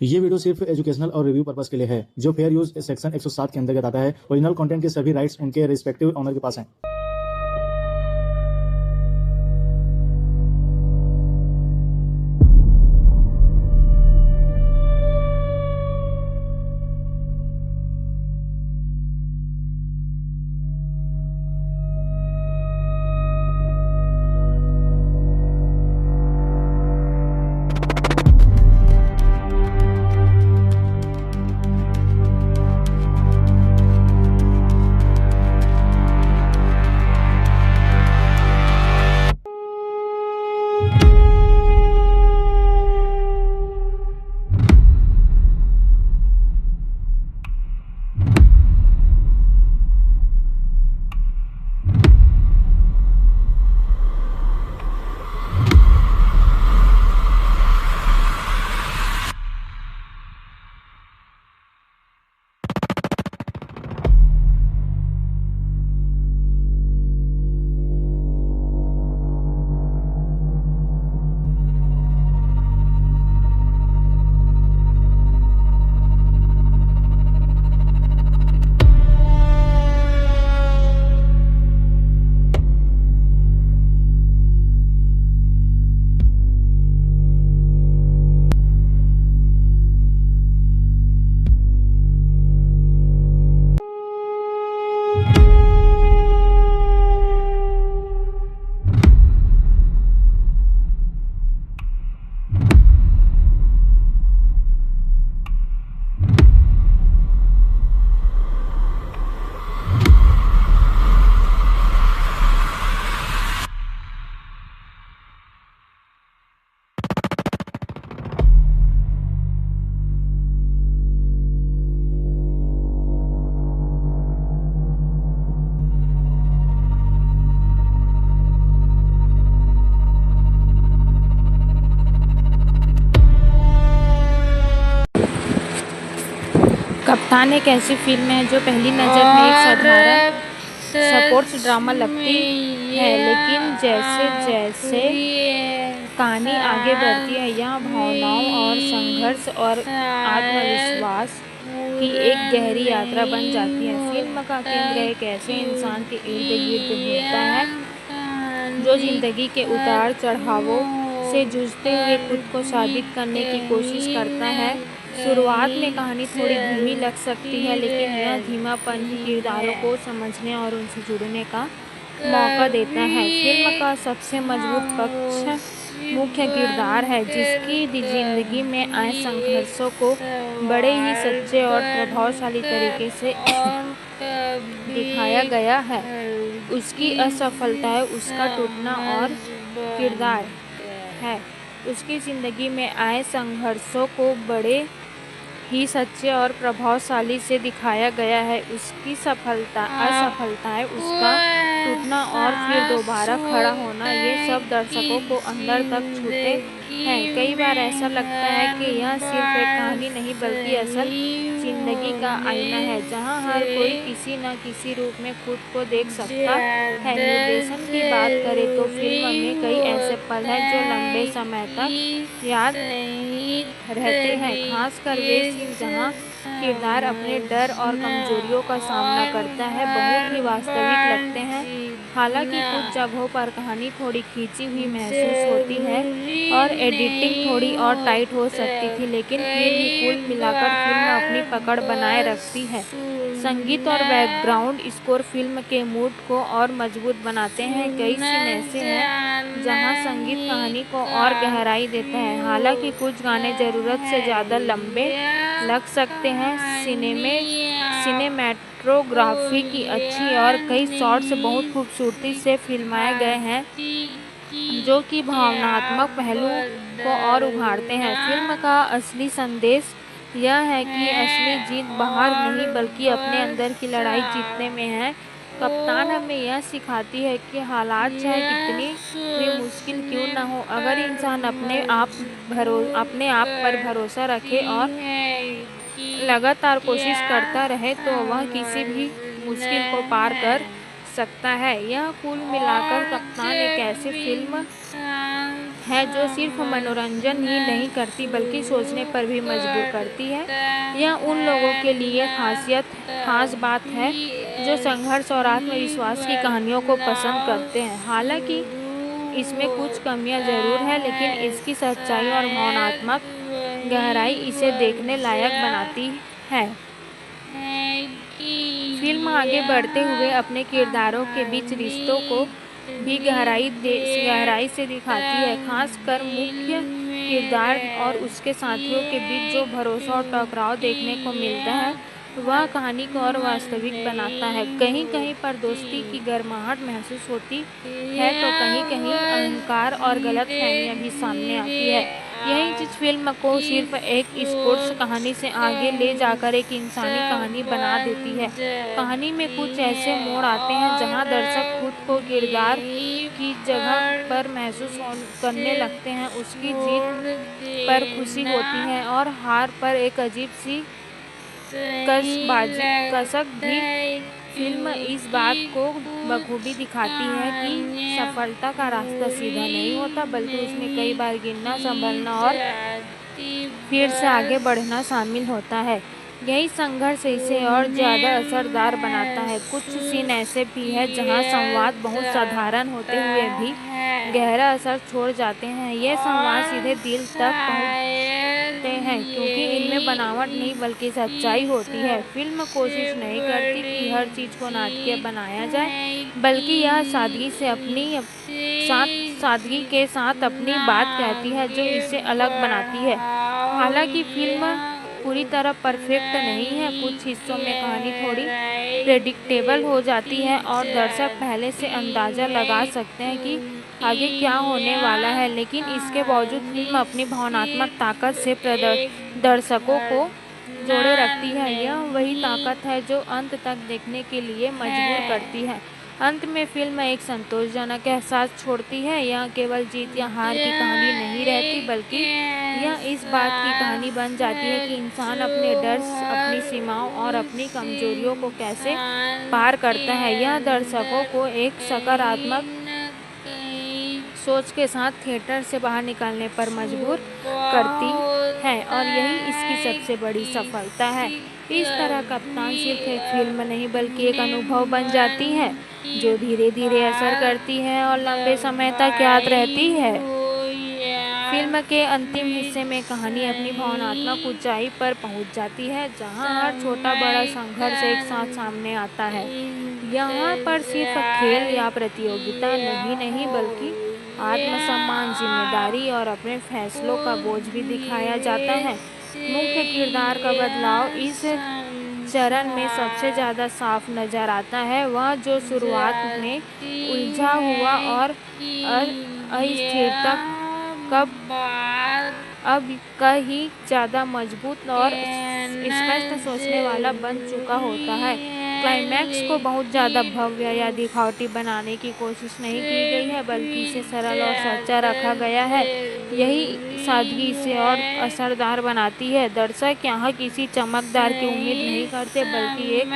ये वीडियो सिर्फ एजुकेशनल और रिव्यू पर्पस के लिए है, जो फेयर यूज सेक्शन 107 के अंतर्गत आता है। ओरिजिनल कंटेंट के सभी राइट्स उनके रिस्पेक्टिव ऑनर के पास हैं। कप्तान एक ऐसी फिल्म है जो पहली नज़र में एक साधारण स्पोर्ट्स ड्रामा लगती है, लेकिन जैसे जैसे कहानी आगे बढ़ती है यह भावनाओं और संघर्ष और आत्मविश्वास की एक गहरी यात्रा बन जाती है। फिल्म का केंद्र एक ऐसे इंसान के इर्द गिर्द घूमता है जो जिंदगी के उतार चढ़ावों से जूझते हुए खुद को साबित करने की कोशिश करता है। शुरुआत में कहानी थोड़ी धीमी लग सकती है, लेकिन यह धीमापन ही किरदारों को समझने और उनसे जुड़ने का मौका देता है। फिल्म का सबसे मजबूत पक्ष मुख्य किरदार है, जिसकी जिंदगी में आए संघर्षों को बड़े ही सच्चे और प्रभावशाली तरीके से दिखाया गया है। उसकी असफलताएं, उसका टूटना और किरदार है उसकी ज़िंदगी में आए संघर्षों को बड़े ही सच्चे और प्रभावशाली से दिखाया गया है। उसकी असफलताएं, उसका टूटना और फिर दोबारा खड़ा होना, ये सब दर्शकों को अंदर तक छूते हैं। कई बार ऐसा लगता है कि यह सिर्फ एक कहानी नहीं बल्कि असल जिंदगी का आईना है, जहां हर कोई किसी न किसी रूप में खुद को देख सकता है। निर्देशन की बात करें तो फिल्म में कई ऐसे पल हैं जो लंबे समय तक याद रहते हैं, खासकर वे सीन जहां किरदार अपने डर और कमजोरियों का सामना करता है बहुत ही वास्तविक लगते हैं। हालांकि कुछ जगहों पर कहानी थोड़ी खींची हुई महसूस होती है और एडिटिंग थोड़ी और टाइट हो सकती थी, लेकिन फिर भी कुल मिलाकर फिल्म अपनी पकड़ बनाए रखती है। संगीत और बैकग्राउंड स्कोर फिल्म के मूड को और मजबूत बनाते हैं। कई सीन ऐसे हैं जहां संगीत कहानी को और गहराई देता है। हालांकि कुछ गाने ज़रूरत से ज़्यादा लंबे लग सकते हैं। सिनेमैटोग्राफी की अच्छी और कई शॉट्स बहुत खूबसूरती से फिल्माए गए हैं, जो कि भावनात्मक पहलू को और उभारते हैं। फिल्म का असली संदेश यह है कि असली जीत बाहर नहीं बल्कि अपने अंदर की लड़ाई जीतने में है। कप्तान हमें यह सिखाती है कि हालात चाहे कितनी भी मुश्किल क्यों न हो, अगर इंसान अपने आप पर भरोसा रखे और लगातार कोशिश करता रहे तो वह किसी भी मुश्किल को पार कर सकता है। यह कुल मिलाकर कप्तान एक ऐसी फिल्म है जो सिर्फ मनोरंजन ही नहीं करती बल्कि सोचने पर भी मजबूर करती है। यह उन लोगों के लिए खास बात है जो संघर्ष और आत्मविश्वास की कहानियों को पसंद करते हैं। हालांकि इसमें कुछ कमियां जरूर है, लेकिन इसकी सच्चाई और भावनात्मक गहराई इसे देखने लायक बनाती है। फिल्म आगे बढ़ते हुए अपने किरदारों के बीच रिश्तों को भी गहराई से दिखाती है, खासकर मुख्य किरदार और उसके साथियों के बीच जो भरोसा और टकराव देखने को मिलता है वह कहानी को और वास्तविक बनाता है। कहीं कहीं पर दोस्ती की गर्माहट महसूस होती है तो कहीं कहीं अहंकार और गलतफहमियां भी सामने आती है। यही चीज फिल्म को सिर्फ एक स्पोर्ट्स कहानी से आगे ले जाकर एक इंसानी कहानी बना देती है। कहानी में कुछ ऐसे मोड़ आते हैं जहां दर्शक खुद को किरदार की जगह पर महसूस करने लगते हैं। उसकी जीत पर खुशी होती है और हार पर एक अजीब सी कसक भी। फिल्म इस बात को बखूबी दिखाती है कि सफलता का रास्ता सीधा नहीं होता, बल्कि उसमें कई बार गिरना, संभलना और फिर से आगे बढ़ना शामिल होता है। यही संघर्ष इसे और ज़्यादा असरदार बनाता है। कुछ सीन ऐसे भी हैं जहां संवाद बहुत साधारण होते हुए भी गहरा असर छोड़ जाते हैं। ये संवाद सीधे दिल तक पहुंचते हैं क्योंकि इनमें बनावट नहीं बल्कि सच्चाई होती है। फिल्म कोशिश नहीं करती कि हर चीज़ को नाटकीय बनाया जाए, बल्कि यह सादगी के साथ अपनी बात कहती है जो इसे अलग बनाती है। हालांकि फिल्म पूरी तरह परफेक्ट नहीं है, कुछ हिस्सों में कहानी थोड़ी प्रेडिक्टेबल हो जाती है और दर्शक पहले से अंदाज़ा लगा सकते हैं कि आगे क्या होने वाला है, लेकिन इसके बावजूद फिल्म अपनी भावनात्मक ताकत से दर्शकों को जोड़े रखती है। यह वही ताकत है जो अंत तक देखने के लिए मजबूर करती है। अंत में फिल्म एक संतोषजनक एहसास छोड़ती है। यह केवल जीत या हार की कहानी नहीं रहती, बल्कि यह इस बात की कहानी बन जाती है कि इंसान अपने डर, अपनी सीमाओं और अपनी कमजोरियों को कैसे पार करता है। यह दर्शकों को एक सकारात्मक सोच के साथ थिएटर से बाहर निकलने पर मजबूर करती है और यही इसकी सबसे बड़ी सफलता है। इस तरह कप्तान सिर्फ एक फिल्म नहीं बल्कि एक अनुभव बन जाती है जो धीरे धीरे असर करती है और लंबे समय तक याद रहती है। फिल्म के अंतिम हिस्से में कहानी अपनी भावनात्मक ऊंचाई पर पहुंच जाती है, जहां हर छोटा बड़ा संघर्ष एक साथ सामने आता है। यहाँ पर सिर्फ खेल या प्रतियोगिता नहीं बल्कि आत्मसम्मान, जिम्मेदारी और अपने फैसलों का बोझ भी दिखाया जाता है। मुख्य किरदार का बदलाव इस चरण में सबसे ज़्यादा साफ नज़र आता है। वह जो शुरुआत में उलझा हुआ और अस्थिरता अब कहीं ज़्यादा मजबूत और स्पष्ट सोचने वाला बन चुका होता है। क्लाइमैक्स को बहुत ज़्यादा भव्य या दिखावटी बनाने की कोशिश नहीं की गई है, बल्कि इसे सरल और सच्चा रखा गया है। यही सादगी इसे और असरदार बनाती है। दर्शक यहाँ किसी चमकदार की उम्मीद नहीं करते, बल्कि एक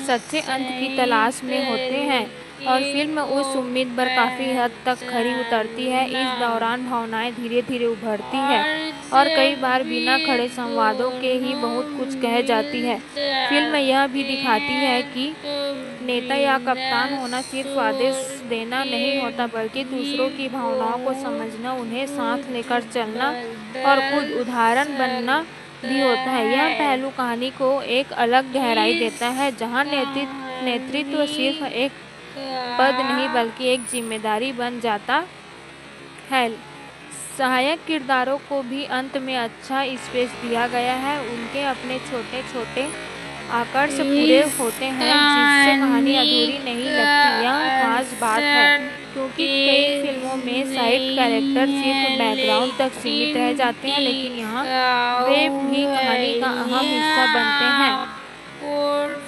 सच्चे अंत की तलाश में होते हैं और फिल्म उस उम्मीद पर काफ़ी हद तक खरी उतरती है। इस दौरान भावनाएं धीरे धीरे उभरती है और कई बार बिना खड़े संवादों के ही बहुत कुछ कह जाती है। फिल्म यह भी दिखाती है कि नेता या कप्तान होना सिर्फ आदेश देना नहीं होता, बल्कि दूसरों की भावनाओं को समझना, उन्हें साथ लेकर चलना और खुद उदाहरण बनना भी होता है। यह पहलू कहानी को एक अलग गहराई देता है, जहाँ नेतृत्व सिर्फ एक पद नहीं बल्कि एक जिम्मेदारी बन जाता है। सहायक किरदारों को भी अंत में अच्छा स्पेस दिया गया है। उनके अपने छोटे छोटे आकर्ष पूरे होते हैं, जिससे कहानी अधूरी नहीं लगती। यह खास बात है क्योंकि कई फिल्मों में साइड कैरेक्टर सिर्फ बैकग्राउंड तक सीमित रह जाते हैं, लेकिन यहाँ वे भी कहानी का अहम हिस्सा बनते हैं।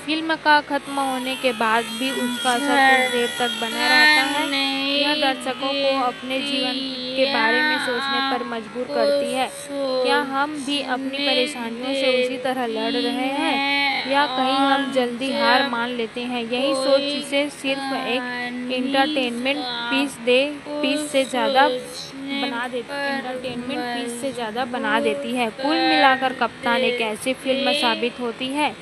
फिल्म का खत्म होने के बाद भी उसका असर कुछ देर तक बना रहता है। यह दर्शकों को अपने जीवन के बारे में सोचने पर मजबूर करती है। क्या हम भी अपनी परेशानियों से उसी तरह लड़ रहे हैं या कहीं हम जल्दी हार मान लेते हैं। यही सोच इसे सिर्फ एक एंटरटेनमेंट पीस से ज़्यादा बना देती है। कुल मिलाकर कप्तान एक ऐसी फिल्म साबित होती है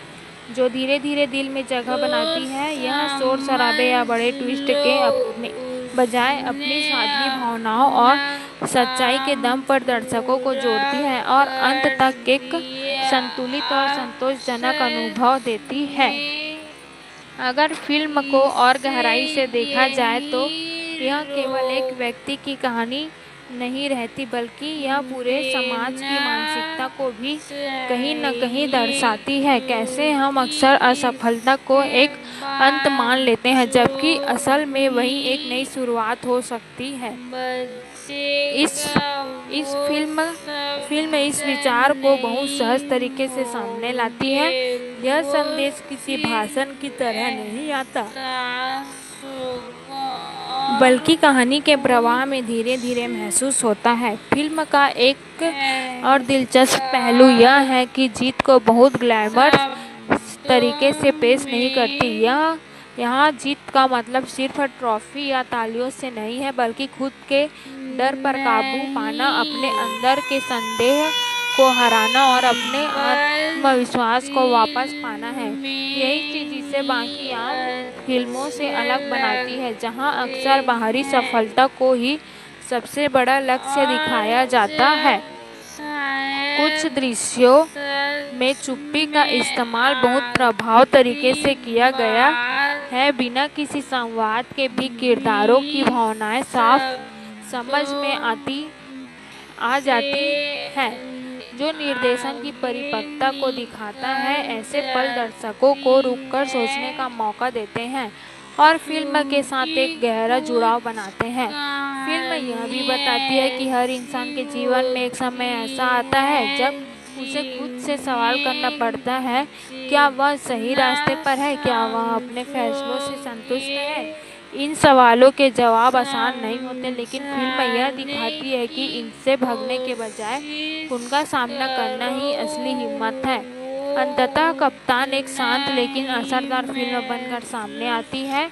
जो धीरे धीरे दिल में जगह बनाती है। यह शोर शराबे या बड़े ट्विस्ट के अपने बजाय अपनी सादगी, भावनाओं और सच्चाई के दम पर दर्शकों को जोड़ती है और अंत तक एक संतुलित और संतोषजनक अनुभव देती है। अगर फिल्म को और गहराई से देखा जाए तो यह केवल एक व्यक्ति की कहानी नहीं रहती, बल्कि यह पूरे समाज की मानसिकता को भी कहीं न कहीं दर्शाती है। कैसे हम अक्सर असफलता को एक अंत मान लेते हैं, जबकि असल में वही एक नई शुरुआत हो सकती है। इस फिल्म इस विचार को बहुत सहज तरीके से सामने लाती है। यह संदेश किसी भाषण की तरह नहीं आता, बल्कि कहानी के प्रवाह में धीरे धीरे महसूस होता है। फिल्म का एक और दिलचस्प पहलू यह है कि जीत को बहुत ग्लैमरस तरीके से पेश नहीं करती। यहाँ जीत का मतलब सिर्फ ट्रॉफी या तालियों से नहीं है, बल्कि खुद के डर पर काबू पाना, अपने अंदर के संदेह को हराना और अपने आत्मविश्वास को वापस पाना है। यही चीज़ इसे बाकी आम फिल्मों से अलग बनाती है, जहां अक्सर बाहरी सफलता को ही सबसे बड़ा लक्ष्य दिखाया जाता है। कुछ दृश्यों में चुप्पी का इस्तेमाल बहुत प्रभावी तरीके से किया गया है। बिना किसी संवाद के भी किरदारों की भावनाएं साफ समझ में आ जाती है, जो निर्देशन की परिपक्वता को दिखाता है। ऐसे पल दर्शकों को रुककर सोचने का मौका देते हैं और फिल्म के साथ एक गहरा जुड़ाव बनाते हैं। फिल्म यह भी बताती है कि हर इंसान के जीवन में एक समय ऐसा आता है जब उसे खुद से सवाल करना पड़ता है, क्या वह सही रास्ते पर है, क्या वह अपने फैसलों से संतुष्ट है। इन सवालों के जवाब आसान नहीं होते, लेकिन फिल्म यह दिखाती है कि इनसे भागने के बजाय उनका सामना करना ही असली हिम्मत है। अंततः कप्तान एक शांत लेकिन असरदार फिल्म बनकर सामने आती है।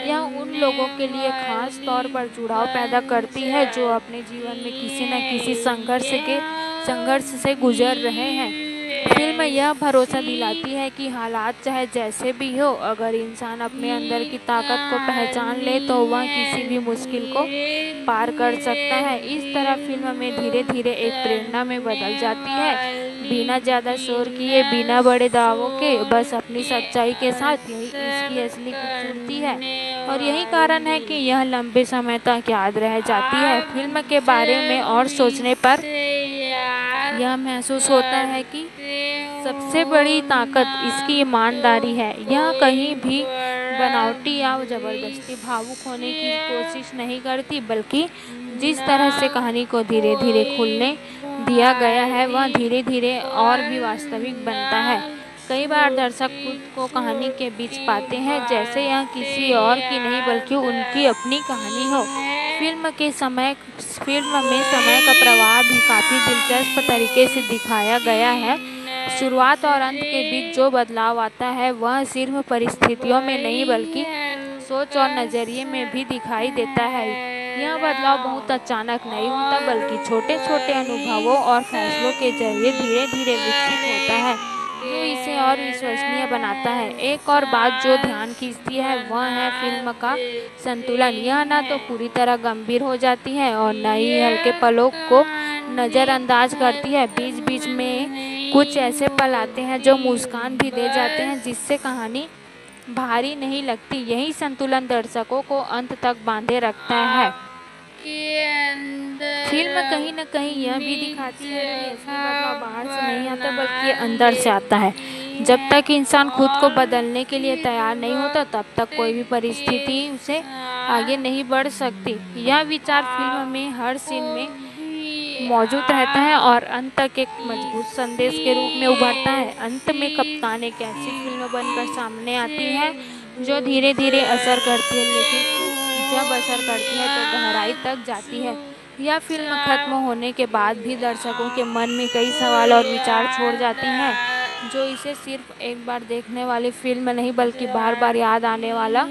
यह उन लोगों के लिए खास तौर पर जुड़ाव पैदा करती है जो अपने जीवन में किसी न किसी संघर्ष से गुजर रहे हैं। फिल्म यह भरोसा दिलाती है कि हालात चाहे जैसे भी हो, अगर इंसान अपने अंदर की ताकत को पहचान ले तो वह किसी भी मुश्किल को पार कर सकता है। इस तरह फिल्म में धीरे धीरे एक प्रेरणा में बदल जाती है, बिना ज़्यादा शोर किए, बिना बड़े दावों के, बस अपनी सच्चाई के साथ। यही इसकी असली खूबसूरती है और यही कारण है कि यह लंबे समय तक याद रह जाती है। फिल्म के बारे में और सोचने पर यह महसूस होता है कि सबसे बड़ी ताकत इसकी ईमानदारी है। यह कहीं भी बनावटी या जबरदस्ती भावुक होने की कोशिश नहीं करती, बल्कि जिस तरह से कहानी को धीरे धीरे खुलने दिया गया है, वह धीरे धीरे और भी वास्तविक बनता है। कई बार दर्शक खुद को कहानी के बीच पाते हैं, जैसे यह किसी और की नहीं बल्कि उनकी अपनी कहानी हो। फिल्म में समय का प्रवाह भी काफ़ी दिलचस्प तरीके से दिखाया गया है। शुरुआत और अंत के बीच जो बदलाव आता है वह सिर्फ परिस्थितियों में नहीं बल्कि सोच और नज़रिए में भी दिखाई देता है। यह बदलाव बहुत अचानक नहीं होता, बल्कि छोटे छोटे अनुभवों और फैसलों के जरिए धीरे धीरे विकसित होता है, जो इसे और विश्वसनीय बनाता है। एक और बात जो ध्यान खींचती है वह है फिल्म का संतुलन। यह न तो पूरी तरह गंभीर हो जाती है और न ही हल्के पलों को नज़रअंदाज करती है। बीच बीच में कुछ ऐसे पल आते हैं जो मुस्कान भी दे जाते हैं, जिससे कहानी भारी नहीं लगती। यही संतुलन दर्शकों को अंत तक बांधे रखता है। फिल्म कहीं न कहीं यह भी दिखाती है कि असली बदलाव बाहर से नहीं आता, बल्कि अंदर से आता है। जब तक इंसान खुद को बदलने के लिए तैयार नहीं होता, तब तक कोई भी परिस्थिति उसे आगे नहीं बढ़ सकती। यह विचार फिल्म में हर सीन में मौजूद रहता है और अंत तक एक मजबूत संदेश के रूप में उभरता है। अंत में कप्तान एक ऐसी फिल्म बनकर सामने आती है जो धीरे धीरे असर करती है, लेकिन जब असर करती है तो गहराई तक जाती है। यह फिल्म खत्म होने के बाद भी दर्शकों के मन में कई सवाल और विचार छोड़ जाती हैं। जो इसे सिर्फ एक बार देखने वाली फिल्म नहीं बल्कि बार बार याद आने वाला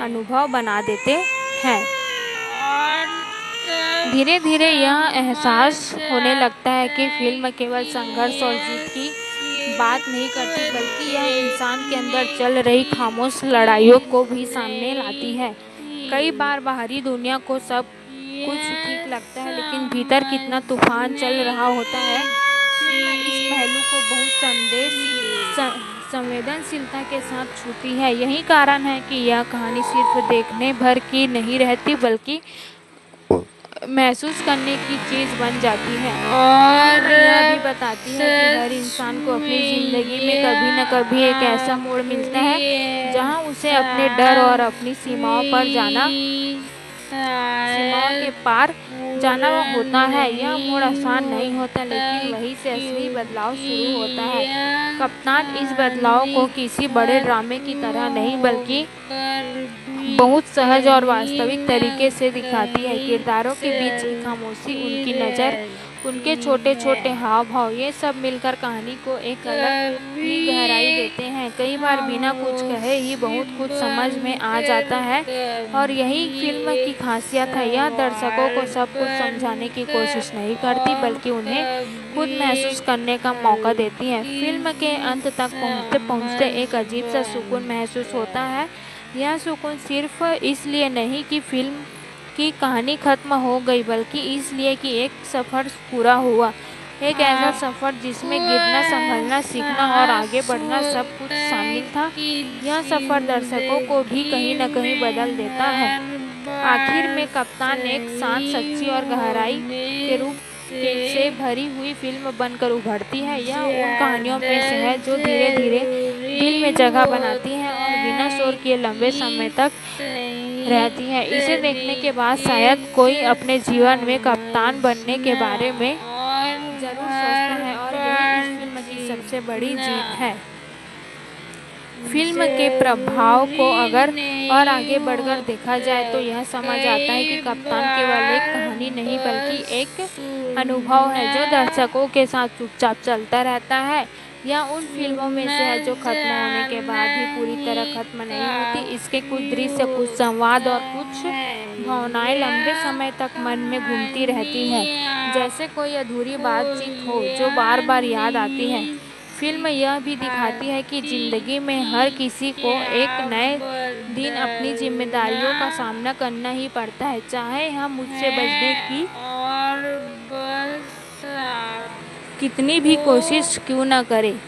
अनुभव बना देते हैं। धीरे धीरे यह एहसास होने लगता है कि फिल्म केवल संघर्ष और जीत की बात नहीं करती बल्कि यह इंसान के अंदर चल रही खामोश लड़ाइयों को भी सामने लाती है। कई बार बाहरी दुनिया को सब कुछ ठीक लगता है लेकिन भीतर कितना तूफान चल रहा होता है। इस पहलू को बहुत संवेदनशीलता के साथ छूती है। यही कारण है कि यह कहानी सिर्फ देखने भर की नहीं रहती बल्कि महसूस करने की चीज बन जाती है और यह भी बताती है कि हर इंसान को अपनी जिंदगी में कभी न कभी एक ऐसा मोड़ मिलता है जहां उसे अपने डर और अपनी सीमाओं के पार जाना होता है। यह मोड़ आसान नहीं होता लेकिन वहीं से असली बदलाव शुरू होता है। कप्तान इस बदलाव को किसी बड़े ड्रामे की तरह नहीं बल्कि बहुत सहज और वास्तविक तरीके से दिखाती है। किरदारों के बीच की खामोशी, उनकी नज़र, उनके छोटे छोटे हाव भाव, ये सब मिलकर कहानी को एक अलग ही गहराई देते हैं। कई बार बिना कुछ कहे ही बहुत कुछ समझ में आ जाता है और यही फिल्म की खासियत है। यह दर्शकों को सब कुछ समझाने की कोशिश नहीं करती बल्कि उन्हें खुद महसूस करने का मौका देती है। फिल्म के अंत तक पहुँचते पहुँचते एक अजीब सा सुकून महसूस होता है। यह सुकून सिर्फ इसलिए नहीं कि फिल्म की कहानी खत्म हो गई बल्कि इसलिए कि एक सफ़र पूरा हुआ। एक ऐसा सफ़र जिसमें गिरना, संभलना, सीखना और आगे बढ़ना सब कुछ शामिल था। यह सफ़र दर्शकों को भी कहीं न कहीं बदल देता है। आखिर में कप्तान एक शांत, सच्ची और गहराई के रूप से भरी हुई फिल्म बनकर उभरती है। यह उन कहानियों में से है जो धीरे धीरे दिल में जगह बनाती है और बिना शोर किए लंबे समय तक रहती है। इसे देखने के बाद शायद कोई अपने जीवन में कप्तान बनने के बारे में जरूर सोचता है और यही इस फिल्म की सबसे बड़ी जीत है। फिल्म के प्रभाव को अगर और आगे बढ़कर देखा जाए तो यह समझ आता है कि कप्तान केवल एक कहानी नहीं बल्कि एक अनुभव है जो दर्शकों के साथ चुपचाप चलता रहता है। यह उन फिल्मों में से है जो खत्म होने के बाद भी पूरी तरह खत्म नहीं होती। इसके कुछ दृश्य, कुछ संवाद और कुछ भावनाएं लंबे समय तक मन में घूमती रहती है, जैसे कोई अधूरी बातचीत हो जो बार बार याद आती है। फिल्म यह भी दिखाती है कि जिंदगी में हर किसी को एक नए दिन अपनी जिम्मेदारियों का सामना करना ही पड़ता है, चाहे हम उससे बचने की कितनी भी कोशिश क्यों न करें।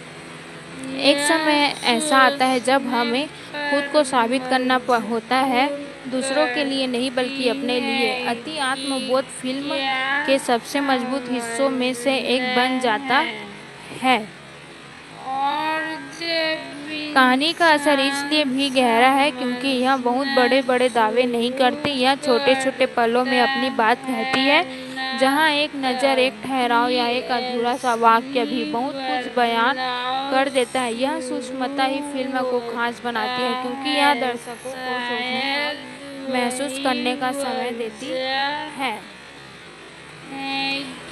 एक समय ऐसा आता है जब हमें खुद को साबित करना होता है, दूसरों के लिए नहीं बल्कि अपने लिए। अति आत्मबोध फिल्म के सबसे मजबूत हिस्सों में से एक बन जाता है। कहानी का असर इसलिए भी गहरा है क्योंकि यह बहुत बड़े बड़े दावे नहीं करती। यह छोटे छोटे पलों में अपनी बात कहती है, जहाँ एक नज़र, एक ठहराव या एक अधूरा सा वाक्य भी बहुत कुछ बयान कर देता है। यह सूक्ष्मता ही फिल्म को खास बनाती है क्योंकि यह दर्शकों को सोचने और महसूस करने का समय देती है।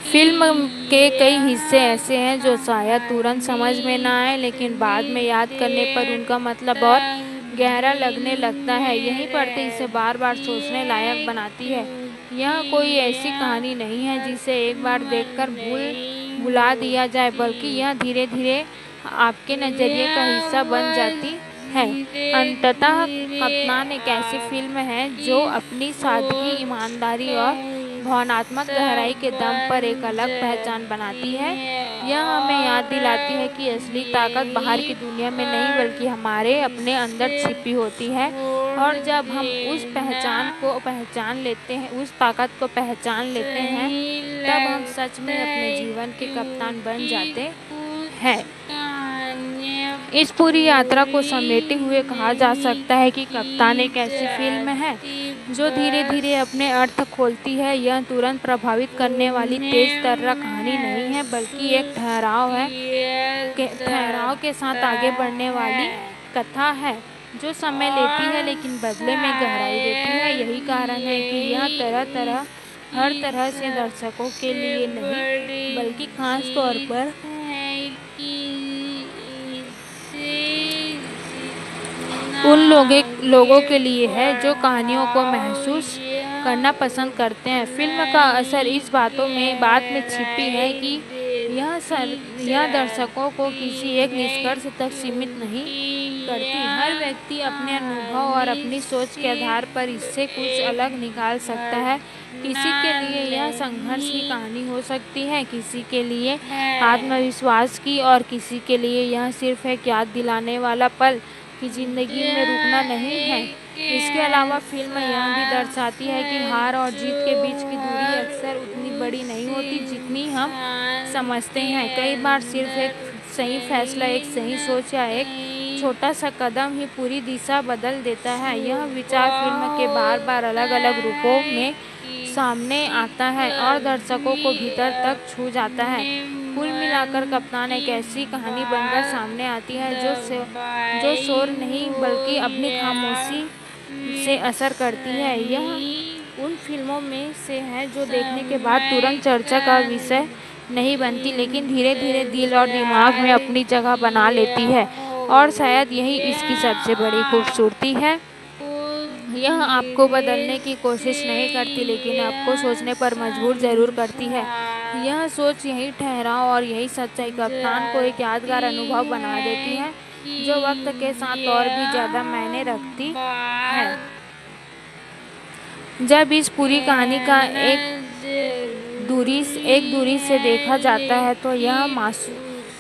फिल्म के कई हिस्से ऐसे हैं जो शायद तुरंत समझ में ना आए लेकिन बाद में याद करने पर उनका मतलब और गहरा लगने लगता है। यही पढ़ते इसे बार बार सोचने लायक बनाती है। यह कोई ऐसी कहानी नहीं है जिसे एक बार देखकर भुला दिया जाए बल्कि यह धीरे धीरे आपके नज़रिए का हिस्सा बन जाती है। अंततः कप्तान एक ऐसी फिल्म है जो अपनी सादगी, ईमानदारी और भावनात्मक गहराई के दम पर एक अलग पहचान बनाती है। यह हमें याद दिलाती है कि असली ताकत बाहर की दुनिया में नहीं बल्कि हमारे अपने अंदर छिपी होती है और जब हम उस पहचान को पहचान लेते हैं, उस ताकत को पहचान लेते हैं, तब हम सच में अपने जीवन के कप्तान बन जाते हैं। इस पूरी यात्रा को समेटे हुए कहा जा सकता है कि कप्तान एक ऐसी फिल्म है जो धीरे धीरे अपने अर्थ खोलती है। यह तुरंत प्रभावित करने वाली तेज तर्रा कहानी नहीं है बल्कि एक ठहराव के साथ आगे बढ़ने वाली कथा है जो समय लेती है लेकिन बदले में गहराई देती है। यही कारण है कि यह हर तरह से दर्शकों के लिए नहीं बल्कि खास तौर पर उन लोगों के लिए है जो कहानियों को महसूस करना पसंद करते हैं। फिल्म का असर इस बात में छिपी है कि यह दर्शकों को किसी एक निष्कर्ष तक सीमित नहीं करती। हर व्यक्ति अपने अनुभव और अपनी सोच के आधार पर इससे कुछ अलग निकाल सकता है। किसी के लिए यह संघर्ष की कहानी हो सकती है, किसी के लिए आत्मविश्वास की, और किसी के लिए यह सिर्फ एक याद दिलाने वाला पल कि जिंदगी में रुकना नहीं है। इसके अलावा फिल्म यह भी दर्शाती है कि हार और जीत के बीच की दूरी अक्सर उतनी बड़ी नहीं होती जितनी हम समझते हैं। कई बार सिर्फ एक सही फैसला, एक सही सोच या एक छोटा सा कदम ही पूरी दिशा बदल देता है। यह विचार फिल्म के बार बार अलग अलग रूपों में सामने आता है और दर्शकों को भीतर तक छू जाता है। कुल मिलाकर कप्तान एक ऐसी कहानी बनकर सामने आती है जो शोर नहीं बल्कि अपनी खामोशी से असर करती है। यह उन फिल्मों में से है जो देखने के बाद तुरंत चर्चा का विषय नहीं बनती, लेकिन धीरे धीरे दिल और दिमाग में अपनी जगह बना लेती है, और शायद यही इसकी सबसे बड़ी खूबसूरती है। यह आपको बदलने की कोशिश नहीं करती, लेकिन आपको सोचने पर मजबूर जरूर करती है। यह सोच, यही ठहराव और यही सच्चाई कप्तान को एक यादगार अनुभव बना देती है जो वक्त के साथ और भी ज़्यादा मायने रखती है। जब इस पूरी कहानी का एक दूरी से देखा जाता है तो यह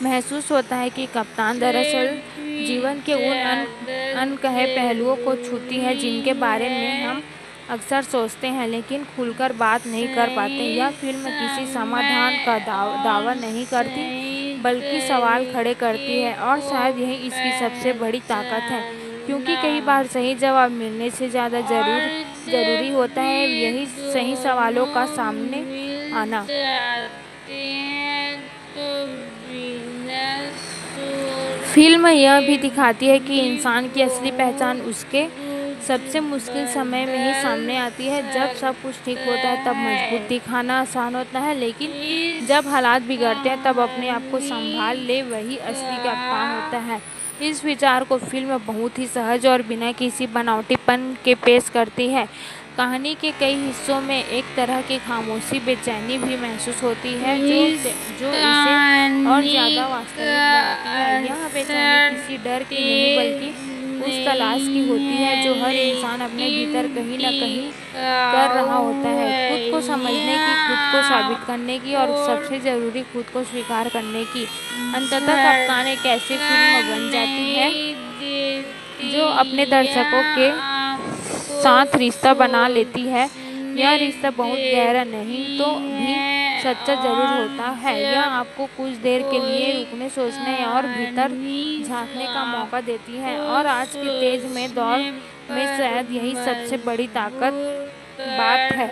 महसूस होता है कि कप्तान दरअसल जीवन के उन अनकहे पहलुओं को छूती है जिनके बारे में हम अक्सर सोचते हैं लेकिन खुलकर बात नहीं कर पाते। यह फिल्म किसी समाधान का दावा नहीं करती बल्कि सवाल खड़े करती है, और शायद यही इसकी सबसे बड़ी ताकत है, क्योंकि कई बार सही जवाब मिलने से ज़्यादा ज़रूरी होता है यही सही सवालों का सामने आना। फिल्म यह भी दिखाती है कि इंसान की असली पहचान उसके सबसे मुश्किल समय में ही सामने आती है। जब सब कुछ ठीक होता है तब मजबूत दिखाना आसान होता है, लेकिन जब हालात बिगड़ते हैं तब अपने आप को संभाल ले वही असली कप्तान होता है। इस विचार को फिल्म बहुत ही सहज और बिना किसी बनावटीपन के पेश करती है। कहानी के कई हिस्सों में एक तरह की खामोशी, बेचैनी भी महसूस होती है जो इसे और ज़्यादा वास्तविक बनाती है। यह बेचैनी किसी डर की नहीं बल्कि उस तलाश की होती है जो हर इंसान अपने भीतर कहीं न कहीं कर रहा होता है, खुद को समझने की, खुद को साबित करने की, और सबसे ज़रूरी खुद को स्वीकार करने की। अंततः कप्तान एक ऐसी फिल्म बन जाती है जो अपने दर्शकों के साथ रिश्ता बना लेती है। यह रिश्ता बहुत गहरा नहीं तो भी सच्चा जरूर होता है। यह आपको कुछ देर के लिए रुकने, सोचने और भीतर झांकने का मौका देती है, और आज के तेज में दौर में शायद यही सबसे बड़ी बात है।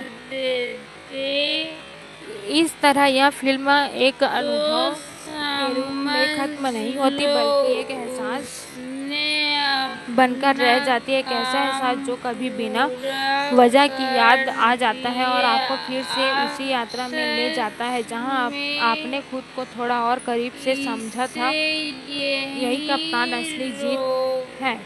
इस तरह यह फिल्म एक अनुभव के रूप में खत्म नहीं होती बल्कि एक एहसास बनकर रह जाती है। एक ऐसा एहसास जो कभी बिना वजह की याद आ जाता है और आपको फिर से उसी यात्रा में ले जाता है जहां आपने खुद को थोड़ा और करीब से समझा था। यही कप्तान असली जीत है।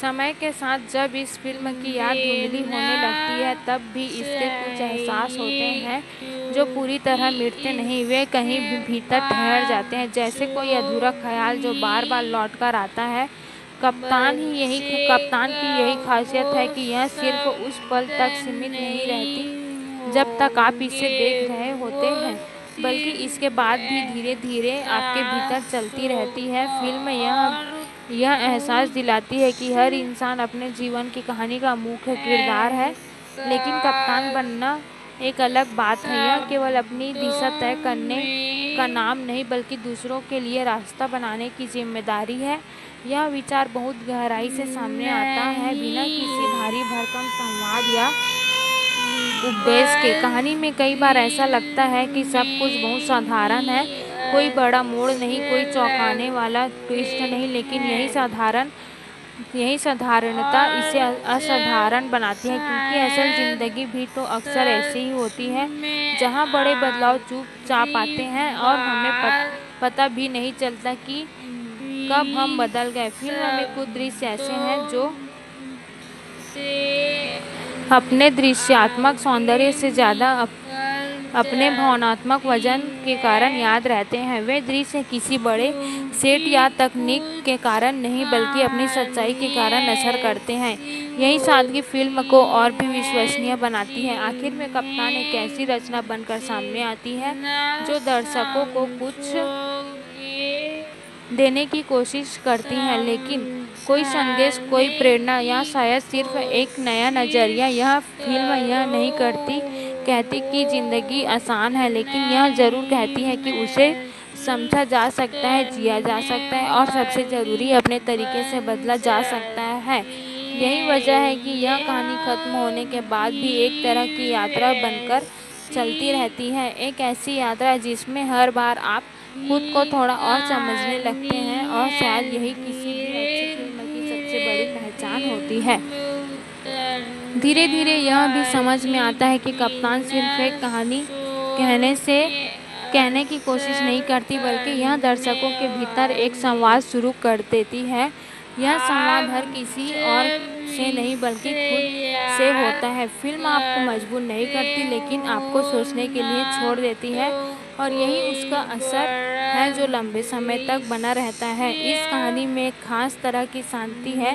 समय के साथ जब इस फिल्म की याद धुंधली होने लगती है तब भी इसके कुछ एहसास होते हैं जो पूरी तरह मिटते नहीं, वे कहीं भी भीतर ठहर जाते हैं, जैसे कोई अधूरा ख्याल जो बार बार लौट कर आता है। कप्तान की यही खासियत है कि यह सिर्फ उस पल तक सीमित नहीं रहती जब तक आप इसे देख रहे होते हैं, बल्कि इसके बाद भी धीरे धीरे आपके भीतर चलती रहती है। फिल्म यह एहसास दिलाती है कि हर इंसान अपने जीवन की कहानी का मुख्य किरदार है, लेकिन कप्तान बनना एक अलग बात है। यह केवल अपनी दिशा तय करने का नाम नहीं बल्कि दूसरों के लिए रास्ता बनाने की जिम्मेदारी है। यह विचार बहुत गहराई से सामने आता है बिना किसी भारी भरकम संवाद या उपदेश के। कहानी में कई बार ऐसा लगता है कि सब कुछ बहुत साधारण है, कोई बड़ा मोड़ नहीं, कोई चौंकाने वाला ट्विस्ट नहीं, लेकिन यही साधारणता इसे असाधारण बनाती है, क्योंकि असल जिंदगी भी तो अक्सर ऐसी ही होती है जहां बड़े बदलाव चुपचाप आते हैं और हमें पता भी नहीं चलता कि कब हम बदल गए। फिल्म में कुछ दृश्य ऐसे हैं जो अपने दृश्यात्मक सौंदर्य से ज़्यादा अपने भावनात्मक वजन के कारण याद रहते हैं। वे दृश्य किसी बड़े सेट या तकनीक के कारण नहीं बल्कि अपनी सच्चाई के कारण असर करते हैं। यही सादगी फिल्म को और भी विश्वसनीय बनाती है। आखिर में कप्तान एक ऐसी रचना बनकर सामने आती है जो दर्शकों को कुछ देने की कोशिश करती है, लेकिन कोई संदेश, कोई प्रेरणा या शायद सिर्फ एक नया नजरिया। यह फिल्म यह नहीं कहती कि जिंदगी आसान है, लेकिन यह जरूर कहती है कि उसे समझा जा सकता है, जिया जा सकता है और सबसे ज़रूरी अपने तरीके से बदला जा सकता है। यही वजह है कि यह कहानी खत्म होने के बाद भी एक तरह की यात्रा बनकर चलती रहती है। एक ऐसी यात्रा जिसमें हर बार आप खुद को थोड़ा और समझने लगते हैं और शायद यही किसी भी अच्छी फिल्म की सबसे बड़ी पहचान होती है। धीरे धीरे यह भी समझ में आता है कि कप्तान सिर्फ एक कहानी कहने की कोशिश नहीं करती, बल्कि यह दर्शकों के भीतर एक संवाद शुरू कर देती है। यह संवाद हर किसी और से नहीं बल्कि खुद से होता है। फिल्म आपको मजबूर नहीं करती, लेकिन आपको सोचने के लिए छोड़ देती है और यही उसका असर है जो लंबे समय तक बना रहता है। इस कहानी में एक खास तरह की शांति है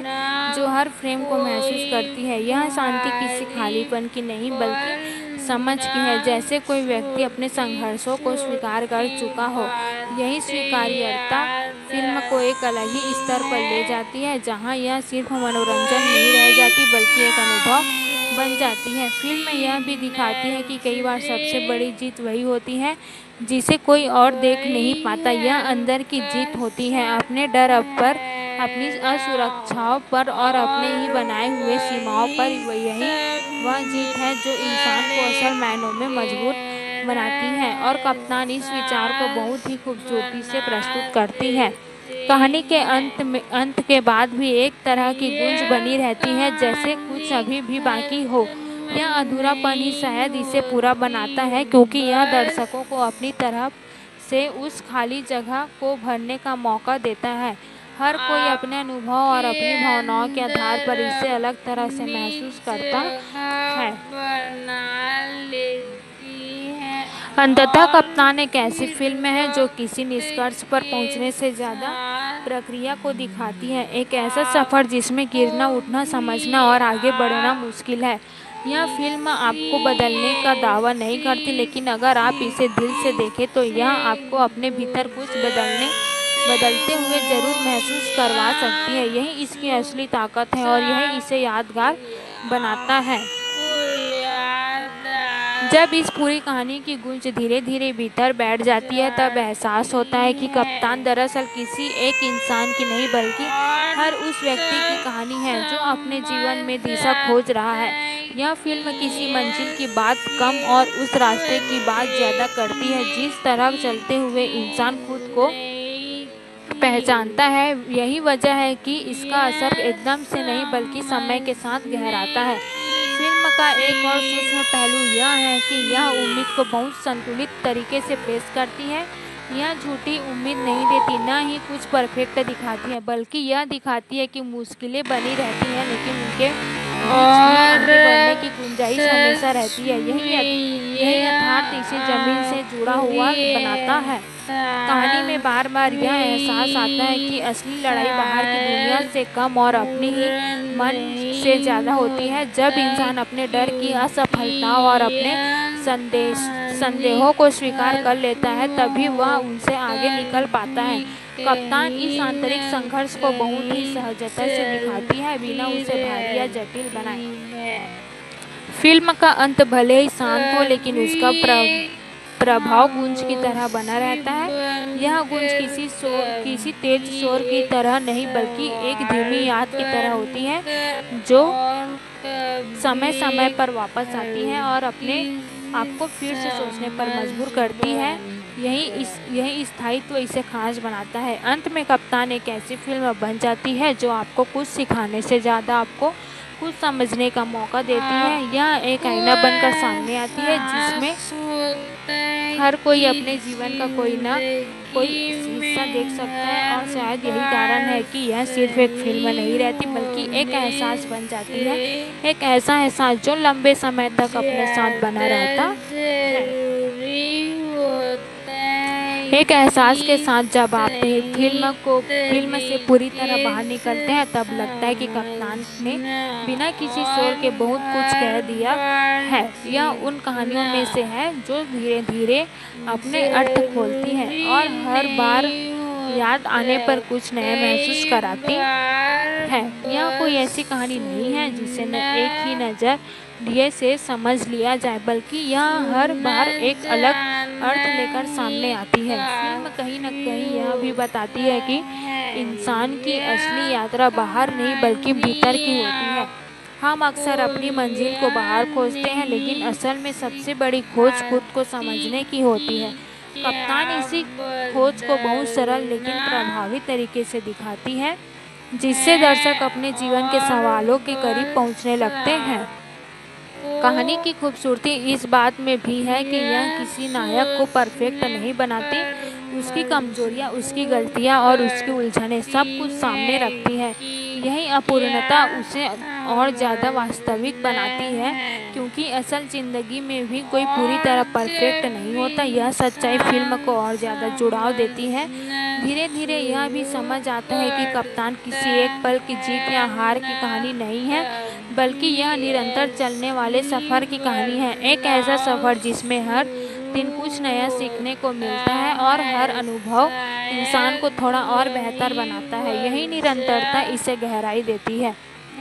जो हर फ्रेम को महसूस करती है। यह शांति किसी खालीपन की नहीं बल्कि समझ की है, जैसे कोई व्यक्ति अपने संघर्षों को स्वीकार कर चुका हो। यही स्वीकार्यता फिल्म को एक अलग ही स्तर पर ले जाती है, जहां यह सिर्फ मनोरंजन नहीं रह जाती बल्कि एक अनुभव बन जाती है। फिल्म यह भी दिखाती है कि कई बार सबसे बड़ी जीत वही होती है जिसे कोई और देख नहीं पाता। यह अंदर की जीत होती है, अपने डर पर, अपनी असुरक्षाओं पर और अपने ही बनाए हुए सीमाओं पर। यही वह जीत है जो इंसान को असल मायनों में मजबूत बनाती है और कप्तान इस विचार को बहुत ही खूबसूरती से प्रस्तुत करती है। कहानी के अंत के बाद भी एक तरह की गूंज बनी रहती है, जैसे कुछ अभी भी बाकी हो। यह अधूरापन ही शायद इसे पूरा बनाता है, क्योंकि यह दर्शकों को अपनी तरफ से उस खाली जगह को भरने का मौका देता है। हर कोई अपने अनुभव और अपनी भावनाओं के आधार पर इसे अलग तरह से महसूस करता है। अंततः कप्तान एक ऐसी फिल्म है जो किसी निष्कर्ष पर पहुंचने से ज़्यादा प्रक्रिया को दिखाती है। एक ऐसा सफ़र जिसमें गिरना, उठना, समझना और आगे बढ़ना मुश्किल है। यह फिल्म आपको बदलने का दावा नहीं करती, लेकिन अगर आप इसे दिल से देखें तो यह आपको अपने भीतर कुछ बदलते हुए जरूर महसूस करवा सकती है। यही इसकी असली ताकत है और यही इसे यादगार बनाता है। जब इस पूरी कहानी की गूंज धीरे धीरे भीतर बैठ जाती है, तब एहसास होता है कि कप्तान दरअसल किसी एक इंसान की नहीं बल्कि हर उस व्यक्ति की कहानी है जो अपने जीवन में दिशा खोज रहा है। यह फिल्म किसी मंजिल की बात कम और उस रास्ते की बात ज़्यादा करती है जिस तरह चलते हुए इंसान खुद को पहचानता है। यही वजह है कि इसका असर एकदम से नहीं बल्कि समय के साथ गहराता है। फिल्म का एक और सूक्ष्म पहलू यह है कि यह उम्मीद को बहुत संतुलित तरीके से पेश करती है। यह झूठी उम्मीद नहीं देती, न ही कुछ परफेक्ट दिखाती है, बल्कि यह दिखाती है कि मुश्किलें बनी रहती हैं, लेकिन उनके आगे बढ़ने की गुंजाइश हमेशा रहती है। यही यथार्थ इसे जमीन से जुड़ा हुआ बनाता है। कहानी में बार बार यह एहसास आता है कि असली लड़ाई बाहर की दुनिया से कम और अपनी ही मन से ज़्यादा होती है। जब इंसान अपने डर की, असफलताओं और अपने संदेहों को स्वीकार कर लेता है, तभी वह उनसे आगे निकल पाता है। कप्तान इस आंतरिक संघर्ष को बहुत ही सहजता से दिखाती है, बिना उसे भारी या जटिल बनाए। फिल्म का अंत भले ही शांत हो, लेकिन उसका प्रभाव गूंज की तरह बना रहता है। यह गूंज किसी तेज शोर की तरह नहीं बल्कि एक धीमी याद की तरह होती है जो समय समय पर वापस आती है और अपने आपको फिर से सोचने पर मजबूर करती है। यही स्थायित्व इसे खास बनाता है। अंत में कप्तान एक ऐसी फिल्म बन जाती है जो आपको कुछ सिखाने से ज़्यादा आपको कुछ समझने का मौका देती है। यह एक आईना बनकर सामने आती है जिसमें हर कोई अपने जीवन का कोई ना कोई हिस्सा देख सकता है और शायद यही कारण है कि यह सिर्फ एक फिल्म नहीं रहती बल्कि एक एहसास बन जाती है, एक ऐसा एहसास जो लंबे समय तक अपने साथ बना रहता है। एक एहसास के साथ जब आप फिल्म से पूरी तरह बाहर निकलते हैं तब लगता है कि कप्तान ने बिना किसी शोर के बहुत कुछ कह दिया है। यह उन कहानियों में से है जो धीरे धीरे अपने अर्थ खोलती हैं और हर बार याद आने पर कुछ नया महसूस कराती है। यह कोई ऐसी कहानी नहीं है जिसे एक ही नज़र दिए से समझ लिया जाए, बल्कि यह हर बार एक अलग अर्थ लेकर सामने आती है। फिल्म कहीं न कहीं यह भी बताती है कि इंसान की असली यात्रा बाहर नहीं बल्कि भीतर की होती है। हम अक्सर अपनी मंजिल को बाहर खोजते हैं, लेकिन असल में सबसे बड़ी खोज खुद को समझने की होती है। कप्तान इसी खोज को बहुत सरल लेकिन प्रभावी तरीके से दिखाती है, जिससे दर्शक अपने जीवन के सवालों के करीब पहुंचने लगते हैं। कहानी की खूबसूरती इस बात में भी है कि यह किसी नायक को परफेक्ट नहीं बनाती। उसकी कमजोरियाँ, उसकी गलतियाँ और उसकी उलझनें सब कुछ सामने रखती है। यही अपूर्णता उसे और ज़्यादा वास्तविक बनाती है, क्योंकि असल ज़िंदगी में भी कोई पूरी तरह परफेक्ट नहीं होता। यह सच्चाई फिल्म को और ज़्यादा जुड़ाव देती है। धीरे धीरे यह भी समझ आता है कि कप्तान किसी एक पल की जीत या हार की कहानी नहीं है, बल्कि यह निरंतर चलने वाले सफ़र की कहानी है। एक ऐसा सफ़र जिसमें हर दिन कुछ नया सीखने को मिलता है और हर अनुभव इंसान को थोड़ा और बेहतर बनाता है। यही निरंतरता इसे गहराई देती है।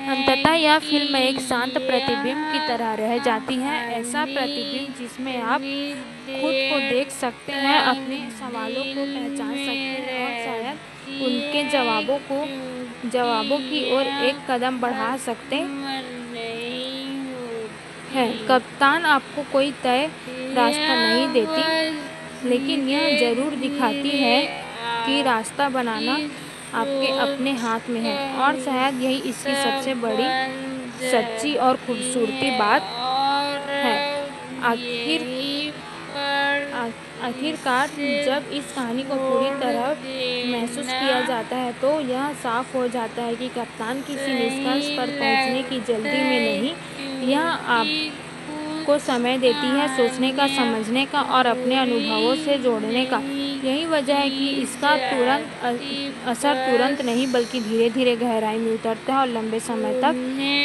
अंततः यह फिल्म एक शांत प्रतिबिंब की तरह रह जाती है, ऐसा प्रतिबिंब जिसमें आप खुद को देख सकते हैं, अपने सवालों को पहचान सकते हैं और शायद उनके जवाबों की ओर एक कदम बढ़ा सकते हैं। कप्तान आपको कोई तय रास्ता नहीं देती, लेकिन यह ज़रूर दिखाती है कि रास्ता बनाना आपके अपने हाथ में है, और शायद यही इसकी सबसे बड़ी, सच्ची और खूबसूरती बात है। आखिरकार जब इस कहानी को पूरी तरह महसूस किया जाता है तो यह साफ हो जाता है कि कप्तान किसी निष्कर्ष पर पहुंचने की जल्दी में नहीं, यह आपको समय देती है सोचने का, समझने का और अपने अनुभवों से जोड़ने का। यही वजह है कि इसका असर तुरंत नहीं बल्कि धीरे धीरे गहराई में उतरता है और लंबे समय तक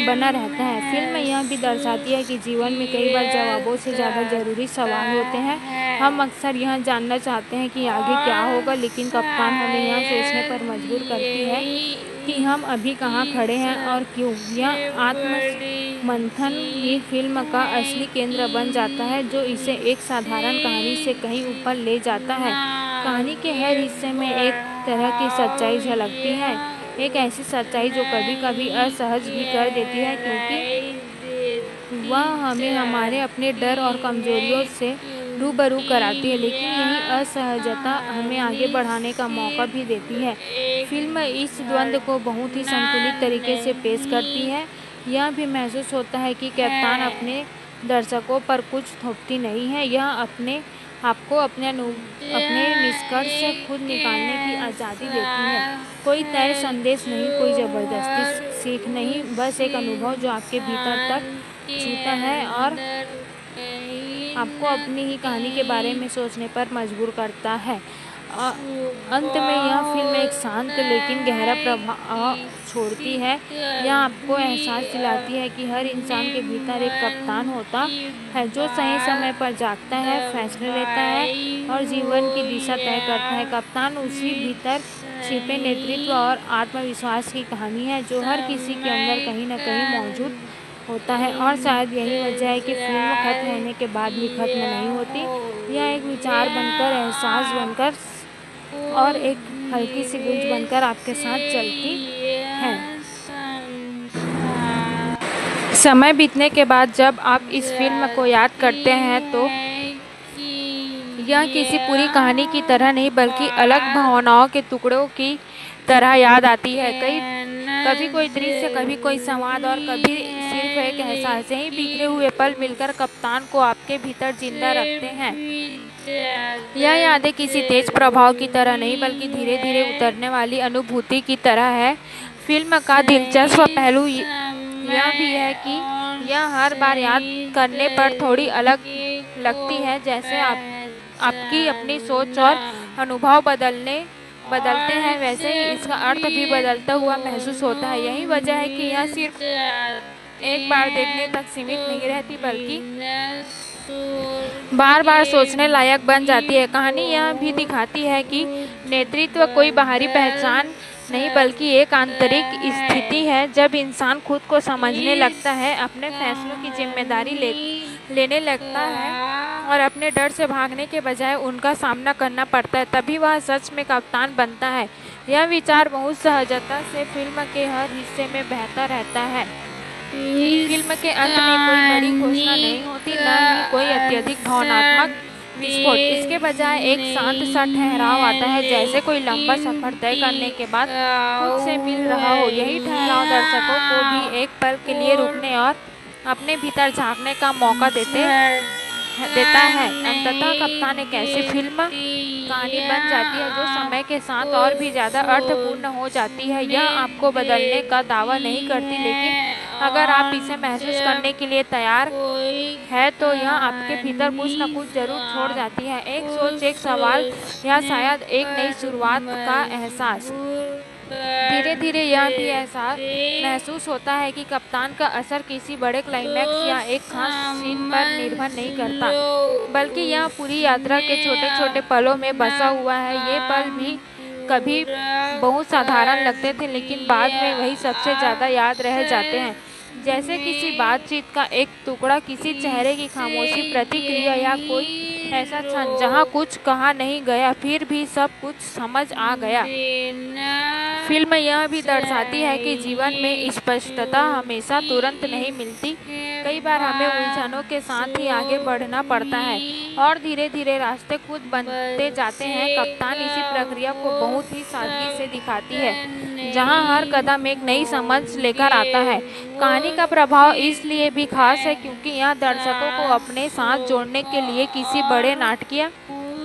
बना रहता है। फिल्म यह भी दर्शाती है कि जीवन में कई बार जवाबों से ज़्यादा ज़रूरी सवाल होते हैं। हम अक्सर यह जानना चाहते हैं कि आगे क्या होगा, लेकिन कप्तान हमें यह सोचने पर मजबूर करती है कि हम अभी कहाँ खड़े हैं और क्यों। यह आत्ममंथन ही फिल्म का असली केंद्र बन जाता है, जो इसे एक साधारण कहानी से कहीं ऊपर ले जाता है। कहानी के हर हिस्से में एक तरह की सच्चाई झलकती है, एक ऐसी सच्चाई जो कभी कभी असहज भी कर देती है, क्योंकि वह हमें हमारे अपने डर और कमजोरियों से रूबरू कराती है, लेकिन यही असहजता हमें आगे बढ़ाने का मौका भी देती है। फिल्म इस द्वंद्व को बहुत ही संतुलित तरीके से पेश करती है। यह भी महसूस होता है कि कप्तान अपने दर्शकों पर कुछ थोपती नहीं है, यह आपको अपने निष्कर्ष से खुद निकालने की आज़ादी देती है। कोई तय संदेश नहीं, कोई ज़बरदस्ती सीख नहीं, बस एक अनुभव जो आपके भीतर तक छूता है और आपको अपनी ही कहानी के बारे में सोचने पर मजबूर करता है। अंत में यह फिल्म एक शांत लेकिन गहरा प्रभाव छोड़ती है। यह आपको एहसास दिलाती है कि हर इंसान के भीतर एक कप्तान होता है, जो सही समय पर जागता है, फैसले लेता है और जीवन की दिशा तय करता है। कप्तान उसी भीतर छिपे नेतृत्व और आत्मविश्वास की कहानी है, जो हर किसी के अंदर कहीं न कहीं मौजूद होता है। और शायद यही वजह है कि फिल्म खत्म होने के बाद भी खत्म नहीं होती। यह एक विचार बनकर, एहसास बनकर और एक हल्की सी गूंज बनकर आपके साथ चलती है। समय बीतने के बाद जब आप इस फिल्म को याद करते हैं तो यह किसी पूरी कहानी की तरह नहीं बल्कि अलग भावनाओं के टुकड़ों की तरह याद आती है। कभी कोई दृश्य, कभी कोई संवाद और कभी सिर्फ एक एहसास। यही बिखरे हुए पल मिलकर कप्तान को आपके भीतर जिंदा रखते हैं। यह यादें किसी तेज प्रभाव की तरह नहीं बल्कि धीरे धीरे उतरने वाली अनुभूति की तरह है। फिल्म का दिलचस्प पहलू यह भी है कि यह हर बार याद करने पर थोड़ी अलग लगती है। जैसे आपकी अपनी सोच और अनुभव बदलते हैं, वैसे ही इसका अर्थ भी बदलता हुआ महसूस होता है। यही वजह है कि यह सिर्फ एक बार देखने तक सीमित नहीं रहती बल्कि बार बार सोचने लायक बन जाती है। कहानी यह भी दिखाती है कि नेतृत्व कोई बाहरी पहचान नहीं बल्कि एक आंतरिक स्थिति है। जब इंसान खुद को समझने लगता है, अपने फैसलों की जिम्मेदारी लेने लगता है और अपने डर से भागने के बजाय उनका सामना करना पड़ता है, तभी वह सच में कप्तान बनता है। यह विचार बहुत सहजता से फिल्म के हर हिस्से में बहता रहता है। फिल्म के अंत में कोई बड़ी घोषणा नहीं होती, न ही कोई अत्यधिक भावनात्मक विस्फोट। इसके बजाय एक शांत सा ठहराव आता है, जैसे कोई लंबा सफर तय करने के बाद खुद से मिल रहा हो। यही ठहराव दर्शकों को भी एक पल के लिए रुकने और अपने भीतर झांकने का मौका देता है। अंततः कप्तान एक ऐसी फिल्म कहानी बन जाती है जो समय के साथ और भी ज़्यादा अर्थपूर्ण हो जाती है। यह आपको बदलने का दावा नहीं करती, लेकिन अगर आप इसे महसूस करने के लिए तैयार है तो यह आपके भीतर कुछ न कुछ जरूर छोड़ जाती है। एक सोच, एक सवाल या शायद एक नई शुरुआत का एहसास। धीरे धीरे यह भी एहसास महसूस होता है कि कप्तान का असर किसी बड़े क्लाइमैक्स या एक खास सीन पर निर्भर नहीं करता, बल्कि यह पूरी यात्रा के छोटे छोटे पलों में बसा हुआ है। ये पल भी कभी बहुत साधारण लगते थे, लेकिन बाद में वही सबसे ज़्यादा याद रह जाते हैं। जैसे किसी बातचीत का एक टुकड़ा, किसी चेहरे की खामोशी प्रतिक्रिया या कोई ऐसा क्षण जहाँ कुछ कहा नहीं गया फिर भी सब कुछ समझ आ गया। फिल्म यह भी दर्शाती है कि जीवन में स्पष्टता हमेशा तुरंत नहीं मिलती। कई बार हमें उलझनों के साथ ही आगे बढ़ना पड़ता है और धीरे धीरे रास्ते खुद बनते जाते हैं। कप्तान इसी प्रक्रिया को बहुत ही सादगी से दिखाती है, जहां हर कदम एक नई समझ लेकर आता है। कहानी का प्रभाव इसलिए भी खास है क्योंकि यह दर्शकों को अपने साथ जोड़ने के लिए किसी बड़े नाटकीय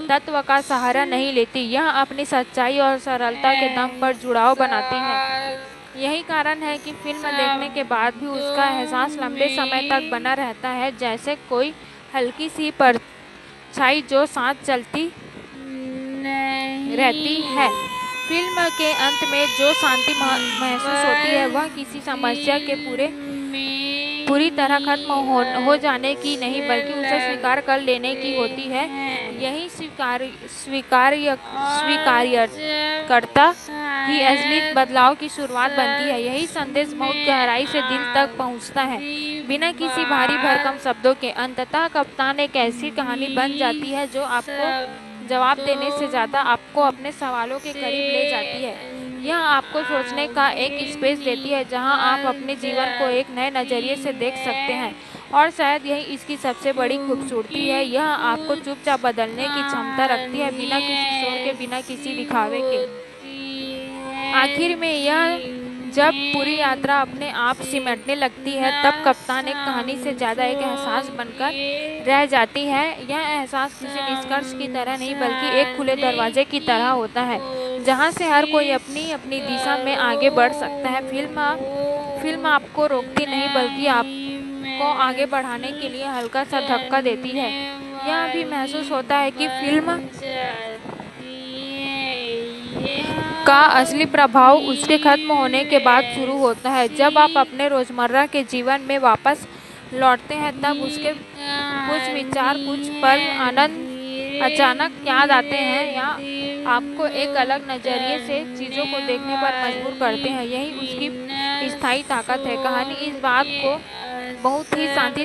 तत्व का सहारा नहीं लेती। यह अपनी सच्चाई और सरलता के दम पर जुड़ाव बनाती है। यही कारण है कि फिल्म देखने के बाद भी उसका एहसास लंबे समय तक बना रहता है, जैसे कोई हल्की सी परछाई जो साथ चलती रहती है। फिल्म के अंत में जो शांति महसूस होती है वह किसी समस्या के पूरी तरह खत्म हो जाने की नहीं बल्कि उसे स्वीकार कर लेने की होती है। यही स्वीकार्यता ही असली बदलाव की शुरुआत बनती है। यही संदेश बहुत गहराई से दिल तक पहुंचता है, बिना किसी भारी भरकम शब्दों के। अंततः कप्तान एक ऐसी कहानी बन जाती है जो आपको जवाब देने से ज़्यादा आपको अपने सवालों के करीब ले जाती है। यह आपको सोचने का एक स्पेस देती है जहां आप अपने जीवन को एक नए नज़रिए से देख सकते हैं, और शायद यही इसकी सबसे बड़ी खूबसूरती है। यह आपको चुपचाप बदलने की क्षमता रखती है, बिना किसी शोर के, बिना किसी दिखावे के। आखिर में यह जब पूरी यात्रा अपने आप सिमटने लगती है तब कप्तान एक कहानी से ज़्यादा एक एहसास बनकर रह जाती है। यह एहसास किसी निष्कर्ष की तरह नहीं बल्कि एक खुले दरवाजे की तरह होता है, जहां से हर कोई अपनी अपनी दिशा में आगे बढ़ सकता है। फिल्म आपको रोकती नहीं बल्कि आपको आगे बढ़ाने के लिए हल्का सा धक्का देती है। यह भी महसूस होता है कि फिल्म का असली प्रभाव उसके खत्म होने के बाद शुरू होता है। जब आप अपने रोज़मर्रा के जीवन में वापस लौटते हैं तब उसके कुछ विचार, कुछ पल, आनंद अचानक याद आते हैं या आपको एक अलग नज़रिए से चीज़ों को देखने पर मजबूर करते हैं। यही उसकी स्थायी ताकत है। कहानी इस बात को बहुत ही शांत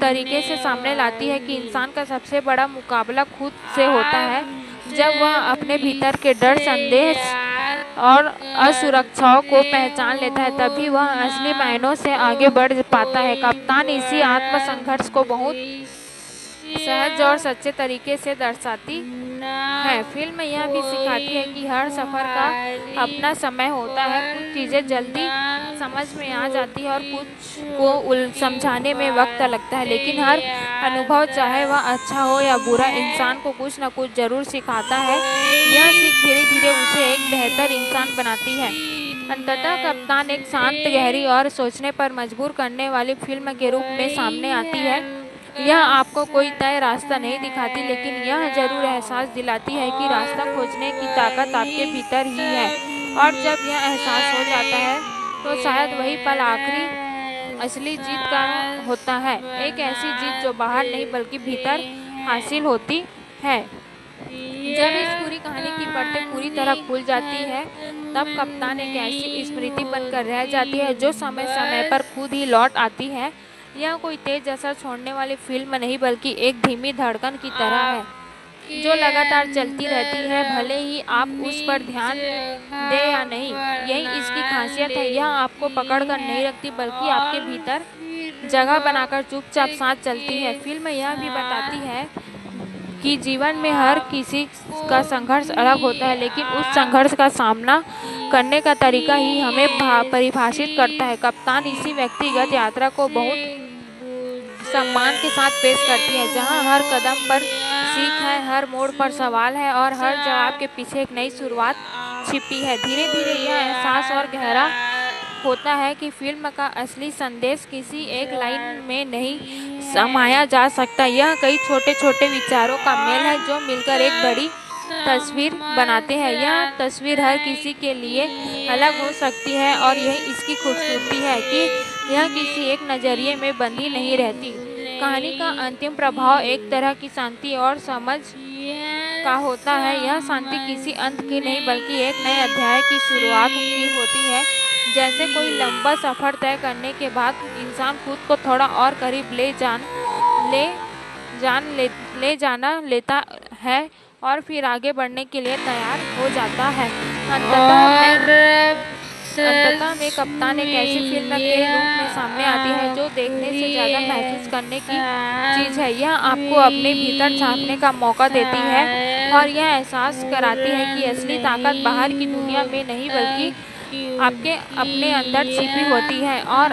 तरीके से सामने लाती है कि इंसान का सबसे बड़ा मुकाबला खुद से होता है। जब वह अपने भीतर के डर, संदेह और असुरक्षाओं को पहचान लेता है तभी वह असली मायनों से आगे बढ़ पाता है। कप्तान इसी आत्मसंघर्ष को बहुत सहज और सच्चे तरीके से दर्शाती है। फिल्म यह भी सिखाती है कि हर सफ़र का अपना समय होता है। कुछ चीज़ें जल्दी समझ में आ जाती है और कुछ को समझाने में वक्त लगता है, लेकिन हर अनुभव, चाहे वह अच्छा हो या बुरा, इंसान को कुछ न कुछ जरूर सिखाता है। यह सीख धीरे धीरे उसे एक बेहतर इंसान बनाती है। अंततः कप्तान एक शांत, गहरी और सोचने पर मजबूर करने वाली फिल्म के रूप में सामने आती है। यह आपको कोई तय रास्ता नहीं दिखाती, लेकिन यह जरूर एहसास दिलाती है कि रास्ता खोजने की ताकत आपके भीतर ही है, और जब यह एहसास हो जाता है तो शायद वही पल आखिरी असली जीत का होता है। एक ऐसी जीत जो बाहर नहीं बल्कि भीतर हासिल होती है। जब इस पूरी कहानी की परतें पूरी तरह खुल जाती है, तब कप्तान एक ऐसी स्मृति बनकर रह जाती है जो समय समय पर खुद ही लौट आती है। यह कोई तेज असर छोड़ने वाली फिल्म नहीं, बल्कि एक धीमी धड़कन की तरह है जो लगातार चलती रहती है, भले ही आप उस पर ध्यान दें या नहीं। यही इसकी खासियत है। यह आपको पकड़ कर नहीं रखती, बल्कि आपके भीतर जगह बनाकर चुपचाप साथ चलती है। फिल्म यह भी बताती है कि जीवन में हर किसी का संघर्ष अलग होता है, लेकिन उस संघर्ष का सामना करने का तरीका ही हमें परिभाषित करता है। कप्तान इसी व्यक्तिगत यात्रा को बहुत सम्मान के साथ पेश करती है, जहां हर कदम पर सीख है, हर मोड़ पर सवाल है और हर जवाब के पीछे एक नई शुरुआत छिपी है। धीरे धीरे यह एहसास और गहरा होता है कि फिल्म का असली संदेश किसी एक लाइन में नहीं समाया जा सकता। यह कई छोटे छोटे विचारों का मेल है जो मिलकर एक बड़ी तस्वीर बनाते हैं। यह तस्वीर हर किसी के लिए अलग हो सकती है, और यही इसकी खूबसूरती है कि यह किसी एक नज़रिए में बंधी नहीं रहती। कहानी का अंतिम प्रभाव एक तरह की शांति और समझ का होता है। यह शांति किसी अंत की नहीं, बल्कि एक नए अध्याय की शुरुआत की होती है। जैसे कोई लंबा सफ़र तय करने के बाद इंसान खुद को थोड़ा और करीब ले जाना लेता है और फिर आगे बढ़ने के लिए तैयार हो जाता है। अंततः में कप्तान एक ऐसी फिल्म के रूप में सामने आती है जो देखने से ज़्यादा महसूस करने की चीज़ है। यह आपको अपने भीतर झांकने का मौका देती है और यह एहसास कराती है कि असली ताकत बाहर की दुनिया में नहीं, बल्कि आपके अपने अंदर छिपी होती है। और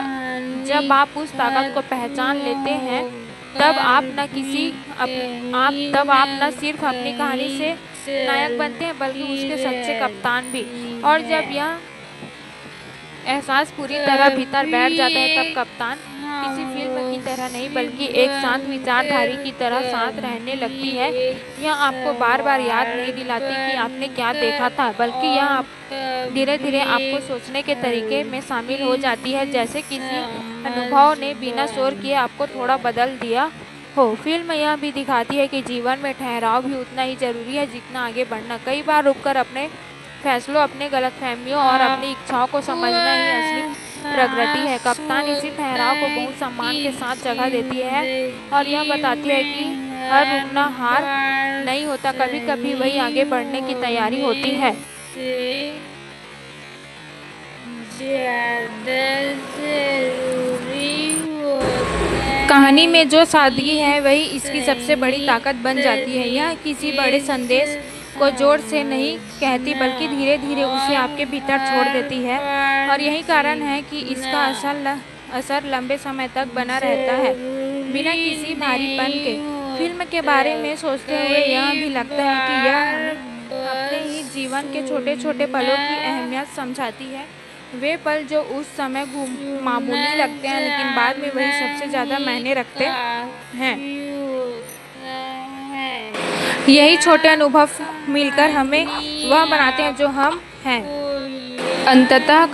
जब आप उस ताकत को पहचान लेते हैं, तब आप न सिर्फ अपनी कहानी से नायक बनते हैं, बल्कि उसके सच्चे कप्तान भी। और जब यह एहसास पूरी तरह भीतर बैठ जाता है, तब कप्तान किसी फिल्म की तरह नहीं, बल्कि एक शांत विचारधारी की तरह साथ रहने लगती है। यह आपको बार बार याद नहीं दिलाती कि आपने क्या देखा था, बल्कि यह धीरे धीरे आपको सोचने के तरीके में शामिल हो जाती है, जैसे किसी अनुभव ने बिना शोर किए आपको थोड़ा बदल दिया हो। फिल्म यह भी दिखाती है कि जीवन में ठहराव भी उतना ही जरूरी है जितना आगे बढ़ना। कई बार रुककर अपने फैसलों, अपने गलतफहमियों और अपनी इच्छाओं को समझना ही असली प्रगति है। कप्तान इसी ठहराव को बहुत सम्मान के साथ जगह देती है और यह बताती है कि हर रुकना हार नहीं होता, कभी कभी वही आगे बढ़ने की तैयारी होती है। कहानी में जो सादगी है वही इसकी सबसे बड़ी ताकत बन जाती है। यह किसी बड़े संदेश को जोर से नहीं कहती, बल्कि धीरे धीरे उसे आपके भीतर छोड़ देती है, और यही कारण है कि इसका असर लंबे समय तक बना रहता है, बिना किसी भारीपन के। फिल्म के बारे में सोचते हुए यह भी लगता है कि यह अपने ही जीवन के छोटे छोटे पलों की अहमियत समझाती है। वे पल जो उस समय मामूली लगते हैं, लेकिन बाद में वही सबसे ज़्यादा मायने रखते हैं। यही छोटे अनुभव मिलकर हमें वह बनाते हैं जो हम हैं। अंततः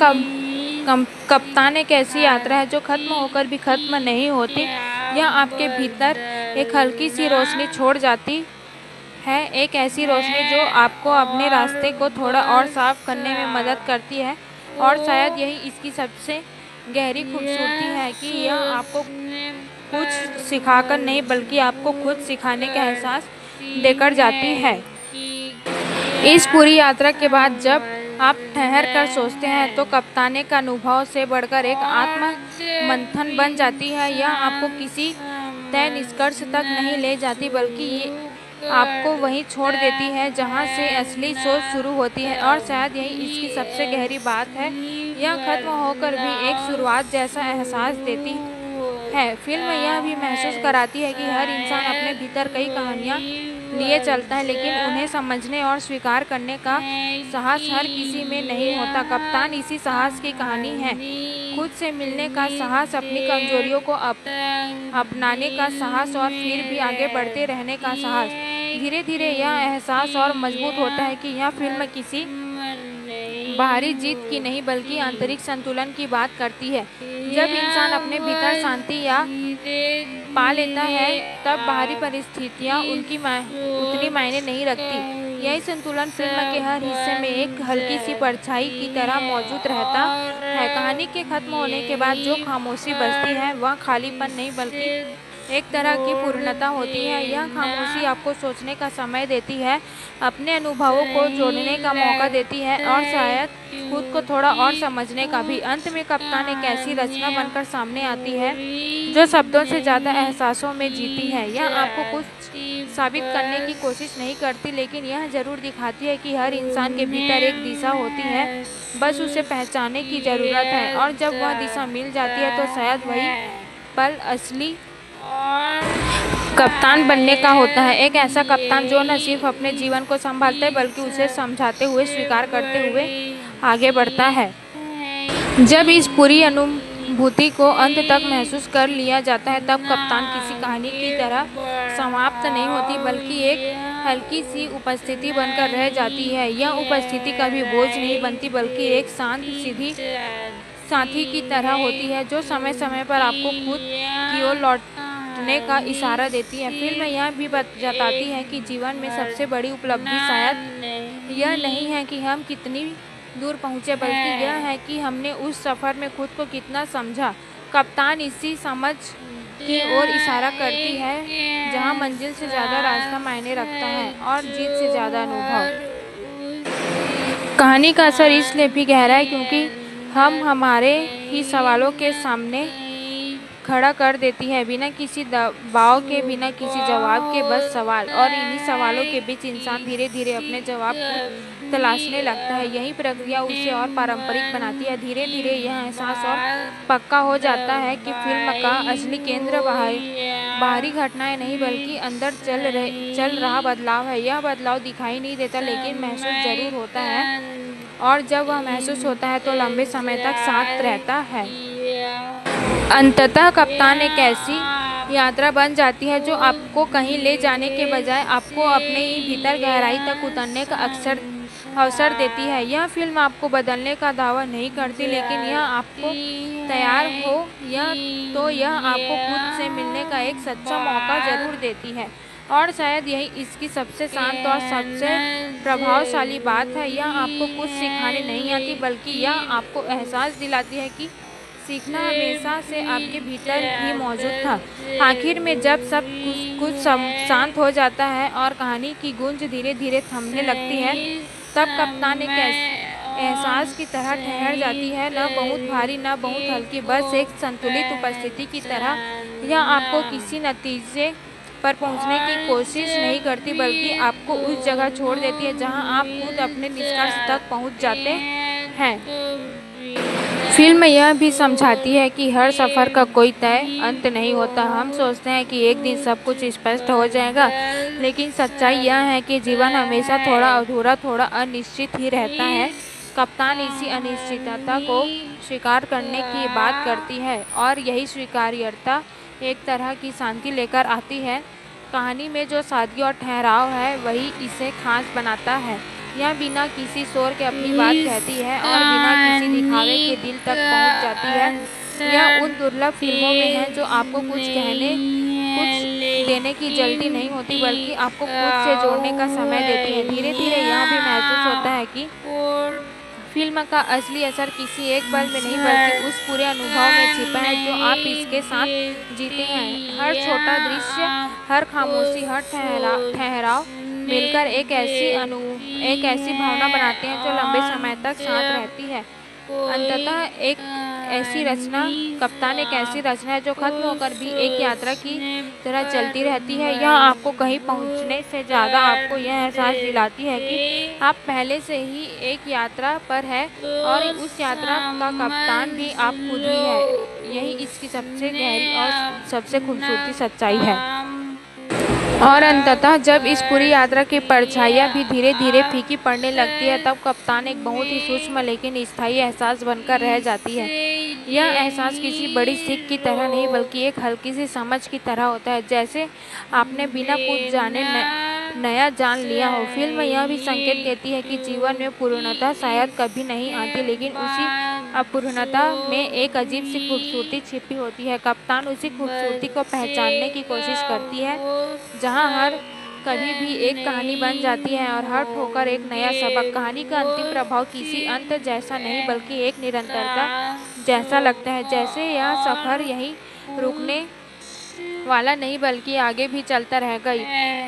कप्तान एक ऐसी यात्रा है जो खत्म होकर भी खत्म नहीं होती। यह आपके भीतर एक हल्की सी रोशनी छोड़ जाती है, एक ऐसी रोशनी जो आपको अपने रास्ते को थोड़ा और साफ करने में मदद करती है। और शायद यही इसकी सबसे गहरी खूबसूरती है कि यह आपको कुछ सिखाकर नहीं, बल्कि आपको खुद सिखाने का एहसास देकर जाती है। इस पूरी यात्रा के बाद जब आप ठहर कर सोचते हैं, तो कप्तान का अनुभव से बढ़कर एक आत्म मंथन बन जाती है। यह आपको किसी तय निष्कर्ष तक नहीं ले जाती, बल्कि आपको वहीं छोड़ देती है जहां से असली सोच शुरू होती है, और शायद यही इसकी सबसे गहरी बात है। यह खत्म होकर भी एक शुरुआत जैसा एहसास देती है। फिल्म यह भी महसूस कराती है कि हर इंसान अपने भीतर कई कहानियाँ लिए चलता है, लेकिन उन्हें समझने और स्वीकार करने का साहस हर किसी में नहीं होता। कप्तान इसी साहस की कहानी है, खुद से मिलने का साहस, अपनी कमजोरियों को अपनाने का साहस और फिर भी आगे बढ़ते रहने का साहस। धीरे धीरे यह एहसास और मजबूत होता है कि यह फिल्म किसी बाहरी जीत की नहीं बल्कि आंतरिक संतुलन की बात करती है। जब इंसान अपने भीतर शांति या पा लेता है तब बाहरी परिस्थितियाँ उतनी मायने नहीं रखती। यही संतुलन फिल्म के हर हिस्से में एक हल्की सी परछाई की तरह मौजूद रहता है। कहानी के खत्म होने के बाद जो खामोशी बचती है वह खालीपन नहीं बल्कि एक तरह की पूर्णता होती है। यह खामोशी आपको सोचने का समय देती है, अपने अनुभवों को जोड़ने का मौका देती है और शायद खुद को थोड़ा और समझने का भी। अंत में कप्तान एक ऐसी रचना बनकर सामने आती है जो शब्दों से ज़्यादा एहसासों में जीती है। यह आपको कुछ साबित करने की कोशिश नहीं करती, लेकिन यह ज़रूर दिखाती है कि हर इंसान के भीतर एक दिशा होती है, बस उसे पहचानने की ज़रूरत है। और जब वह दिशा मिल जाती है तो शायद वही पल असली कप्तान बनने का होता है। एक ऐसा कप्तान जो न सिर्फ अपने जीवन को संभालता है बल्कि उसे समझाते हुए, स्वीकार करते हुए आगे बढ़ता है। जब इस पूरी अनुभूति को अंत तक महसूस कर लिया जाता है तब कप्तान किसी कहानी की तरह समाप्त नहीं होती बल्कि एक हल्की सी उपस्थिति बनकर रह जाती है। यह उपस्थिति कभी बोझ नहीं बनती बल्कि एक शांत सीधी साथी की तरह होती है जो समय समय पर आपको खुद की ओर लौटने का इशारा देती है। फिल्म यह भी जताती है कि जीवन में सबसे बड़ी उपलब्धि शायद यह नहीं है कि हम कितनी दूर पहुँचे बल्कि यह है कि हमने उस सफ़र में खुद को कितना समझा। कप्तान इसी समझ की ओर इशारा करती है जहाँ मंजिल से ज़्यादा रास्ता मायने रखता है और जीत से ज़्यादा अनुभव। कहानी का असर इसलिए भी गहरा है क्योंकि हम हमारे ही सवालों के सामने खड़ा कर देती है, बिना किसी दबाव के, बिना किसी जवाब के, बस सवाल। और इन्हीं सवालों के बीच इंसान धीरे धीरे अपने जवाब को तलाशने लगता है। यही प्रक्रिया उसे और पारंपरिक बनाती है। धीरे धीरे यह एहसास और पक्का हो जाता है कि फिल्म का असली केंद्र बाहरी घटनाएं नहीं बल्कि अंदर चल रहा बदलाव है। यह बदलाव दिखाई नहीं देता लेकिन महसूस जरूर होता है, और जब वह महसूस होता है तो लंबे समय तक साथ रहता है। अंततः कप्तान एक ऐसी यात्रा बन जाती है जो आपको कहीं ले जाने के बजाय आपको अपने ही भीतर गहराई तक उतरने का अवसर देती है। यह फिल्म आपको बदलने का दावा नहीं करती, लेकिन यह आपको तैयार हो यह आपको खुद से मिलने का एक सच्चा मौका जरूर देती है। और शायद यही इसकी सबसे शांत और सबसे प्रभावशाली बात है। यह आपको कुछ सिखाने नहीं आती बल्कि यह आपको एहसास दिलाती है कि सीखना हमेशा से आपके भीतर ही मौजूद था। आखिर में जब सब कुछ शांत हो जाता है और कहानी की गूंज धीरे धीरे थमने लगती है तब कप्तान एक एहसास की तरह ठहर जाती है, न बहुत भारी न बहुत हल्की, बस एक संतुलित उपस्थिति की तरह। यह आपको किसी नतीजे पर पहुंचने की कोशिश नहीं करती बल्कि आपको उस जगह छोड़ देती है जहां आप खुद अपने निष्कर्ष तक पहुंच जाते हैं। फिल्म यह भी समझाती है कि हर सफ़र का कोई तय अंत नहीं होता। हम सोचते हैं कि एक दिन सब कुछ स्पष्ट हो जाएगा, लेकिन सच्चाई यह है कि जीवन हमेशा थोड़ा अधूरा, थोड़ा अनिश्चित ही रहता है। कप्तान इसी अनिश्चितता को स्वीकार करने की बात करती है और यही स्वीकार्यता एक तरह की शांति लेकर आती है। कहानी में जो सादगी और ठहराव है वही इसे खास बनाता है। यह बिना किसी शोर के अपनी बात कहती है और बिना किसी दिखावे के दिल तक पहुंच जाती है। यह उन दुर्लभ फिल्मों में है जो आपको कुछ देने की जल्दी नहीं होती बल्कि आपको खुद से जोड़ने का समय देती है। धीरे धीरे यह भी महसूस होता है कि फिल्म का असली असर किसी एक पल में नहीं बल्कि उस पूरे अनुभव में छिपा है जो आप इसके साथ जीते हैं। हर छोटा दृश्य, हर खामोशी, हर ठहराव मिलकर एक ऐसी भावना बनाते हैं जो लंबे समय तक साथ रहती है। अंततः एक ऐसी रचना कप्तान एक ऐसी रचना है जो खत्म होकर भी एक यात्रा की तरह चलती रहती है। यह आपको कहीं पहुंचने से ज़्यादा आपको यह एहसास दिलाती है कि आप पहले से ही एक यात्रा पर है और उस यात्रा का कप्तान भी आप खुद ही है। यही इसकी सबसे गहरी और सबसे खूबसूरती सच्चाई है। और अंततः जब इस पूरी यात्रा की परछाइयाँ भी धीरे धीरे फीकी पड़ने लगती है, तब कप्तान एक बहुत ही सूक्ष्म लेकिन स्थायी एहसास बनकर रह जाती है। यह एहसास किसी बड़ी सीख की तरह नहीं बल्कि एक हल्की सी समझ की तरह होता है, जैसे आपने बिना कुछ जाने नया जान लिया हो। फिल्म यह भी संकेत देती है कि जीवन में पूर्णता शायद कभी नहीं आती, लेकिन उसी अपूर्णता में एक अजीब सी खूबसूरती छिपी होती है। कप्तान उसी खूबसूरती को पहचानने की कोशिश करती है, जहाँ हर कभी भी एक कहानी बन जाती है और हर ठोकर एक नया सबक। कहानी का अंतिम प्रभाव किसी अंत जैसा नहीं बल्कि एक निरंतरता जैसा लगता है, जैसे यह सफ़र यहीं रुकने वाला नहीं बल्कि आगे भी चलता रहेगा।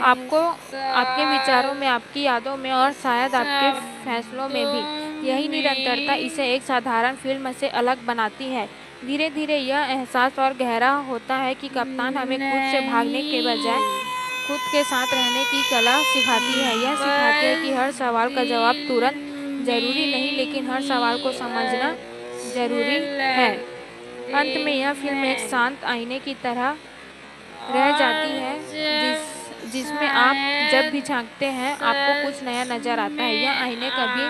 आपको आपके विचारों में, आपकी यादों में और शायद आपके फैसलों में भी। यही निरंतरता इसे एक साधारण फिल्म से अलग बनाती है। धीरे धीरे यह एहसास और गहरा होता है कि कप्तान हमें खुद से भागने के बजाय खुद के साथ रहने की कला सिखाती है। यह सिखाती है कि हर सवाल का जवाब तुरंत जरूरी नहीं, लेकिन हर सवाल को समझना जरूरी है। अंत में यह फिल्म एक शांत आईने की तरह रह जाती है, जिसमें आप जब भी झांकते हैं आपको कुछ नया नज़र आता है। यह आईने कभी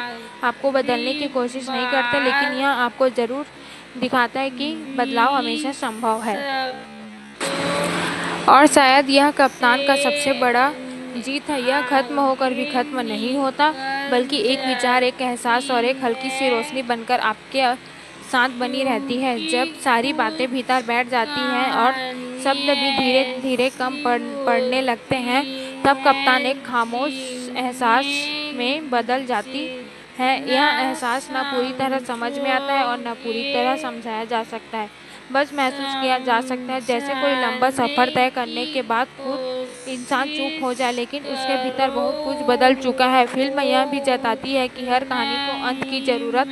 आपको बदलने की कोशिश नहीं करता, लेकिन यह आपको ज़रूर दिखाता है कि बदलाव हमेशा संभव है। और शायद यह कप्तान का सबसे बड़ा जीत है। यह खत्म होकर भी खत्म नहीं होता, बल्कि एक विचार, एक एहसास और एक हल्की सी रोशनी बनकर आपके साथ बनी रहती है। जब सारी बातें भीतर बैठ जाती हैं और शब्द भी धीरे धीरे कम पड़ने लगते हैं, तब कप्तान एक खामोश एहसास में बदल जाती है। यह एहसास न पूरी तरह समझ में आता है और न पूरी तरह समझाया जा सकता है, बस महसूस किया जा सकता है। जैसे कोई लंबा सफ़र तय करने के बाद खुद इंसान चुप हो जाए, लेकिन उसके भीतर बहुत कुछ बदल चुका है। फिल्म यह भी जताती है कि हर कहानी को अंत की ज़रूरत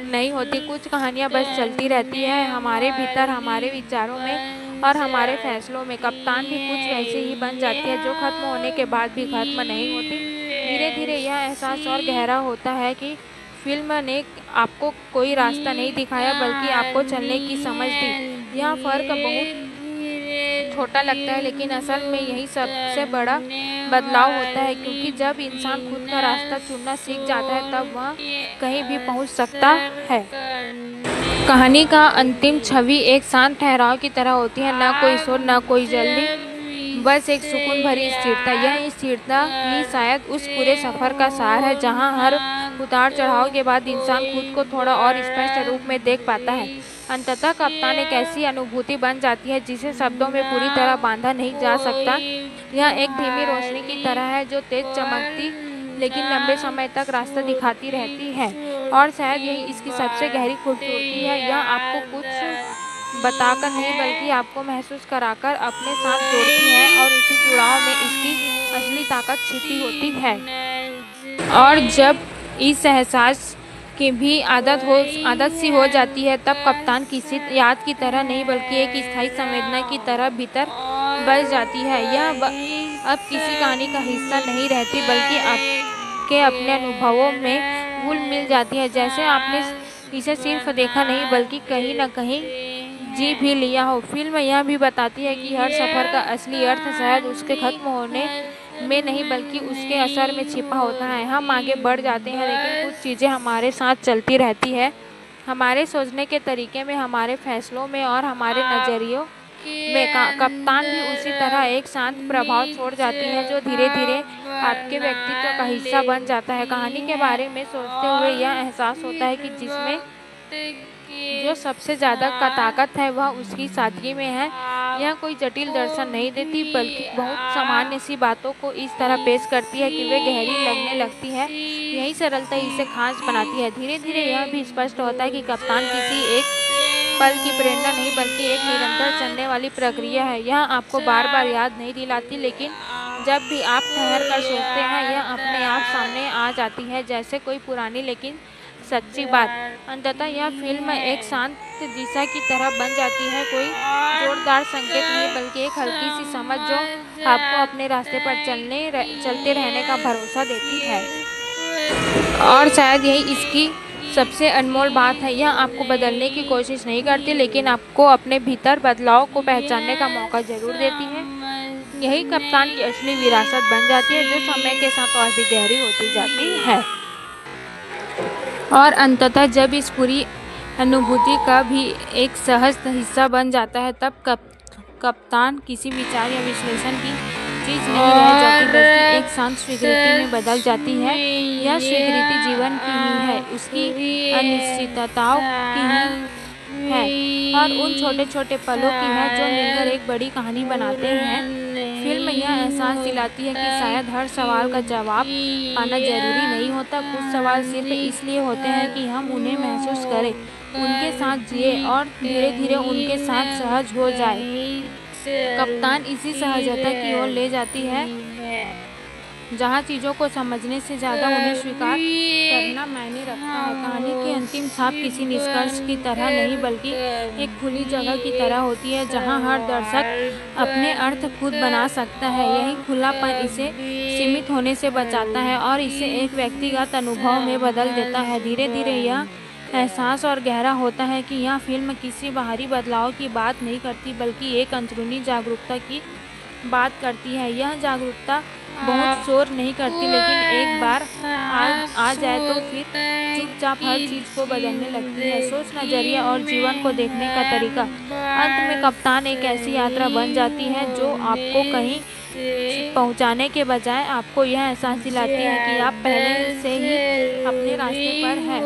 नहीं होती। कुछ कहानियाँ बस चलती रहती है हमारे भीतर, हमारे विचारों में और हमारे फैसलों में। कप्तान भी कुछ वैसे ही बन जाती है, जो खत्म होने के बाद भी खत्म नहीं होती। धीरे धीरे यह एहसास और गहरा होता है कि फिल्म ने आपको कोई रास्ता नहीं दिखाया, बल्कि आपको चलने की समझ दी। यह फ़र्क बहुत छोटा लगता है, लेकिन असल में यही सबसे बड़ा बदलाव होता है, क्योंकि जब इंसान खुद का रास्ता चुनना सीख जाता है, तब वह कहीं भी पहुंच सकता है। कहानी का अंतिम छवि एक शांत ठहराव की तरह होती है, न कोई शोर, न कोई जल्दी, बस एक सुकून भरी स्थिरता। यह स्थिरता ही शायद उस पूरे सफ़र का सार है, जहाँ हर उतार चढ़ाव के बाद इंसान खुद को थोड़ा और स्पष्ट रूप में देख पाता है। अंततः कप्तान एक ऐसी अनुभूति बन जाती है जिसे शब्दों में पूरी तरह बांधा नहीं जा सकता। यह एक धीमी रोशनी की तरह है जो तेज चमकती लेकिन लंबे समय तक रास्ता दिखाती रहती है, और शायद यही इसकी सबसे गहरी खूबसूरती है। यह आपको कुछ बताकर नहीं बल्कि आपको महसूस कराकर अपने साथ जोड़ती है, और उसी जुड़ाव में इसकी असली ताकत छिपी होती है। और जब इस एहसास की भी आदत सी हो जाती है, तब कप्तान किसी याद की तरह नहीं बल्कि एक स्थायी संवेदना की तरह भीतर बस जाती है। यह अब किसी कहानी का हिस्सा नहीं रहती, बल्कि आपके अपने अनुभवों में घुल मिल जाती है, जैसे आपने इसे सिर्फ देखा नहीं बल्कि कहीं न कहीं जी भी लिया हो। फिल्म यह भी बताती है कि हर सफ़र का असली अर्थ शायद उसके खत्म होने में नहीं बल्कि उसके असर में छिपा होता है। हम आगे बढ़ जाते हैं, लेकिन कुछ चीज़ें हमारे साथ चलती रहती है, हमारे सोचने के तरीके में, हमारे फैसलों में और हमारे नज़रियों में। कप्तान भी उसी तरह एक शांत प्रभाव छोड़ जाती है, जो धीरे धीरे आपके व्यक्तित्व का हिस्सा बन जाता है। कहानी के बारे में सोचते हुए यह एहसास होता है कि जिसमें जो सबसे ज़्यादा का ताकत है वह उसकी सादगी में है। यह कोई जटिल दर्शन नहीं देती, बल्कि बहुत सामान्य सी बातों को इस तरह पेश करती है कि वे गहरी लगने लगती है। यही सरलता इसे खास बनाती है। धीरे धीरे यह भी स्पष्ट होता है कि कप्तान किसी एक पल की प्रेरणा नहीं बल्कि एक निरंतर चलने वाली प्रक्रिया है। यह आपको बार बार याद नहीं दिलाती, लेकिन जब भी आप ठहर कर सोचते हैं, यह अपने आप सामने आ जाती है, जैसे कोई पुरानी लेकिन सच्ची बात। अंततः यह फिल्म एक शांत दिशा की तरह बन जाती है, कोई जोरदार संकेत नहीं बल्कि एक हल्की सी समझ जो आपको अपने रास्ते पर चलते रहने का भरोसा देती है। और शायद यही इसकी सबसे अनमोल बात है, यह आपको बदलने की कोशिश नहीं करती लेकिन आपको अपने भीतर बदलाव को पहचानने का मौका जरूर देती है। यही कप्तान की असली विरासत बन जाती है जो समय के साथ और भी गहरी होती जाती है। और अंततः जब इस पूरी अनुभूति का भी एक सहज हिस्सा बन जाता है तब कप्तान किसी विचार या विश्लेषण की चीज नहीं रह जाती बल्कि एक शांत स्वीकृति में बदल जाती है। यह स्वीकृति जीवन की ही है, उसकी अनिश्चितताओं की ही है और उन छोटे छोटे पलों की है जो मिलकर एक बड़ी कहानी बनाते हैं। फिल्म यह एहसास दिलाती है कि शायद हर सवाल का जवाब पाना जरूरी नहीं होता, कुछ सवाल सिर्फ इसलिए होते हैं कि हम उन्हें महसूस करें, उनके साथ जिए और धीरे धीरे उनके साथ सहज हो जाए। कप्तान इसी सहजता की ओर ले जाती है जहाँ चीज़ों को समझने से ज़्यादा उन्हें स्वीकार करना मायने रखता है। कहानी की अंतिम छाप किसी निष्कर्ष की तरह नहीं बल्कि एक खुली जगह की तरह होती है जहाँ हर दर्शक अपने अर्थ खुद बना सकता है। यही खुलापन इसे सीमित होने से बचाता है और इसे एक व्यक्तिगत अनुभव में बदल देता है। धीरे धीरे यह एहसास और गहरा होता है कि यह फिल्म किसी बाहरी बदलाव की बात नहीं करती बल्कि एक अंदरूनी जागरूकता की बात करती है। यह जागरूकता बहुत शोर नहीं करती लेकिन एक बार आ जाए तो फिर चुपचाप हर चीज़ को बदलने लगती है, सोच, नजरिया और जीवन को देखने का तरीका। अंत में कप्तान एक ऐसी यात्रा बन जाती है जो आपको कहीं पहुंचाने के बजाय आपको यह एहसास दिलाती है कि आप पहले से ही अपने रास्ते पर हैं,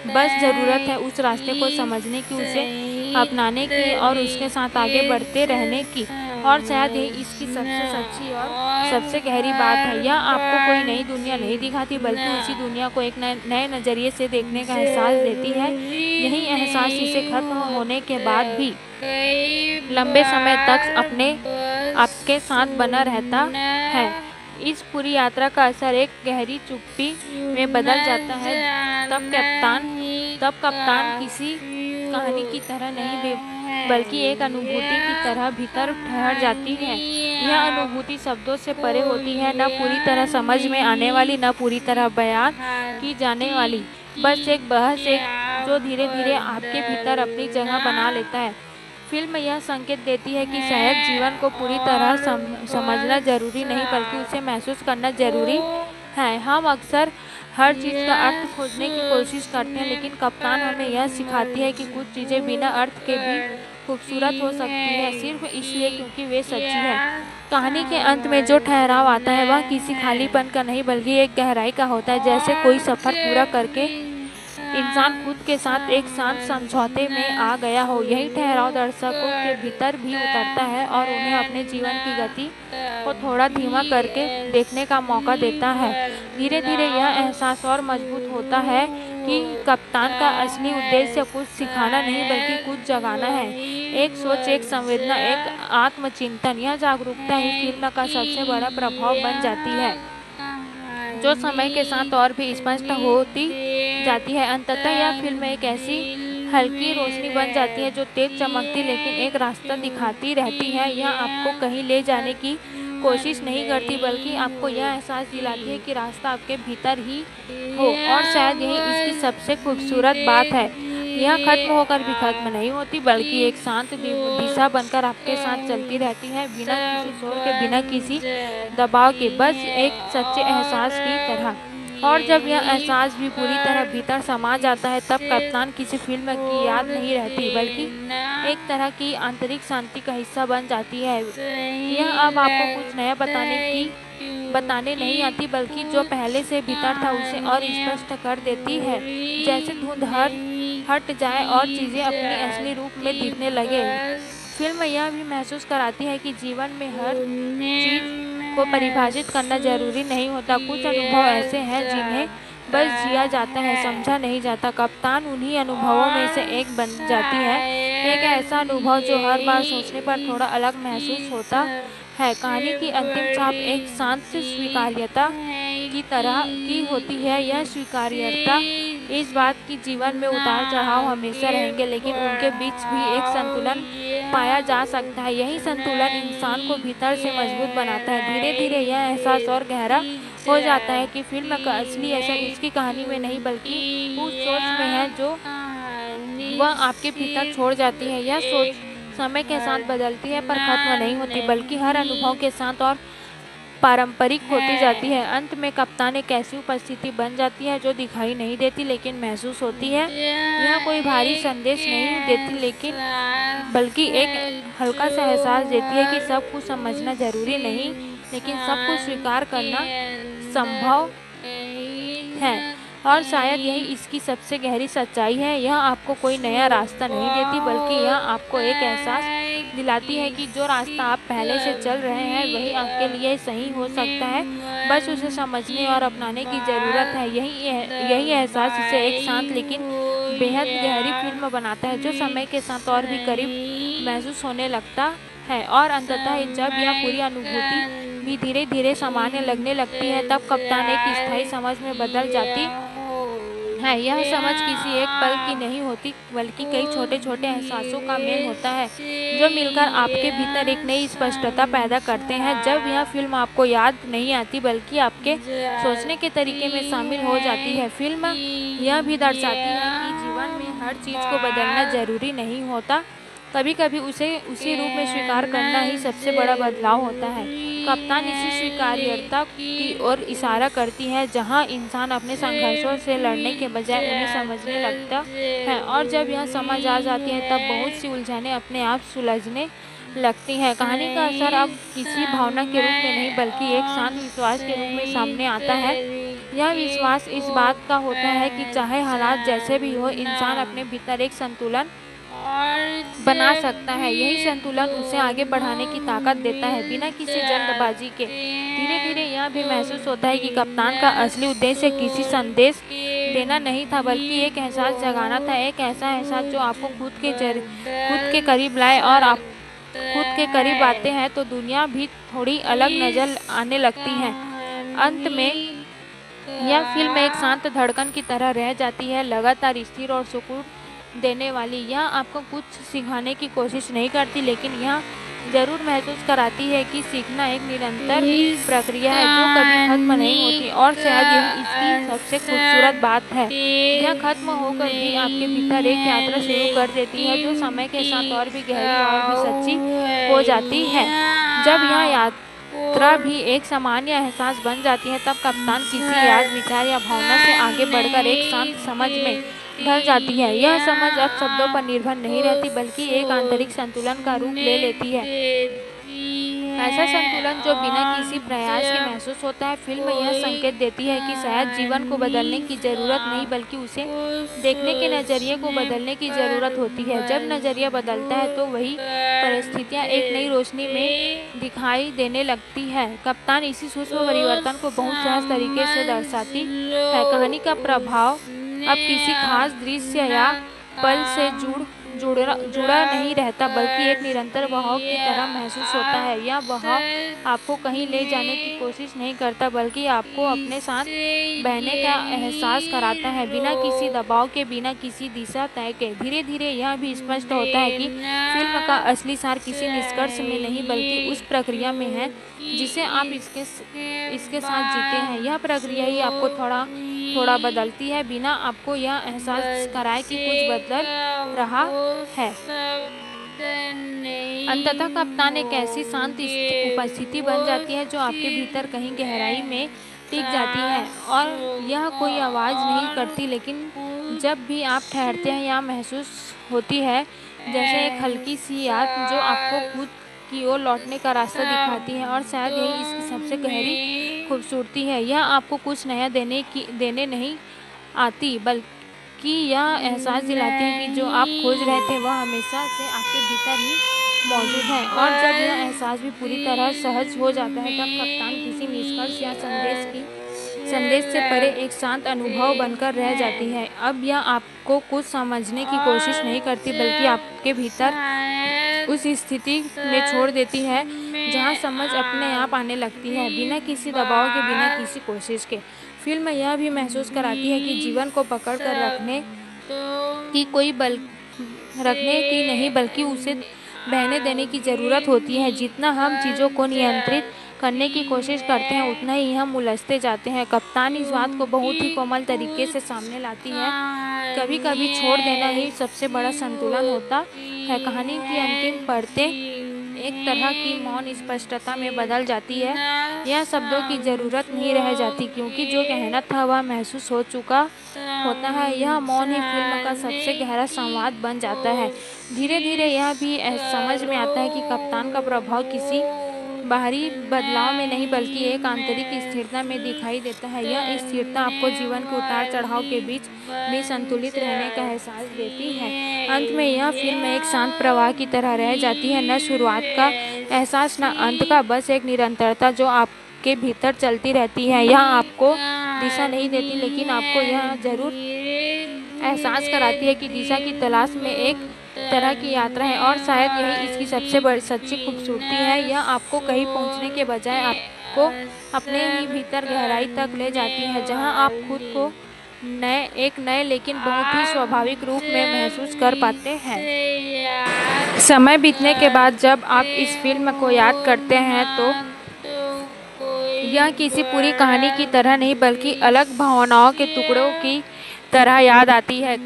बस ज़रूरत है उस रास्ते को समझने की, उसे अपनाने की और उसके साथ आगे बढ़ते रहने की। और शायद यही इसकी सबसे सच्ची और सबसे गहरी बात है, यह आपको कोई नई दुनिया नहीं दिखाती बल्कि उसी दुनिया को एक नए नज़रिए से देखने का एहसास देती है। यही एहसास इसे खत्म होने के बाद भी लंबे समय तक आपके साथ बना रहता है। इस पूरी यात्रा का असर एक गहरी चुप्पी में बदल जाता है। तब कप्तान किसी कहानी की तरह नहीं बल्कि एक अनुभूति की तरह भीतर ठहर जाती है। यह अनुभूति शब्दों से परे होती है, न पूरी तरह समझ में आने वाली, न पूरी तरह बयान की जाने वाली, बस एक बहस जो धीरे धीरे आपके भीतर अपनी जगह बना लेता है। फिल्म यह संकेत देती है कि शायद जीवन को पूरी तरह समझना जरूरी नहीं बल्कि उसे महसूस करना जरूरी है। हम अक्सर हर चीज़ का अर्थ खोजने की कोशिश करते हैं लेकिन कप्तान हमें यह सिखाती है कि कुछ चीज़ें बिना अर्थ के भी खूबसूरत हो सकती है, सिर्फ इसलिए क्योंकि वे सच्ची है। कहानी के अंत में जो ठहराव आता है वह किसी खालीपन का नहीं बल्कि एक गहराई का होता है, जैसे कोई सफ़र पूरा करके इंसान खुद के साथ एक शांत समझौते में आ गया हो। यही ठहराव दर्शकों के भीतर भी उतरता है और उन्हें अपने जीवन की गति को थोड़ा धीमा करके देखने का मौका देता है। धीरे धीरे यह एहसास और मजबूत होता है कि कप्तान का असली उद्देश्य कुछ सिखाना नहीं बल्कि कुछ जगाना है, एक सोच, एक संवेदना, एक आत्मचिंतन। यह जागरूकता ही फिल्म का सबसे बड़ा प्रभाव बन जाती है जो समय के साथ और भी स्पष्ट होती जाती है। अंततः यह फिल्म एक ऐसी हल्की रोशनी बन जाती है जो तेज चमकती लेकिन एक रास्ता दिखाती रहती है। यह आपको कहीं ले जाने की कोशिश नहीं करती बल्कि आपको यह एहसास दिलाती है कि रास्ता आपके भीतर ही हो। और शायद यही इसकी सबसे खूबसूरत बात है, यह खत्म होकर भी खत्म नहीं होती बल्कि एक शांत दिशा बनकर आपके साथ चलती रहती है, बिना किसी शोर के, बिना किसी दबाव के, बस एक सच्चे एहसास की तरह। और जब यह एहसास भी पूरी तरह भीतर समा जाता है तब कप्तान किसी फिल्म की याद नहीं रहती बल्कि एक तरह की आंतरिक शांति का हिस्सा बन जाती है। यह अब आपको कुछ नया बताने नहीं आती बल्कि जो पहले से भीतर था उसे और स्पष्ट कर देती है, जैसे धुंध हट जाए और चीज़ें अपने असली रूप में दिखने लगे। फिल्म यह भी महसूस कराती है कि जीवन में हर चीज़ को परिभाषित करना जरूरी नहीं होता, कुछ अनुभव ऐसे हैं जिन्हें बस जिया जाता है, समझा नहीं जाता। कप्तान उन्हीं अनुभवों में से एक बन जाती है, एक ऐसा अनुभव जो हर बार सोचने पर थोड़ा अलग महसूस होता है। कहानी की अंतिम छाप एक शांत स्वीकार्यता की तरह की होती है। यह स्वीकार्यता इस बात की जीवन में उतार चढ़ाव हमेशा रहेंगे, लेकिन उनके बीच भी एक संतुलन पाया जा सकता है। यही संतुलन इंसान को भीतर से मजबूत बनाता है। धीरे धीरे यह एहसास और गहरा हो जाता है कि फिल्म का असली असर उसकी कहानी में नहीं बल्कि उस सोच में है जो वह आपके भीतर छोड़ जाती है। यह सोच समय के साथ बदलती है पर खत्म नहीं होती, बल्कि हर अनुभव के साथ और पारंपरिक होती जाती है। अंत में कप्तान एक ऐसी उपस्थिति बन जाती है जो दिखाई नहीं देती लेकिन महसूस होती है। यह कोई भारी संदेश नहीं देती लेकिन बल्कि एक हल्का सा एहसास देती है कि सब कुछ समझना जरूरी नहीं, लेकिन सब कुछ स्वीकार करना संभव है। और शायद यही इसकी सबसे गहरी सच्चाई है। यह आपको कोई नया रास्ता नहीं देती, बल्कि यह आपको एक एहसास दिलाती है कि जो रास्ता आप पहले से चल रहे हैं वही आपके लिए सही हो सकता है। बस उसे समझने और अपनाने की ज़रूरत है। यही एहसास इसे एक शांत लेकिन बेहद गहरी फिल्म बनाता है जो समय के साथ और भी करीब महसूस होने लगता है। और अंततः जब यह पूरी अनुभूति भी धीरे धीरे सामान्य लगने लगती है, तब कप्तान एक स्थायी समझ में बदल जाती है। यह समझ किसी एक पल की नहीं होती, बल्कि कई छोटे छोटे एहसासों का मेल होता है जो मिलकर आपके भीतर एक नई स्पष्टता पैदा करते हैं। जब यह फिल्म आपको याद नहीं आती बल्कि आपके सोचने के तरीके में शामिल हो जाती है। फिल्म यह भी दर्शाती है कि जीवन में हर चीज़ को बदलना जरूरी नहीं होता, कभी कभी उसे उसी रूप में स्वीकार करना ही सबसे बड़ा बदलाव होता है। कप्तान इसी स्वीकार्यता की ओर इशारा करती है जहां इंसान अपने संघर्षों से लड़ने के बजाय उन्हें समझने लगता है। और जब यह समझ आ जाती है तब बहुत सी उलझनें अपने आप सुलझने लगती हैं। कहानी का असर अब किसी भावना के रूप में नहीं बल्कि एक शांत विश्वास के रूप में सामने आता है। यह विश्वास इस बात का होता है कि चाहे हालात जैसे भी हो, इंसान अपने भीतर एक संतुलन बना सकता है। यही संतुलन उसे आगे बढ़ाने की ताकत देता है, बिना किसी जल्दबाजी के। धीरे धीरे यह भी महसूस होता है कि कप्तान का असली उद्देश्य किसी संदेश देना नहीं था, बल्कि एक एहसास जगाना था। एक ऐसा एहसास जो आपको खुद के करीब लाए, और आप खुद के करीब आते हैं तो दुनिया भी थोड़ी अलग नजर आने लगती है। अंत में यह फिल्म एक शांत धड़कन की तरह रह जाती है, लगातार स्थिर और सुकून देने वाली। यह आपको कुछ सिखाने की कोशिश नहीं करती, लेकिन यह जरूर महसूस कराती है कि सीखना एक निरंतर प्रक्रिया है जो कभी खत्म नहीं होती। और शायद यही इसकी सबसे खूबसूरत बात है। यह खत्म होकर भी आपके भीतर एक यात्रा शुरू कर देती है जो समय के साथ और भी गहरी और भी सच्ची हो जाती है। जब यह यात्रा भी एक सामान्य एहसास बन जाती है, तब कप्तान किसी याद, विचार या भावना से आगे बढ़कर एक शांत समझ में ढल जाती है। यह समझ अब शब्दों पर निर्भर नहीं रहती, बल्कि एक आंतरिक संतुलन का रूप ले लेती है। ऐसा संतुलन जो बिना किसी प्रयास के महसूस होता है। फिल्म यह संकेत देती है कि शायद जीवन को बदलने की जरूरत नहीं, बल्कि उसे देखने के नजरिए को बदलने की जरूरत होती है। जब नजरिया बदलता है तो वही परिस्थितियाँ एक नई रोशनी में दिखाई देने लगती है। कप्तान इसी सूक्ष्म परिवर्तन को बहुत सहज तरीके से दर्शाती है। कहानी का प्रभाव अब किसी खास दृश्य या पल से जुड़ा नहीं रहता, बल्कि एक निरंतर बहाव की तरह महसूस होता है। यह बहाव आपको कहीं ले जाने की कोशिश नहीं करता, बल्कि आपको अपने साथ बहने का एहसास कराता है, बिना किसी दबाव के, बिना किसी दिशा तय के। धीरे धीरे यह भी स्पष्ट होता है कि फिल्म का असली सार किसी निष्कर्ष में नहीं, बल्कि उस प्रक्रिया में है जिसे आप इसके साथ जीते हैं। यह प्रक्रिया ही आपको थोड़ा थोड़ा बदलती है, बिना आपको यह एहसास कराए कि कुछ बदल रहा है। अंततः कप्तान एक ऐसी शांत उपस्थिति बन जाती है जो आपके भीतर कहीं गहराई में टिक जाती है, और यह कोई आवाज़ नहीं करती, लेकिन जब भी आप ठहरते हैं या महसूस होती है जैसे एक हल्की सी याद जो आपको खुद की ओर लौटने का रास्ता दिखाती है। और शायद यही इसकी सबसे गहरी खूबसूरती है। यह आपको कुछ नया देने नहीं आती, बल्कि यह एहसास दिलाती है कि जो आप खोज रहे थे वह हमेशा से आपके भीतर ही मौजूद है। और जब यह एहसास भी पूरी तरह सहज हो जाता है, तब कप्तान किसी निष्कर्ष या संदेश से परे एक शांत अनुभव बनकर रह जाती है। अब यह आपको कुछ समझने की कोशिश नहीं करती, बल्कि आपके भीतर उस स्थिति में छोड़ देती है जहां समझ अपने आप आने लगती है, बिना किसी दबाव के, बिना किसी कोशिश के। फिल्म यह भी महसूस कराती है कि जीवन को पकड़ कर रखने की नहीं बल्कि उसे बहने देने की ज़रूरत होती है। जितना हम चीज़ों को नियंत्रित करने की कोशिश करते हैं उतना ही हम उलझते जाते हैं। कप्तान इस बात को बहुत ही कोमल तरीके से सामने लाती है। कभी कभी छोड़ देना ही सबसे बड़ा संतुलन होता है। कहानी की अंतिम परतें एक तरह की मौन स्पष्टता में बदल जाती है। यह शब्दों की ज़रूरत नहीं रह जाती क्योंकि जो कहना था वह महसूस हो चुका होता है। यह मौन ही फिल्म का सबसे गहरा संवाद बन जाता है। धीरे धीरे यह भी समझ में आता है कि कप्तान का प्रभाव किसी बाहरी बदलाव में नहीं बल्कि एक आंतरिक स्थिरता में दिखाई देता है। यह स्थिरता आपको जीवन के उतार चढ़ाव के बीच भी संतुलित रहने का एहसास देती है। अंत में यह फिल्म एक शांत प्रवाह की तरह रह जाती है, न शुरुआत का एहसास न अंत का, बस एक निरंतरता जो आपके भीतर चलती रहती है। यह आपको दिशा नहीं देती लेकिन आपको यह जरूर एहसास कराती है कि दिशा की तलाश में एक तरह की यात्रा है और शायद यही इसकी सबसे बड़ी सच्ची खूबसूरती है। यह आपको कहीं पहुंचने के बजाय आपको अपने ही भीतर गहराई तक ले जाती है जहां आप खुद को एक नए लेकिन बहुत ही स्वाभाविक रूप में महसूस कर पाते हैं। समय बीतने के बाद जब आप इस फिल्म को याद करते हैं तो यह किसी पूरी कहानी की तरह नहीं बल्कि अलग भावनाओं के टुकड़ों की तरह याद आती है।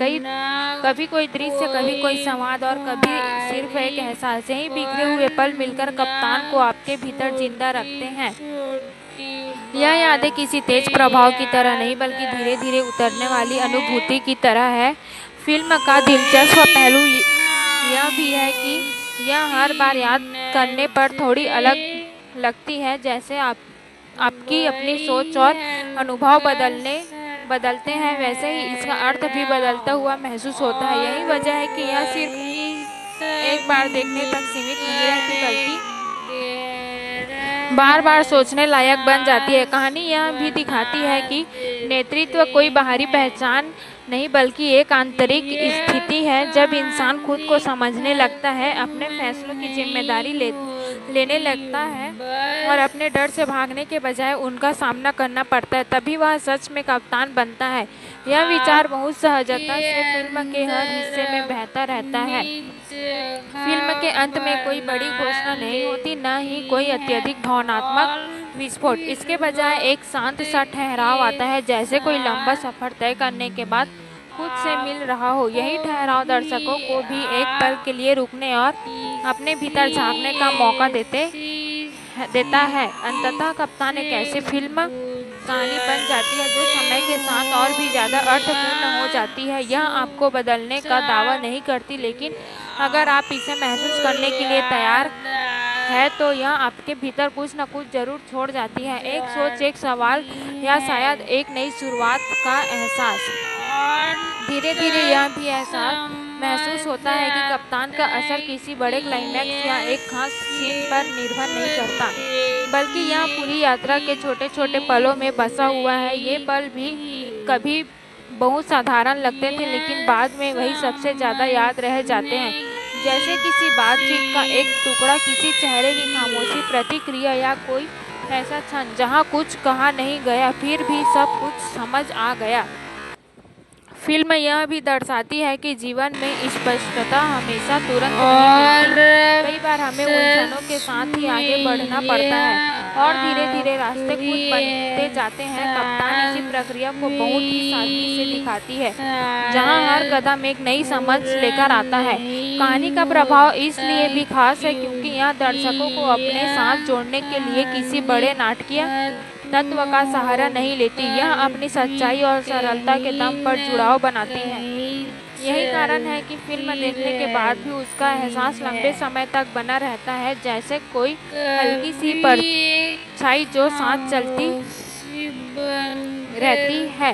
कभी कोई दृश्य, कभी कोई संवाद और कभी सिर्फ एक एहसास। यही बिखरे हुए पल मिलकर कप्तान को आपके भीतर जिंदा रखते हैं। यह यादें किसी तेज प्रभाव की तरह नहीं बल्कि धीरे धीरे उतरने वाली अनुभूति की तरह है। फिल्म का दिलचस्प पहलू यह भी है कि यह हर बार याद करने पर थोड़ी अलग लगती है। जैसे आपकी अपनी सोच और अनुभव बदलते हैं वैसे ही इसका अर्थ भी बदलता हुआ महसूस होता है। यही वजह है कि यह सिर्फ एक बार देखने तक सीमित नहीं रहती बल्कि बार बार सोचने लायक बन जाती है। कहानी यह भी दिखाती है कि नेतृत्व कोई बाहरी पहचान नहीं बल्कि एक आंतरिक स्थिति है। जब इंसान खुद को समझने लगता है, अपने फैसलों की जिम्मेदारी लेने लगता है और अपने डर से भागने के बजाय उनका सामना करना पड़ता है, तभी वह सच में कप्तान बनता है। यह विचार बहुत सहजता से फिल्म के हर हिस्से में बहता रहता है। फिल्म के अंत में कोई बड़ी घोषणा नहीं होती, न ही कोई अत्यधिक भावनात्मक विस्फोट। इसके बजाय एक शांत सा ठहराव आता है, जैसे कोई लंबा सफर तय करने के बाद खुद से मिल रहा हो। यही ठहराव दर्शकों को भी एक पल के लिए रुकने और अपने भीतर झांकने का मौका देता है। अंततः कप्तान एक ऐसी फिल्म कहानी बन जाती है जो समय के साथ और भी ज़्यादा अर्थपूर्ण हो जाती है। यह आपको बदलने का दावा नहीं करती, लेकिन अगर आप इसे महसूस करने के लिए तैयार है तो यह आपके भीतर कुछ न कुछ जरूर छोड़ जाती है। एक सोच, एक सवाल या शायद एक नई शुरुआत का एहसास। धीरे धीरे यह भी एहसास महसूस होता है कि कप्तान का असर किसी बड़े क्लाइमैक्स या एक खास सीन पर निर्भर नहीं करता, बल्कि यह पूरी यात्रा के छोटे छोटे पलों में बसा हुआ है। ये पल भी कभी बहुत साधारण लगते थे लेकिन बाद में वही सबसे ज़्यादा याद रह जाते हैं। जैसे किसी बातचीत का एक टुकड़ा, किसी चेहरे की खामोशी प्रतिक्रिया या कोई ऐसा क्षण जहाँ कुछ कहा नहीं गया फिर भी सब कुछ समझ आ गया। फिल्म यह भी दर्शाती है कि जीवन में स्पष्टता हमेशा तुरंत नहीं मिलती। कई बार हमें उलझनों के साथ ही आगे बढ़ना पड़ता है और धीरे धीरे रास्ते खुद बनते जाते हैं। कप्तान इसी प्रक्रिया को बहुत ही सादगी से दिखाती है, जहां हर कदम एक नई समझ लेकर आता है। कहानी का प्रभाव इसलिए भी खास है क्योंकि यह दर्शकों को अपने साथ जोड़ने के लिए किसी बड़े नाटकीय तत्व का सहारा नहीं लेती। यह अपनी सच्चाई और सरलता के दम पर जुड़ाव बनाती है। यही कारण है कि फिल्म देखने के बाद भी उसका एहसास लंबे समय तक बना रहता है, जैसे कोई हल्की सी परछाई जो साथ चलती रहती है।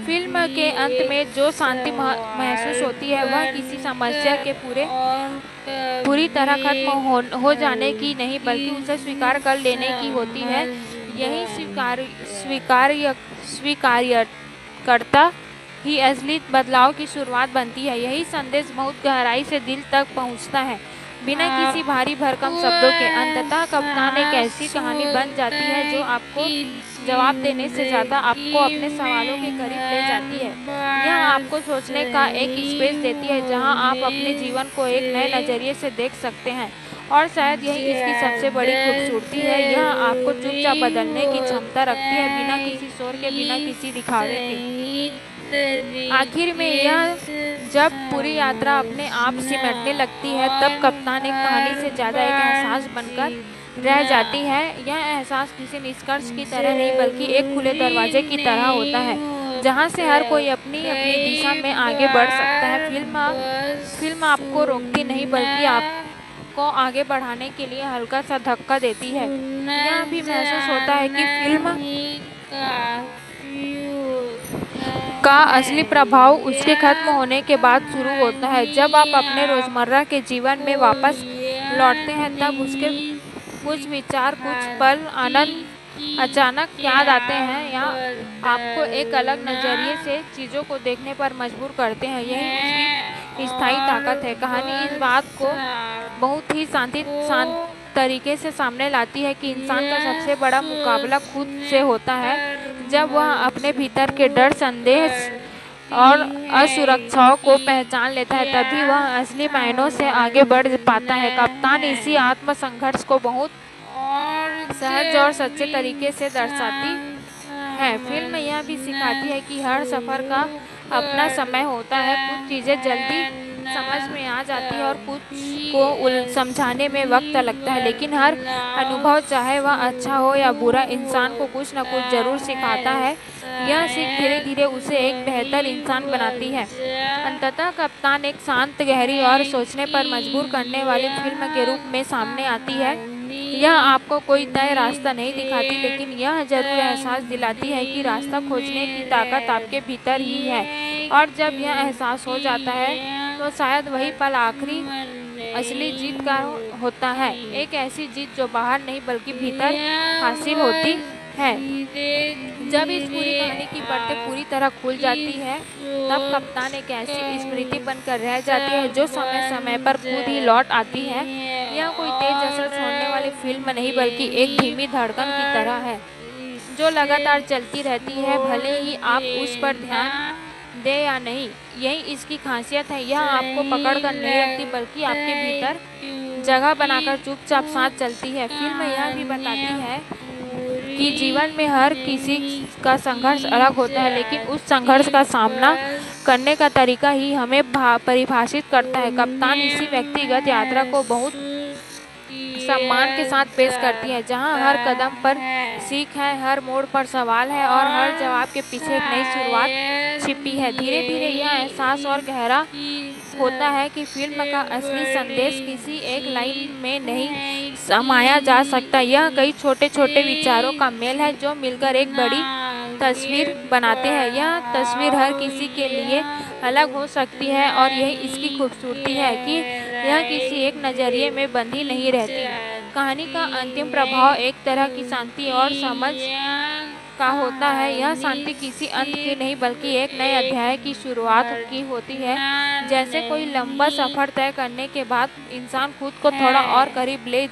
फिल्म के अंत में जो शांति महसूस होती है वह किसी समस्या के पूरी तरह खत्म हो जाने की नहीं बल्कि उसे स्वीकार कर लेने की होती है। यही स्वीकार्यता ही असली बदलाव की शुरुआत बनती है। यही संदेश बहुत गहराई से दिल तक पहुंचता है। बिना किसी भारी भरकम शब्दों के। अंततः कप्तान एक ऐसी कहानी बन जाती है जो आपको जवाब देने से ज़्यादा आपको अपने सवालों के करीब ले जाती है। यह आपको सोचने का एक स्पेस देती है जहां आप अपने जीवन को एक नए नज़रिए से देख सकते हैं, और शायद यही इसकी सबसे बड़ी खूबसूरती है। यह आपको चुपचाप बदलने की क्षमता रखती है, बिना किसी शोर के, बिना किसी दिखावे के। आखिर में यह जब पूरी यात्रा अपने आप सिमटने लगती है, तब कप्तान एक कहानी से ज़्यादा एक एहसास बनकर रह जाती है। यह एहसास किसी निष्कर्ष की तरह नहीं, बल्कि एक खुले दरवाजे की तरह होता है, जहां से हर कोई अपनी अपनी दिशा में आगे बढ़ सकता है। फिल्म आपको रोकती नहीं, बल्कि आपको आगे बढ़ाने के लिए हल्का सा धक्का देती है। यह भी महसूस होता है कि फिल्म का असली प्रभाव उसके खत्म होने के बाद शुरू होता है। जब आप अपने रोज़मर्रा के जीवन में वापस लौटते हैं, तब उसके कुछ विचार, कुछ पल, आनंद अचानक याद आते हैं, या आपको एक अलग नज़रिए से चीज़ों को देखने पर मजबूर करते हैं। यही उसकी स्थायी ताकत है। कहानी इस बात को बहुत ही शांत तरीके से सामने लाती है कि इंसान का सबसे बड़ा मुकाबला खुद से होता है। जब वह अपने भीतर के डर, संदेह और असुरक्षाओं को पहचान लेता है, तभी वह असली मायनों से आगे बढ़ पाता है। कप्तान इसी आत्म संघर्ष को बहुत सहज और सच्चे तरीके से दर्शाती है। फिल्म यह भी सिखाती है कि हर सफ़र का अपना समय होता है। कुछ चीज़ें जल्दी समझ में आ जाती है और कुछ को समझाने में वक्त लगता है, लेकिन हर अनुभव, चाहे वह अच्छा हो या बुरा, इंसान को कुछ न कुछ जरूर सिखाता है। यह सीख धीरे धीरे उसे एक बेहतर इंसान बनाती है। अंततः कप्तान एक शांत, गहरी और सोचने पर मजबूर करने वाली फिल्म के रूप में सामने आती है। यह आपको कोई तय रास्ता नहीं दिखाती, लेकिन यह जरूर एहसास दिलाती है कि रास्ता खोजने की ताकत आपके भीतर ही है, और जब यह एहसास हो जाता है, तो शायद वही पल आखिरी असली जीत का होता है। एक ऐसी जीत जो बाहर नहीं, बल्कि भीतर हासिल होती है। जब इस पूरी कहानी की परतें पूरी तरह खुल जाती है, तब कप्तान एक ऐसी स्मृति बनकर रह जाती है जो समय समय पर खुद ही लौट आती है। यह कोई तेज असर छोड़ने वाली फिल्म नहीं, बल्कि एक धीमी धड़कन की तरह है, जो लगातार चलती रहती है, भले ही आप उस पर ध्यान दे या नहीं। यही इसकी खासियत है। यह आपको पकड़ कर नहीं रखती, बल्कि आपके भीतर जगह बनाकर चुपचाप साथ चलती है। फिल्म यह भी बताती है कि जीवन में हर किसी का संघर्ष अलग होता है, लेकिन उस संघर्ष का सामना करने का तरीका ही हमें परिभाषित करता है। कप्तान इसी व्यक्तिगत यात्रा को बहुत सम्मान के साथ पेश करती है, जहां हर कदम पर सीख है, हर मोड़ पर सवाल है, और हर जवाब के पीछे एक नई शुरुआत छिपी है। धीरे धीरे यह एहसास और गहरा होता है कि फिल्म का असली संदेश किसी एक लाइन में नहीं समाया जा सकता। यह कई छोटे छोटे विचारों का मेल है, जो मिलकर एक बड़ी तस्वीर बनाते हैं। यह तस्वीर हर किसी के लिए अलग हो सकती है, और यही इसकी खूबसूरती है कि यह किसी एक नज़रिए में बंधी नहीं रहती। कहानी का अंतिम प्रभाव एक तरह की शांति और समझ का होता है। यह शांति किसी अंत की नहीं, बल्कि एक नए अध्याय की शुरुआत की होती है। जैसे कोई लंबा सफ़र तय करने के बाद इंसान खुद को थोड़ा और करीब ले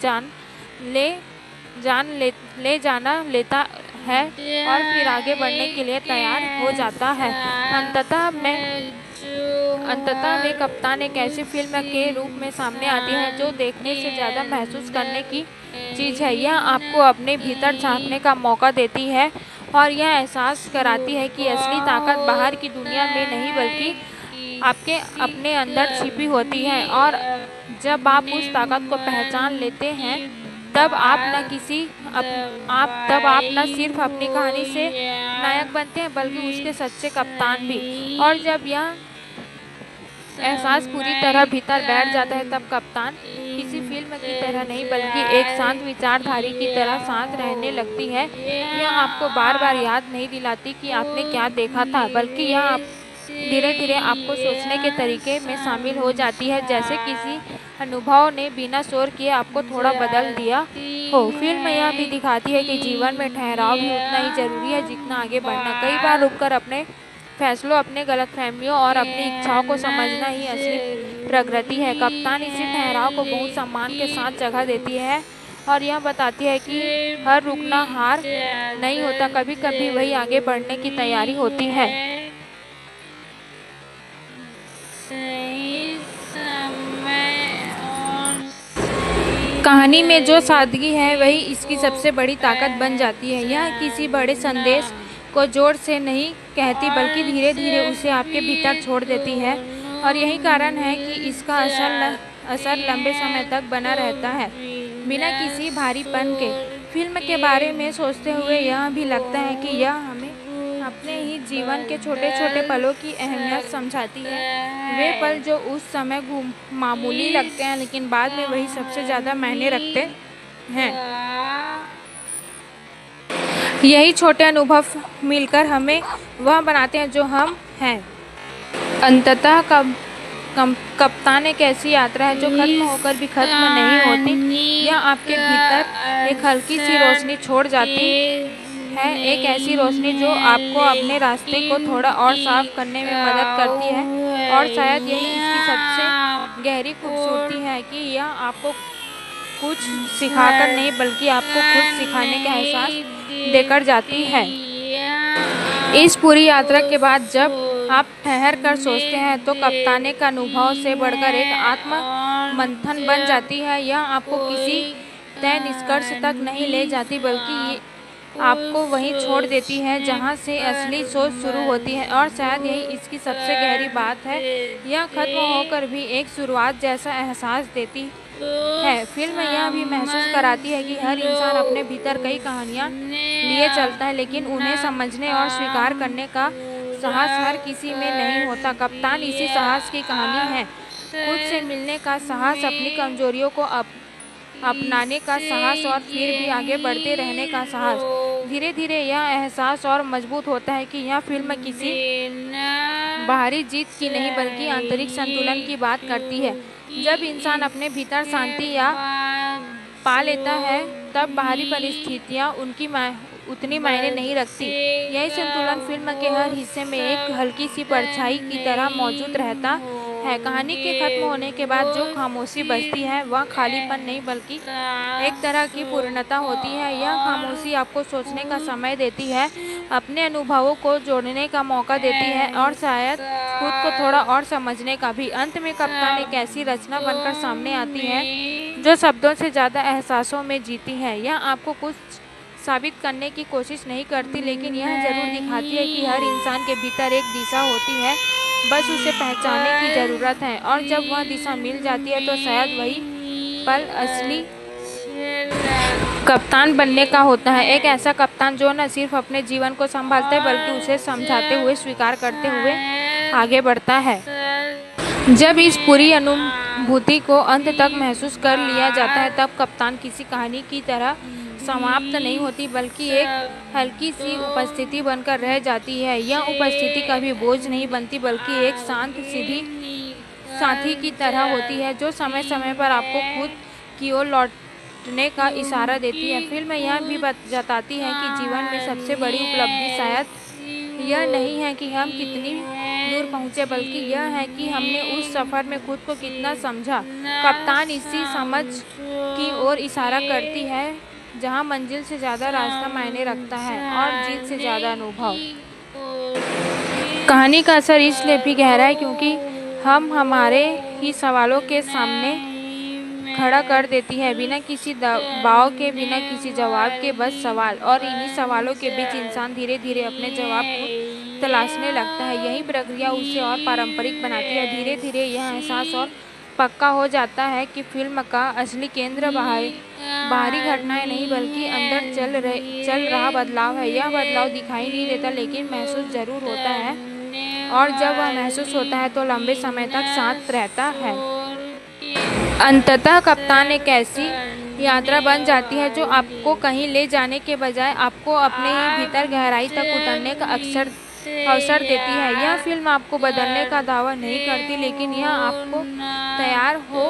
जाना लेता है, और फिर आगे बढ़ने के लिए तैयार हो जाता है। अंततः वे कप्तान एक ऐसी फिल्म के रूप में सामने आती है जो देखने से ज़्यादा महसूस करने की चीज़ है। यह आपको अपने भीतर झांकने का मौका देती है, और यह एहसास कराती है कि असली ताकत बाहर की दुनिया में नहीं, बल्कि आपके अपने अंदर छिपी होती है। और जब आप उस ताकत को पहचान लेते हैं, तब आप न सिर्फ अपनी कहानी से नायक बनते हैं, बल्कि उसके सच्चे कप्तान भी। और जब यह एहसास पूरी तरह भीतर बैठ जाता है, तब कप्तान किसी फिल्म की तरह नहीं, बल्कि एक शांत विचारधारी की तरह साथ रहने लगती है। यह आपको बार बार याद नहीं दिलाती कि आपने क्या देखा था, बल्कि यह धीरे धीरे आपको सोचने के तरीके में शामिल हो जाती है, जैसे किसी अनुभव ने बिना शोर किए आपको थोड़ा बदल दिया हो। फिल्म यह भी दिखाती है कि जीवन में ठहराव भी उतना ही जरूरी है जितना आगे बढ़ना। कई बार रुककर अपने फैसलों, अपने गलतफहमियों और अपनी इच्छाओं को समझना ही असली प्रगति है। कप्तान इसी ठहराव को बहुत सम्मान के साथ जगह देती है और यह बताती है कि हर रुकना हार नहीं होता, कभी कभी वही आगे बढ़ने की तैयारी होती है। कहानी में जो सादगी है वही इसकी सबसे बड़ी ताकत बन जाती है। यह किसी बड़े संदेश को जोर से नहीं कहती, बल्कि धीरे धीरे उसे आपके भीतर छोड़ देती है और यही कारण है कि इसका असर लंबे समय तक बना रहता है, बिना किसी भारीपन के। फिल्म के बारे में सोचते हुए यह भी लगता है कि यह हमें अपने ही जीवन के छोटे छोटे पलों की अहमियत समझाती है। वे पल जो उस समय मामूली लगते हैं, लेकिन बाद में वही सबसे ज़्यादा मायने रखते हैं। यही छोटे अनुभव मिलकर हमें वह बनाते हैं जो हम हैं। अंततः कप्तान एक ऐसी यात्रा है जो खत्म होकर भी खत्म नहीं होती। यह आपके भीतर एक हल्की सी रोशनी छोड़ जाती है, एक ऐसी रोशनी जो आपको अपने रास्ते को थोड़ा और साफ करने में मदद करती है। और शायद यही इसकी सबसे गहरी खूबसूरती है कि यह आपको कुछ सिखाकर नहीं, बल्कि आपको खुद सिखाने का एहसास देकर जाती है। इस पूरी यात्रा के बाद जब आप ठहर कर सोचते हैं तो कप्तान का अनुभव से बढ़कर एक आत्म मंथन बन जाती है। यह आपको किसी तय निष्कर्ष तक नहीं ले जाती, बल्कि आपको वहीं छोड़ देती है जहां से असली सोच शुरू होती है। और शायद यही इसकी सबसे गहरी बात है, यह खत्म होकर भी एक शुरुआत जैसा एहसास देती है। फिल्म यह भी महसूस कराती है कि हर इंसान अपने भीतर कई कहानियां लिए चलता है, लेकिन उन्हें समझने और स्वीकार करने का साहस हर किसी में नहीं होता। कप्तान इसी साहस की कहानी है, खुद से मिलने का साहस, अपनी कमजोरियों को अपनाने का साहस और फिर भी आगे बढ़ते रहने का साहस। धीरे धीरे यह एहसास और मजबूत होता है कि यह फिल्म किसी बाहरी जीत की नहीं, बल्कि आंतरिक संतुलन की बात करती है। जब इंसान अपने भीतर शांति या पा लेता है, तब बाहरी परिस्थितियाँ उतनी मायने नहीं रखती। यही संतुलन फिल्म के हर हिस्से में एक हल्की सी परछाई की तरह मौजूद रहता है। कहानी के खत्म होने के बाद जो खामोशी बचती है वह खालीपन नहीं, बल्कि एक तरह की पूर्णता होती है। यह खामोशी आपको सोचने का समय देती है, अपने अनुभवों को जोड़ने का मौका देती है और शायद खुद को थोड़ा और समझने का भी। अंत में कप्तान एक ऐसी रचना बनकर सामने आती है जो शब्दों से ज़्यादा एहसासों में जीती है। यह आपको कुछ साबित करने की कोशिश नहीं करती, लेकिन यह जरूर दिखाती है कि हर इंसान के भीतर एक दिशा होती है, बस उसे पहचानने की ज़रूरत है। और जब वह दिशा मिल जाती है तो शायद वही पल असली कप्तान बनने का होता है। एक ऐसा कप्तान जो न सिर्फ अपने जीवन को संभालता है, बल्कि उसे समझाते हुए, स्वीकार करते हुए आगे बढ़ता है। जब इस पूरी अनुभूति को अंत तक महसूस कर लिया जाता है, तब कप्तान किसी कहानी की तरह समाप्त नहीं होती, बल्कि एक हल्की सी उपस्थिति बनकर रह जाती है। यह उपस्थिति कभी बोझ नहीं बनती, बल्कि एक शांत सीधी साथी की तरह होती है, जो समय समय पर आपको खुद की ओर लौटने का इशारा देती है। फिल्म यह भी जताती है कि जीवन में सबसे बड़ी उपलब्धि शायद यह नहीं है कि हम कितनी दूर पहुँचे, बल्कि यह है कि हमने उस सफ़र में खुद को कितना समझा। कप्तान इसी समझ की ओर इशारा करती है, जहां मंजिल से ज़्यादा रास्ता मायने रखता है और जीत से ज़्यादा अनुभव। कहानी का असर इसलिए भी गहरा है क्योंकि हम हमारे ही सवालों के सामने खड़ा कर देती है, बिना किसी दबाव के, बिना किसी जवाब के, बस सवाल। और इन्हीं सवालों के बीच इंसान धीरे धीरे अपने जवाब को तलाशने लगता है। यही प्रक्रिया उसे और पारंपरिक बनाती है। धीरे धीरे यह एहसास और पक्का हो जाता है कि फिल्म का असली केंद्र बाहरी घटनाएं नहीं, बल्कि अंदर चल रहा बदलाव है। यह बदलाव दिखाई नहीं देता, लेकिन महसूस जरूर होता है, और जब वह महसूस होता है तो लंबे समय तक साथ रहता है। अंततः कप्तान एक ऐसी यात्रा बन जाती है जो आपको कहीं ले जाने के बजाय आपको अपने ही भीतर गहराई तक उतरने का अवसर देती है। यह फिल्म आपको बदलने का दावा नहीं करती, लेकिन यह आपको तैयार हो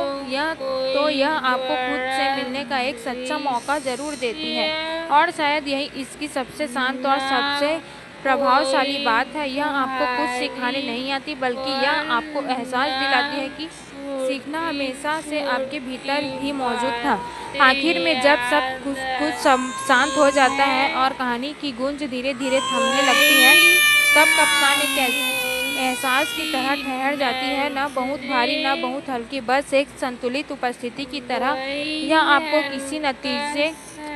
यह आपको खुद से मिलने का एक सच्चा मौका जरूर देती है। और शायद यही इसकी सबसे शांत और सबसे प्रभावशाली बात है। यह आपको कुछ सिखाने नहीं आती, बल्कि यह आपको एहसास दिलाती है कि सीखना हमेशा से आपके भीतर ही मौजूद था। आखिर में जब सब कुछ शांत हो जाता है और कहानी की गूंज धीरे धीरे थमने लगती है, तब कप्तान एक एहसास की तरह ठहर जाती है, न बहुत भारी न बहुत हल्की, बस एक संतुलित उपस्थिति की तरह। यह आपको किसी नतीजे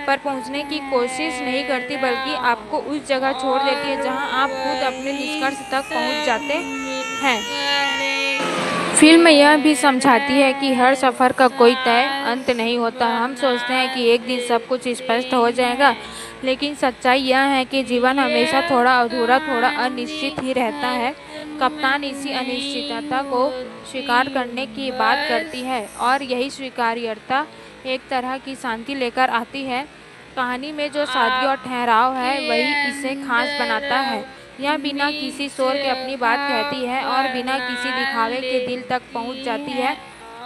पर पहुंचने की कोशिश नहीं करती, बल्कि आपको उस जगह छोड़ देती है जहां आप खुद अपने निष्कर्ष तक पहुंच जाते हैं। फिल्म यह भी समझाती है कि हर सफ़र का कोई तय अंत नहीं होता। हम सोचते हैं कि एक दिन सब कुछ स्पष्ट हो जाएगा, लेकिन सच्चाई यह है कि जीवन हमेशा थोड़ा अधूरा, थोड़ा अनिश्चित ही रहता है। कप्तान इसी अनिश्चितता को स्वीकार करने की बात करती है, और यही स्वीकार्यता एक तरह की शांति लेकर आती है। कहानी में जो सादगी और ठहराव है, वही इसे खास बनाता है। यह बिना किसी शोर के अपनी बात कहती है और बिना किसी दिखावे के दिल तक पहुंच जाती है।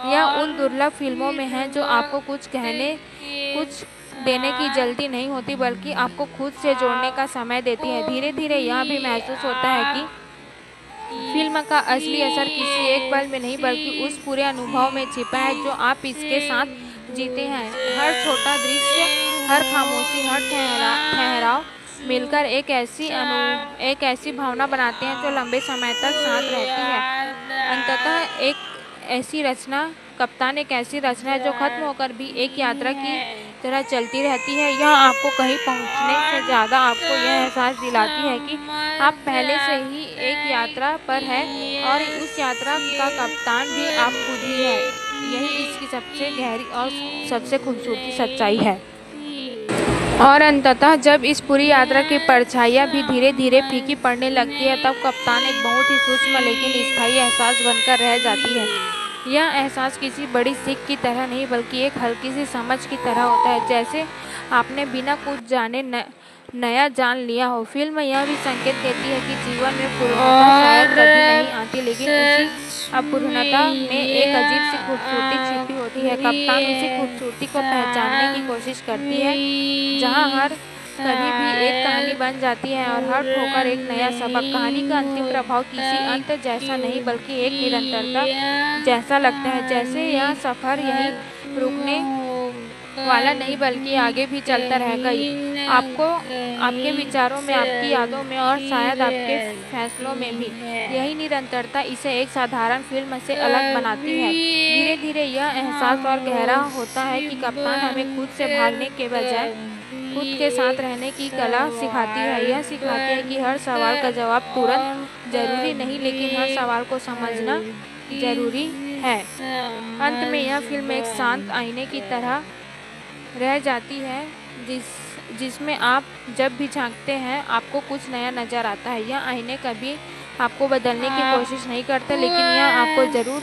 यह उन दुर्लभ फिल्मों में है जो आपको कुछ कहने, कुछ देने की जल्दी नहीं होती, बल्कि आपको खुद से जोड़ने का समय देती है। धीरे धीरे यह भी महसूस होता है कि फिल्म का असली असर किसी एक पल में नहीं, बल्कि उस पूरे अनुभव में छिपा है जो आप इसके साथ जीते हैं। हर छोटा दृश्य, हर खामोशी, हर ठहराव मिलकर एक ऐसी भावना बनाते हैं जो लंबे समय तक साथ रहती है। अंततः एक ऐसी रचना, कप्तान एक ऐसी रचना है जो खत्म होकर भी एक यात्रा की तरह चलती रहती है। यह आपको कहीं पहुंचने से ज़्यादा आपको यह एहसास दिलाती है कि आप पहले से ही एक यात्रा पर हैं, और उस यात्रा का कप्तान भी आप खुद ही है। यही इसकी सबसे गहरी और सबसे खूबसूरती सच्चाई है। और अंततः जब इस पूरी यात्रा की परछाइयाँ भी धीरे धीरे फीकी पड़ने लगती है, तब कप्तान एक बहुत ही सूक्ष्म लेकिन स्थायी एहसास बनकर रह जाती है। यह एहसास किसी बड़ी सीख की तरह नहीं, बल्कि एक हल्की सी समझ की तरह होता है, जैसे आपने बिना कुछ जाने नया जान लिया हो। फिल्म यह भी संकेत देती है कि जीवन में पूर्णता शायद कभी नहीं आती, लेकिन उसी अपूर्णता में एक अजीब सी खूबसूरती छिपी होती है। कप्तान उसी खूबसूरती को पहचानने की कोशिश करती है, जहां हर कभी भी एक कहानी बन जाती है और हर ठोकर एक नया सबक। कहानी का अंतिम प्रभाव किसी अंत जैसा नहीं, बल्कि एक निरंतरता जैसा लगता है, जैसे यह सफ़र यहीं रुकने वाला नहीं, बल्कि आगे भी चलता रहेगा। आपको, आपके विचारों में, आपकी यादों में और शायद आपके फैसलों में भी। यही निरंतरता इसे एक साधारण फिल्म से अलग बनाती है। धीरे धीरे यह एहसास और गहरा होता है कि कप्तान हमें खुद से भागने के बजाय खुद के साथ रहने की कला सिखाती है। यह सिखाती है कि हर सवाल का जवाब तुरंत जरूरी नहीं, लेकिन हर सवाल को समझना जरूरी है। अंत में यह फिल्म एक शांत आईने की तरह रह जाती है, जिसमें आप जब भी झांकते हैं आपको कुछ नया नज़र आता है। यह आईने कभी आपको बदलने की कोशिश नहीं करता, लेकिन यह आपको ज़रूर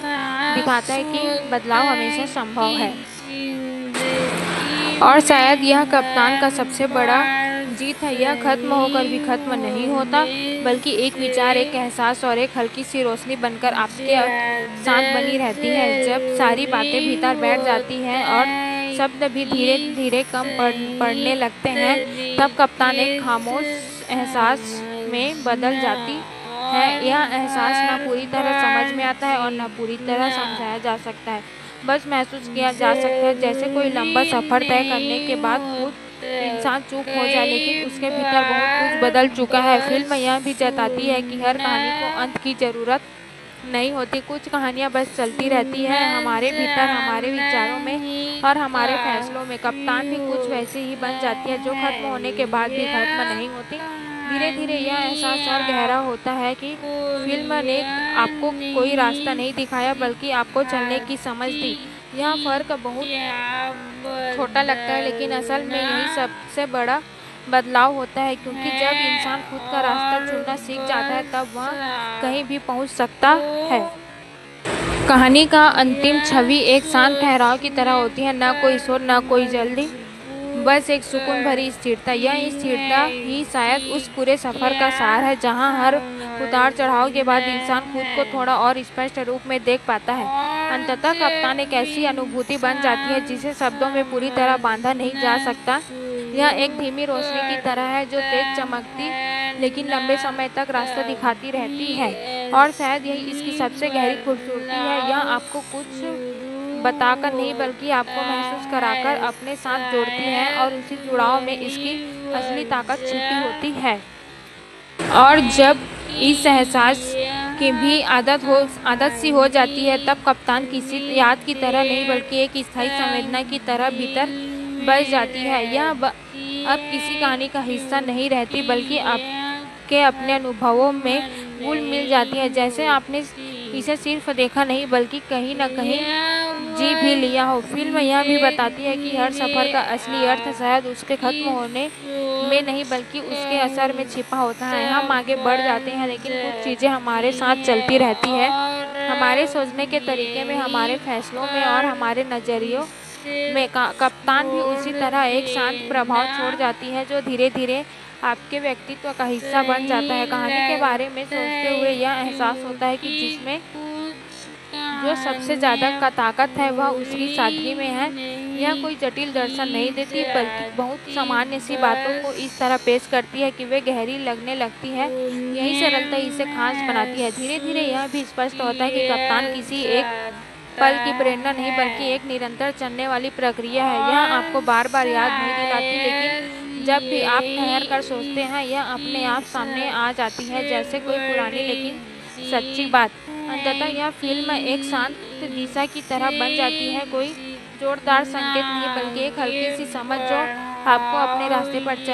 दिखाता है कि बदलाव हमेशा संभव है। और शायद यह कप्तान का सबसे बड़ा जीत है। यह खत्म होकर भी खत्म नहीं होता, बल्कि एक विचार, एक एहसास और एक हल्की सी रोशनी बनकर आपके साथ बनी रहती है। जब सारी बातें भीतर बैठ जाती हैं और शब्द भी धीरे धीरे कम पड़ने लगते हैं, तब कप्तान एक खामोश एहसास में बदल जाती है। यह एहसास न पूरी तरह समझ में आता है और न पूरी तरह समझाया जा सकता है, बस महसूस किया जा सकता है, जैसे कोई लंबा सफ़र तय करने के बाद खुद इंसान चुप हो जाए, लेकिन उसके भीतर बहुत कुछ बदल चुका है। फिल्म यह भी जताती है कि हर कहानी को अंत की ज़रूरत नहीं होती। कुछ कहानियाँ बस चलती रहती हैं हमारे भीतर, हमारे विचारों में और हमारे फैसलों में। कप्तान भी कुछ वैसे ही बन जाती है, जो खत्म होने के बाद भी खत्म नहीं होती। धीरे धीरे यह एहसास और गहरा होता है कि फिल्म ने आपको कोई रास्ता नहीं दिखाया, बल्कि आपको चलने की समझ दी। यह फ़र्क बहुत छोटा लगता है, लेकिन असल में यही सबसे बड़ा बदलाव होता है, क्योंकि जब इंसान खुद का रास्ता चुनना सीख जाता है, तब वह कहीं भी पहुंच सकता है। कहानी का अंतिम छवि एक शांत ठहराव की तरह होती है, न कोई शोर, न कोई जल्दी, बस एक सुकून भरी स्थिरता। यह स्थिरता ही शायद उस पूरे सफ़र का सार है, जहां हर उतार चढ़ाव के बाद इंसान खुद को थोड़ा और स्पष्ट रूप में देख पाता है। अंततः कप्तान एक ऐसी अनुभूति बन जाती है जिसे शब्दों में पूरी तरह बांधा नहीं जा सकता। यह एक धीमी रोशनी की तरह है जो तेज चमकती लेकिन लंबे समय तक रास्ता दिखाती रहती है, और शायद यही इसकी सबसे गहरी खूबसूरती है। यह आपको कुछ बताकर नहीं बल्कि आपको महसूस कराकर अपने साथ जोड़ती है, और उसी जुड़ाव में इसकी असली ताकत छिपी होती है। और जब इस एहसास की भी आदत सी हो जाती है, तब कप्तान किसी याद की तरह नहीं बल्कि एक स्थायी संवेदना की तरह भीतर बस जाती है। यह अब किसी कहानी का हिस्सा नहीं रहती बल्कि आपके अपने अनुभवों में घुल मिल जाती है, जैसे आपने इसे सिर्फ देखा नहीं बल्कि कहीं न कहीं जी भी लिया हो। फिल्म यह भी बताती है कि हर सफ़र का असली अर्थ शायद उसके खत्म होने में नहीं बल्कि उसके असर में छिपा होता है। हम आगे बढ़ जाते हैं लेकिन कुछ चीज़ें हमारे साथ चलती रहती है, हमारे सोचने के तरीके में, हमारे फैसलों में और हमारे नज़रियों में। कप्तान भी उसी तरह एक शांत प्रभाव छोड़ जाती है जो धीरे धीरे आपके व्यक्तित्व का हिस्सा बन जाता है। कहानी के बारे में सोचते हुए यह एहसास होता है कि जिसमें जो सबसे ज़्यादा का ताकत है वह उसकी सादगी में है। यह कोई जटिल दर्शन नहीं देती बल्कि बहुत सामान्य सी बातों को इस तरह पेश करती है कि वे गहरी लगने लगती है। यही सरलता इसे खास बनाती है। धीरे धीरे यह भी स्पष्ट होता है कि कप्तान किसी एक पल की प्रेरणा नहीं बल्कि एक निरंतर चलने वाली प्रक्रिया है। यह आपको बार बार याद नहीं दिलाती, लेकिन जब भी आप ठहर कर सोचते हैं यह अपने आप सामने आ जाती है, जैसे कोई पुरानी लेकिन सच्ची बात। अंततः यह फिल्म एक शांत दिशा की तरह बन जाती है, कोई जोरदार संकेत नहीं बल्कि एक हल्की सी समझ जो आपको अपने रास्ते पर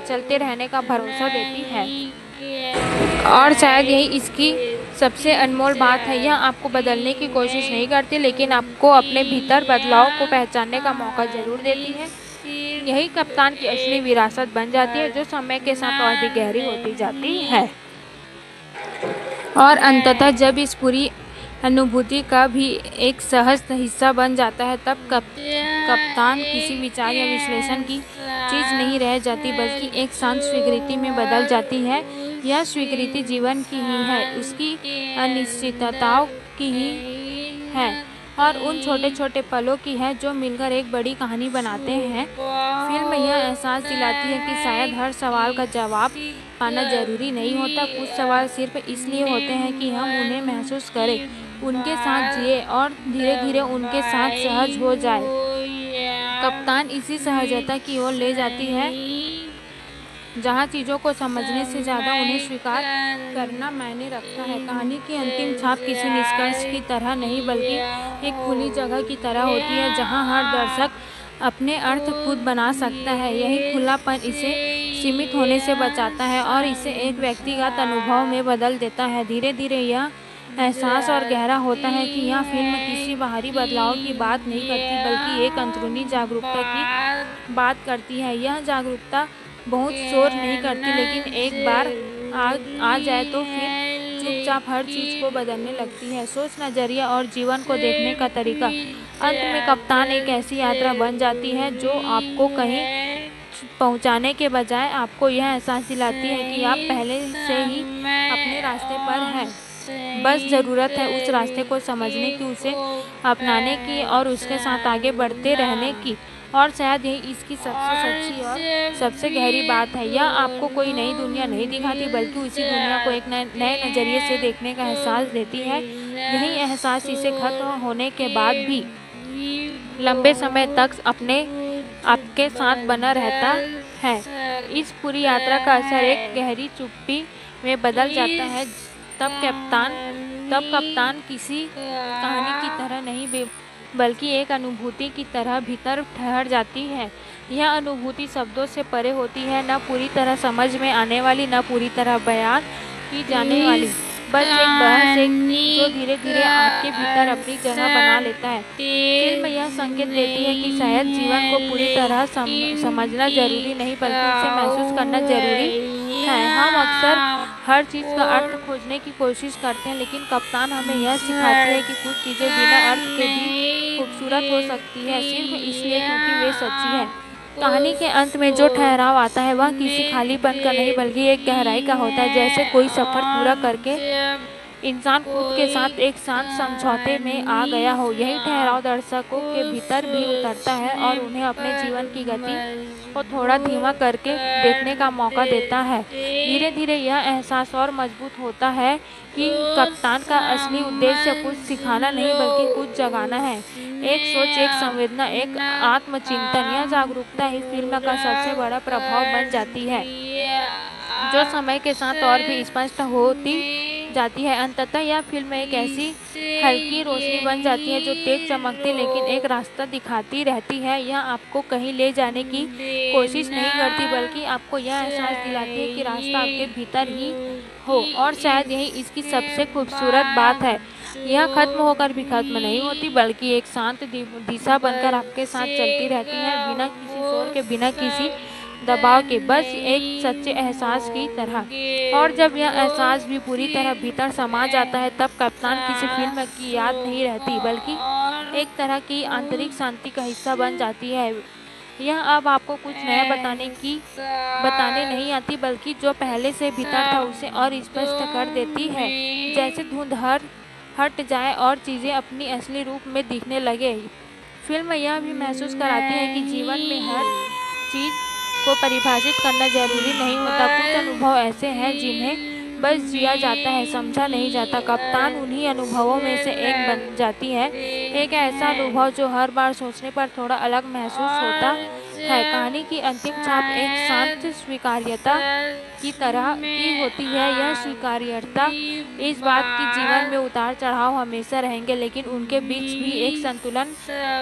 चलते रहने का भरोसा देती है। और शायद यही इसकी सबसे अनमोल बात है। यह आपको बदलने की कोशिश नहीं करती लेकिन आपको अपने भीतर बदलाव को पहचानने का मौका जरूर देती है। यही कप्तान की असली विरासत बन जाती है जो समय के साथ और भी गहरी होती जाती है। और अंततः जब इस पूरी अनुभूति का भी एक सहज हिस्सा बन जाता है, तब कप्तान किसी विचार या विश्लेषण की चीज़ नहीं रह जाती बल्कि एक शांत स्वीकृति में बदल जाती है। यह स्वीकृति जीवन की ही है, उसकी अनिश्चितताओं की ही है और उन छोटे छोटे पलों की है जो मिलकर एक बड़ी कहानी बनाते हैं। फिल्म यह एहसास दिलाती है कि शायद हर सवाल का जवाब पाना जरूरी नहीं होता। कुछ सवाल सिर्फ इसलिए होते हैं कि हम उन्हें महसूस करें, उनके साथ जिए और धीरे धीरे उनके साथ सहज हो जाए। कप्तान इसी सहजता की ओर ले जाती है जहाँ चीज़ों को समझने से ज़्यादा उन्हें स्वीकार करना मायने रखता है। कहानी की अंतिम छाप किसी निष्कर्ष की तरह नहीं बल्कि एक खुली जगह की तरह होती है जहाँ हर दर्शक अपने अर्थ खुद बना सकता है। यही खुलापन इसे सीमित होने से बचाता है और इसे एक व्यक्तिगत अनुभव में बदल देता है। धीरे धीरे यह एहसास और गहरा होता है कि यह फिल्म किसी बाहरी बदलाव की बात नहीं करती बल्कि एक अंदरूनी जागरूकता की बात करती है। यह जागरूकता बहुत शोर नहीं करती लेकिन एक बार आ जाए तो फिर चुपचाप हर चीज़ को बदलने लगती है, सोच, नज़रिया और जीवन को देखने का तरीका। अंत में कप्तान एक ऐसी यात्रा बन जाती है जो आपको कहीं पहुंचाने के बजाय आपको यह एहसास दिलाती है कि आप पहले से ही अपने रास्ते पर हैं। बस ज़रूरत है उस रास्ते को समझने की, उसे अपनाने की और उसके साथ आगे बढ़ते रहने की। और शायद यही इसकी सबसे सच्ची और सबसे गहरी बात है। यह आपको कोई नई दुनिया नहीं दिखाती बल्कि उसी दुनिया को एक नए नज़रिए से देखने का एहसास देती है। यही एहसास इसे खत्म होने के बाद भी लंबे समय तक आपके साथ बना रहता है। इस पूरी यात्रा का असर एक गहरी चुप्पी में बदल जाता है। तब कप्तान किसी कहानी की तरह नहीं बल्कि एक अनुभूति की तरह भीतर ठहर जाती है। यह अनुभूति शब्दों से परे होती है, न पूरी तरह समझ में आने वाली, न पूरी तरह बयान की जाने वाली, बस एक बहस जो धीरे धीरे आपके भीतर अपनी जगह बना लेता है। फिल्म यह संकेत देती है कि शायद जीवन को पूरी तरह समझना जरूरी नहीं बल्कि उसे महसूस करना जरूरी है। हम अक्सर हर चीज़ का अर्थ खोजने की कोशिश करते हैं लेकिन कप्तान हमें यह सिखाती है कि कुछ चीज़ें बिना अर्थ के भी खूबसूरत हो सकती है, सिर्फ इसलिए क्योंकि वे सच्ची है। कहानी के अंत में जो ठहराव आता है वह किसी खालीपन का नहीं बल्कि एक गहराई का होता है, जैसे कोई सफ़र पूरा करके इंसान खुद के साथ एक शांत समझौते में आ गया हो। यही ठहराव दर्शकों के भीतर भी उतरता है और उन्हें अपने जीवन की गति को थोड़ा धीमा करके देखने का मौका देता है। धीरे धीरे यह एहसास और मजबूत होता है कि कप्तान का असली उद्देश्य कुछ सिखाना नहीं बल्कि कुछ जगाना है। एक सोच, एक संवेदना, एक आत्मचिंतन, यह जागरूकता ही फिल्म का सबसे बड़ा प्रभाव बन जाती है, जो समय के साथ और भी स्पष्ट होती जाती है। अंततः यह फिल्म एक ऐसी हल्की रोशनी बन जाती है जो तेज चमकती लेकिन एक रास्ता दिखाती रहती है। यह आपको कहीं ले जाने की कोशिश नहीं करती बल्कि आपको यह एहसास दिलाती है कि रास्ता आपके भीतर ही हो। और शायद यही इसकी सबसे खूबसूरत बात है। यह खत्म होकर भी खत्म नहीं होती बल्कि एक शांत दिशा बनकर आपके साथ चलती रहती है, बिना किसी शोर के, बिना किसी दबाव के, बस एक सच्चे एहसास की तरह। और जब यह एहसास भी पूरी तरह भीतर समा जाता है तब कप्तान किसी फिल्म की याद नहीं रहती बल्कि एक तरह की आंतरिक शांति का हिस्सा बन जाती है। यह अब आपको कुछ नया बताने नहीं आती बल्कि जो पहले से भीतर था उसे और स्पष्ट कर देती है। जैसे धुंध हट जाए और चीज़ें अपनी असली रूप में दिखने लगे। फिल्म यह भी महसूस कराती है कि जीवन में हर चीज़ को परिभाषित करना जरूरी नहीं होता। कुछ अनुभव ऐसे हैं जिन्हें बस जिया जाता है, समझा नहीं जाता। कप्तान उन्हीं अनुभवों में से एक बन जाती है, एक ऐसा अनुभव जो हर बार सोचने पर थोड़ा अलग महसूस होता है। कहानी की अंतिम छाप एक शांत स्वीकार्यता की तरह की होती है। यह स्वीकार्यता इस बात की जीवन में उतार चढ़ाव हमेशा रहेंगे लेकिन उनके बीच भी एक संतुलन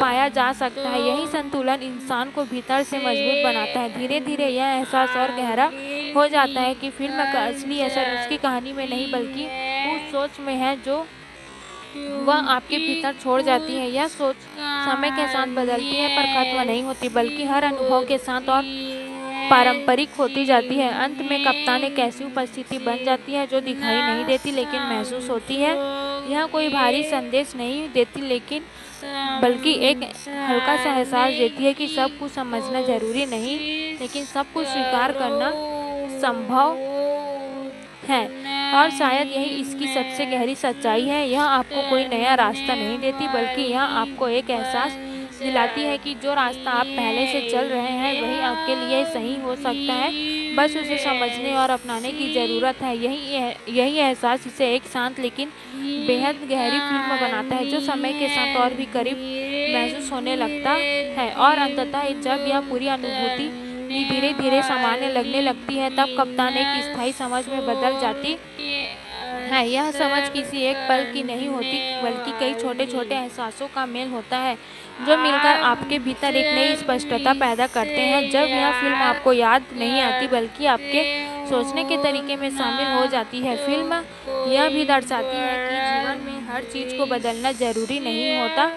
पाया जा सकता है। यही संतुलन इंसान को भीतर से मजबूत बनाता है। धीरे धीरे यह एहसास और गहरा हो जाता है कि फिल्म का असली असर उसकी कहानी में नहीं बल्कि उस सोच में है जो वह आपके भीतर छोड़ जाती है। यह सोच समय के साथ बदलती है पर खत्म नहीं होती बल्कि हर अनुभव के साथ और पारंपरिक होती जाती है। अंत में कप्तान एक ऐसी उपस्थिति बन जाती है जो दिखाई नहीं देती लेकिन महसूस होती है। यह कोई भारी संदेश नहीं देती लेकिन बल्कि एक हल्का सा एहसास देती है कि सब कुछ समझना जरूरी नहीं लेकिन सब कुछ स्वीकार करना संभव है। और शायद यही इसकी सबसे गहरी सच्चाई है। यह आपको कोई नया रास्ता नहीं देती बल्कि यह आपको एक एहसास दिलाती है कि जो रास्ता आप पहले से चल रहे हैं वही आपके लिए सही हो सकता है, बस उसे समझने और अपनाने की ज़रूरत है। यही एहसास इसे एक शांत लेकिन बेहद गहरी फिल्म बनाता है जो समय के साथ और भी करीब महसूस होने लगता है। और अंततः जब यह पूरी अनुभूति धीरे धीरे सामान्य लगने लगती है तब कप्तान एक स्थायी समझ में बदल जाती है। यह समझ किसी एक पल की नहीं होती बल्कि कई छोटे छोटे एहसासों का मेल होता है जो मिलकर आपके भीतर एक नई स्पष्टता पैदा करते हैं। जब यह फिल्म आपको याद नहीं आती बल्कि आपके सोचने के तरीके में शामिल हो जाती है। फिल्म यह भी दर्शाती है कि जीवन में हर चीज़ को बदलना जरूरी नहीं होता,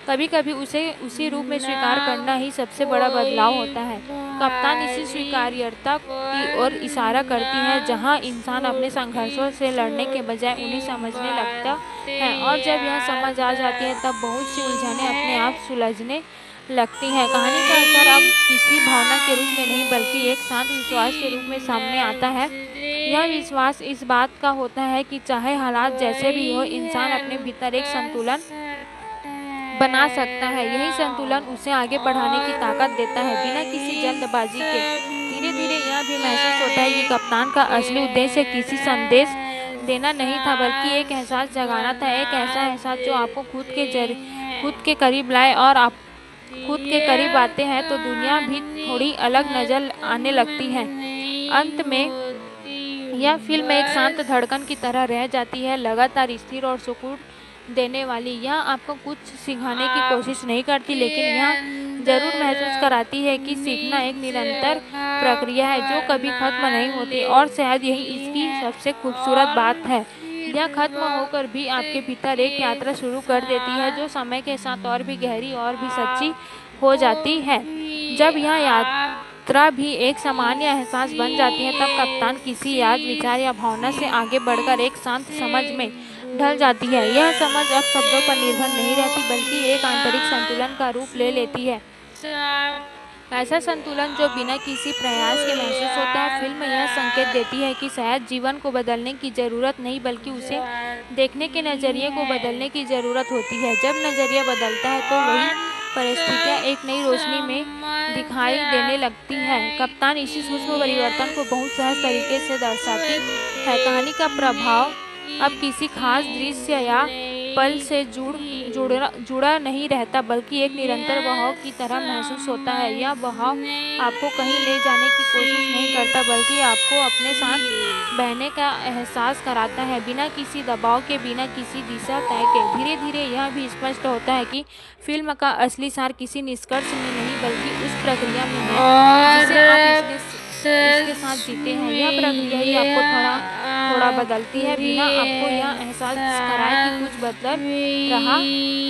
कभी कभी उसे उसी रूप में स्वीकार करना ही सबसे बड़ा बदलाव होता है। कप्तान इसी स्वीकार्यता की ओर इशारा करती है जहां इंसान अपने संघर्षों से लड़ने के बजाय उन्हें समझने लगता है। और जब यह समझ आ जाती है तब बहुत सी उलझनें अपने आप सुलझने लगती हैं। कहानी का असर अब किसी भावना के रूप में नहीं बल्कि एक शांत विश्वास के रूप में सामने आता है। यह विश्वास इस बात का होता है कि चाहे हालात जैसे भी हो, इंसान अपने भीतर एक संतुलन बना सकता है। यही संतुलन उसे आगे बढ़ाने की ताकत देता है बिना किसी जल्दबाजी के। धीरे धीरे यह भी महसूस होता है कि कप्तान का असली उद्देश्य किसी संदेश देना नहीं था बल्कि एक एहसास जगाना था। एक ऐसा एहसास जो आपको खुद के करीब लाए और आप खुद के करीब आते हैं तो दुनिया भी थोड़ी अलग नजर आने लगती है। अंत में यह फिल्म एक शांत धड़कन की तरह रह जाती है, लगातार स्थिर और सुकून देने वाली। यह आपको कुछ सिखाने की कोशिश नहीं करती लेकिन यह जरूर महसूस कराती है कि सीखना एक निरंतर प्रक्रिया है जो कभी खत्म नहीं होती। और शायद यही इसकी सबसे खूबसूरत बात है। यह खत्म होकर भी आपके भीतर एक यात्रा शुरू कर देती है जो समय के साथ और भी गहरी और भी सच्ची हो जाती है। जब यह यात्रा भी एक सामान्य एहसास बन जाती है तब कप्तान किसी याद, विचार या भावना से आगे बढ़कर एक शांत समझ में ढल जाती है। यह समझ अब शब्दों पर निर्भर नहीं रहती बल्कि एक आंतरिक संतुलन का रूप ले लेती है। ऐसा संतुलन जो बिना किसी प्रयास के महसूस होता है। फिल्म यह संकेत देती है कि शायद जीवन को बदलने की ज़रूरत नहीं, बल्कि उसे देखने के नज़रिए को बदलने की ज़रूरत होती है। जब नज़रिया बदलता है तो वही परिस्थितियाँ एक नई रोशनी में दिखाई देने लगती है। कप्तान इसी सूक्ष्म परिवर्तन को बहुत सहज तरीके से दर्शाती है। कहानी का प्रभाव अब किसी खास दृश्य या पल से जुड़ा नहीं रहता, बल्कि एक निरंतर बहाव की तरह महसूस होता है। यह बहाव आपको कहीं ले जाने की कोशिश नहीं करता, बल्कि आपको अपने साथ बहने का एहसास कराता है, बिना किसी दबाव के, बिना किसी दिशा तय के। धीरे धीरे यह भी स्पष्ट होता है कि फिल्म का असली सार किसी निष्कर्ष में नहीं, बल्कि उस प्रक्रिया में है जिसे आप इसके साथ जीते हैं। यह प्रक्रिया ही आपको थोड़ा बदलती है, बिना आपको यह एहसास कराए कि कुछ बदल रहा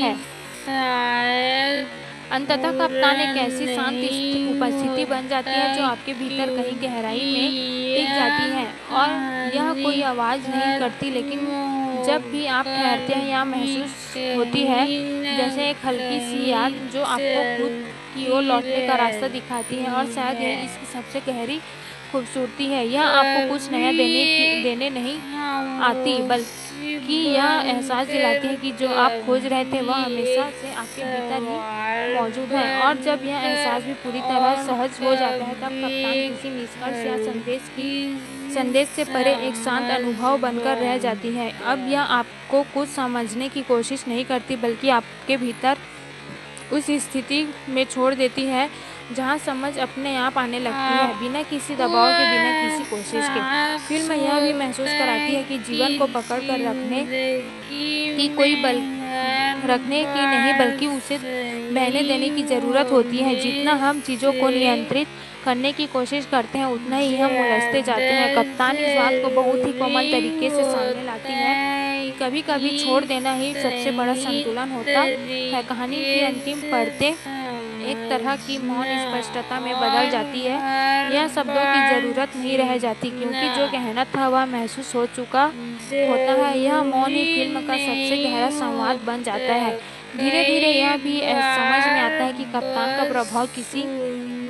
है। अंततः कप्तान एक ऐसी शांत उपस्थिति बन जाती है जो आपके भीतर कहीं गहराई में टिक जाती है, और यह कोई आवाज़ नहीं करती, लेकिन जब भी आप ठहरते हैं या महसूस होती है जैसे एक हल्की सी याद जो आपको खुद की ओर लौटने का रास्ता दिखाती है। और शायद यही इसकी सबसे गहरी खूबसूरती है। यह आपको कुछ नया देने नहीं आती, बल्कि यह एहसास दिलाती है कि जो आप खोज रहे थे वह हमेशा से आपके भीतर ही मौजूद है। और जब यह एहसास भी पूरी तरह सहज हो जाता है, तब कप्तान किसी निष्कर्ष या संदेश से परे एक शांत अनुभव बनकर रह जाती है। अब यह आपको कुछ समझने की कोशिश नहीं करती, बल्कि आपके भीतर उस स्थिति में छोड़ देती है जहाँ समझ अपने आप आने लगती है, बिना किसी दबाव के, बिना किसी कोशिश के। फिल्म यह भी महसूस कराती है कि जीवन को पकड़ कर रखने की नहीं, बल्कि उसे बहने देने की ज़रूरत होती है। जितना हम चीज़ों को नियंत्रित करने की कोशिश करते हैं, उतना ही हम उलझते जाते हैं। कप्तान इस बात को बहुत ही कोमल तरीके से सामने लाती है। कभी कभी छोड़ देना ही सबसे बड़ा संतुलन होता है। कहानी की अंतिम परतें एक तरह की मौन स्पष्टता में बदल जाती है। यह शब्दों की ज़रूरत नहीं रह जाती, क्योंकि जो कहना था वह महसूस हो चुका होता है। यह मौन ही फिल्म का सबसे गहरा संवाद बन जाता है। धीरे धीरे यह भी समझ में आता है कि कप्तान का प्रभाव किसी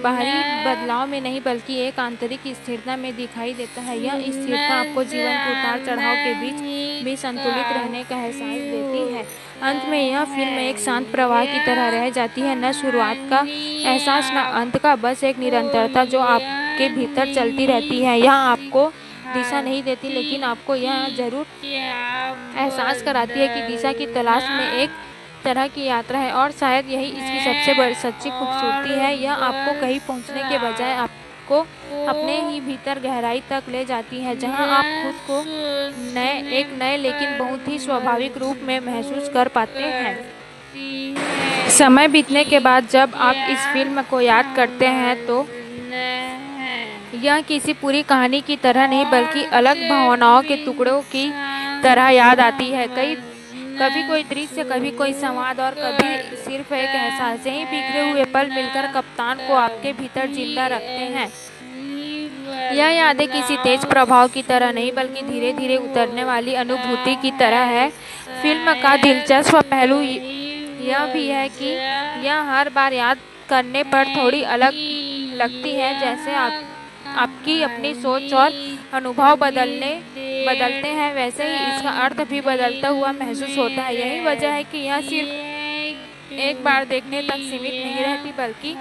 बाहरी बदलाव में नहीं, बल्कि एक आंतरिक स्थिरता में दिखाई देता है। यह स्थिरता आपको जीवन के उतार चढ़ाव के बीच भी संतुलित रहने का एहसास देती है। अंत में यह फिल्म एक शांत प्रवाह की तरह रह जाती है, न शुरुआत का एहसास न अंत का, बस एक निरंतरता जो आपके भीतर चलती रहती है। यह आपको दिशा नहीं देती, लेकिन आपको यह जरूर एहसास कराती है कि दिशा की तलाश में एक तरह की यात्रा है, और शायद यही इसकी सबसे बड़ी सच्ची खूबसूरती है। यह आपको कहीं पहुंचने के बजाय आपको अपने ही भीतर गहराई तक ले जाती है, जहां आप खुद को एक नए लेकिन बहुत ही स्वाभाविक रूप में महसूस कर पाते हैं। समय बीतने के बाद जब आप इस फिल्म को याद करते हैं तो यह किसी पूरी कहानी की तरह नहीं, बल्कि अलग भावनाओं के टुकड़ों की तरह याद आती है। कभी कोई दृश्य, कभी कोई संवाद, और कभी सिर्फ एक एहसास। यही बिखरे हुए पल मिलकर कप्तान को आपके भीतर जिंदा रखते हैं। यह यादें किसी तेज प्रभाव की तरह नहीं, बल्कि धीरे धीरे उतरने वाली अनुभूति की तरह है। फिल्म का दिलचस्प पहलू यह भी है कि यह हर बार याद करने पर थोड़ी अलग लगती है, जैसे आपकी अपनी सोच और अनुभव बदलते हैं, वैसे ही इसका अर्थ भी बदलता हुआ महसूस होता है। यही वजह है कि यह सिर्फ एक बार देखने तक सीमित नहीं रहती, बल्कि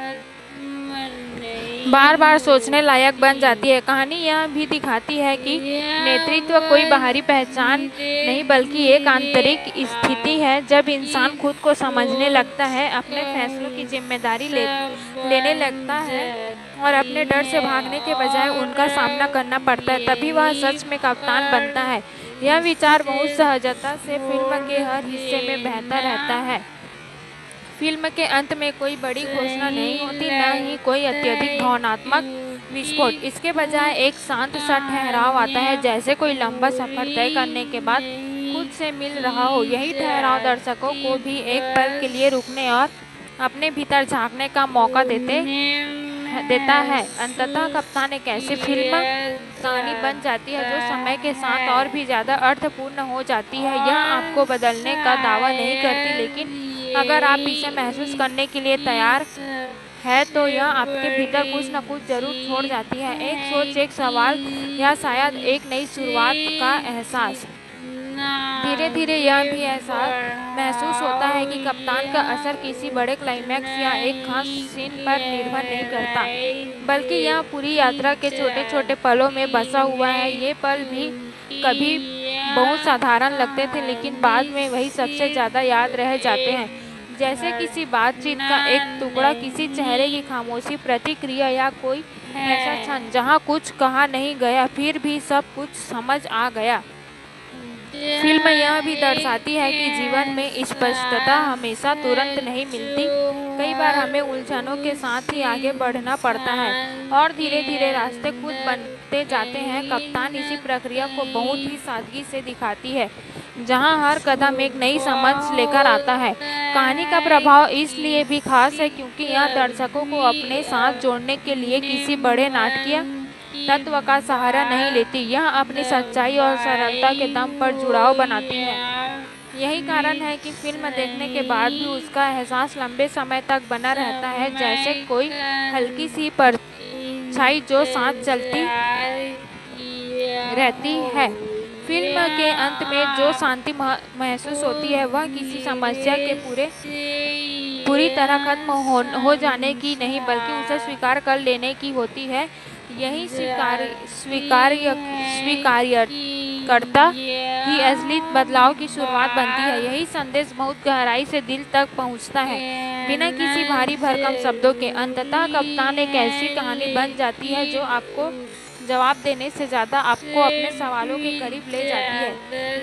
बार बार सोचने लायक बन जाती है। कहानी यह भी दिखाती है कि नेतृत्व कोई बाहरी पहचान नहीं, बल्कि एक आंतरिक स्थिति है। जब इंसान खुद को समझने लगता है, अपने फैसलों की जिम्मेदारी लेने लगता है और अपने डर से भागने के बजाय उनका सामना करना पड़ता है, तभी वह सच में कप्तान बनता है। यह विचार बहुत सहजता से फिल्म के हर हिस्से में बहता रहता है। फिल्म के अंत में कोई बड़ी घोषणा नहीं होती, न ही कोई अत्यधिक भावनात्मक विस्फोट। इसके बजाय एक शांत सा ठहराव आता है, जैसे कोई लंबा सफर तय करने के बाद खुद से मिल रहा हो। यही ठहराव दर्शकों को भी एक पल के लिए रुकने और अपने भीतर झांकने का मौका देता है। अंततः कप्तान एक ऐसी फिल्म कहानी बन जाती है जो समय के साथ और भी ज़्यादा अर्थपूर्ण हो जाती है। यह आपको बदलने का दावा नहीं करती, लेकिन अगर आप इसे महसूस करने के लिए तैयार है तो यह आपके भीतर कुछ न कुछ जरूर छोड़ जाती है। एक सोच, एक सवाल या शायद एक नई शुरुआत का एहसास। धीरे धीरे यह भी एहसास महसूस होता है कि कप्तान का असर किसी बड़े क्लाइमैक्स या एक खास सीन पर निर्भर नहीं करता, बल्कि यह पूरी यात्रा के छोटे छोटे पलों में बसा हुआ है। ये पल भी कभी बहुत साधारण लगते थे, लेकिन बाद में वही सबसे ज़्यादा याद रह जाते हैं। जैसे किसी बातचीत का एक टुकड़ा, किसी चेहरे की खामोशी प्रतिक्रिया, या कोई ऐसा क्षण जहाँ कुछ कहा नहीं गया फिर भी सब कुछ समझ आ गया। फिल्म यह भी दर्शाती है कि जीवन में स्पष्टता हमेशा तुरंत नहीं मिलती। कई बार हमें उलझनों के साथ ही आगे बढ़ना पड़ता है और धीरे धीरे रास्ते खुद बनते जाते हैं। कप्तान इसी प्रक्रिया को बहुत ही सादगी से दिखाती है, जहां हर कदम एक नई समझ लेकर आता है। कहानी का प्रभाव इसलिए भी खास है क्योंकि यह दर्शकों को अपने साथ जोड़ने के लिए किसी बड़े नाटकीय तत्व का सहारा नहीं लेती। यह अपनी सच्चाई और सरलता के दम पर जुड़ाव बनाती है। यही कारण है कि फिल्म देखने के बाद भी उसका एहसास लंबे समय तक बना रहता है, जैसे कोई हल्की सी परछाई जो साथ चलती रहती है। फिल्म के अंत में जो शांति महसूस होती है वह किसी समस्या के पूरी तरह खत्म हो जाने की नहीं, बल्कि उसे स्वीकार कर लेने की होती है। यही स्वीकार्यता ही असली बदलाव की शुरुआत बनती है। यही संदेश बहुत गहराई से दिल तक पहुंचता है, बिना किसी भारी भरकम शब्दों के। अंततः कप्तान एक ऐसी कहानी बन जाती है जो आपको जवाब देने से ज़्यादा आपको अपने सवालों के करीब ले जाती है।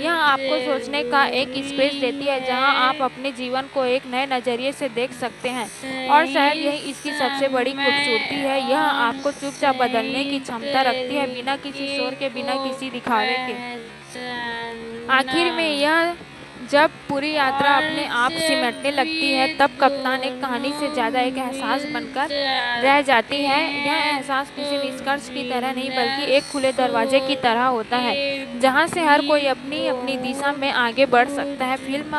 यह आपको सोचने का एक स्पेस देती है जहां आप अपने जीवन को एक नए नज़रिए से देख सकते हैं, और शायद यही इसकी सबसे बड़ी खूबसूरती है। यह आपको चुपचाप बदलने की क्षमता रखती है, बिना किसी शोर के, बिना किसी दिखावे के। आखिर में यह जब पूरी यात्रा अपने आप सिमटने लगती है, तब कप्तान एक कहानी से ज़्यादा एक एहसास बनकर रह जाती है। यह एहसास किसी निष्कर्ष की तरह नहीं, बल्कि एक खुले दरवाजे की तरह होता है, जहां से हर कोई अपनी अपनी दिशा में आगे बढ़ सकता है। फिल्म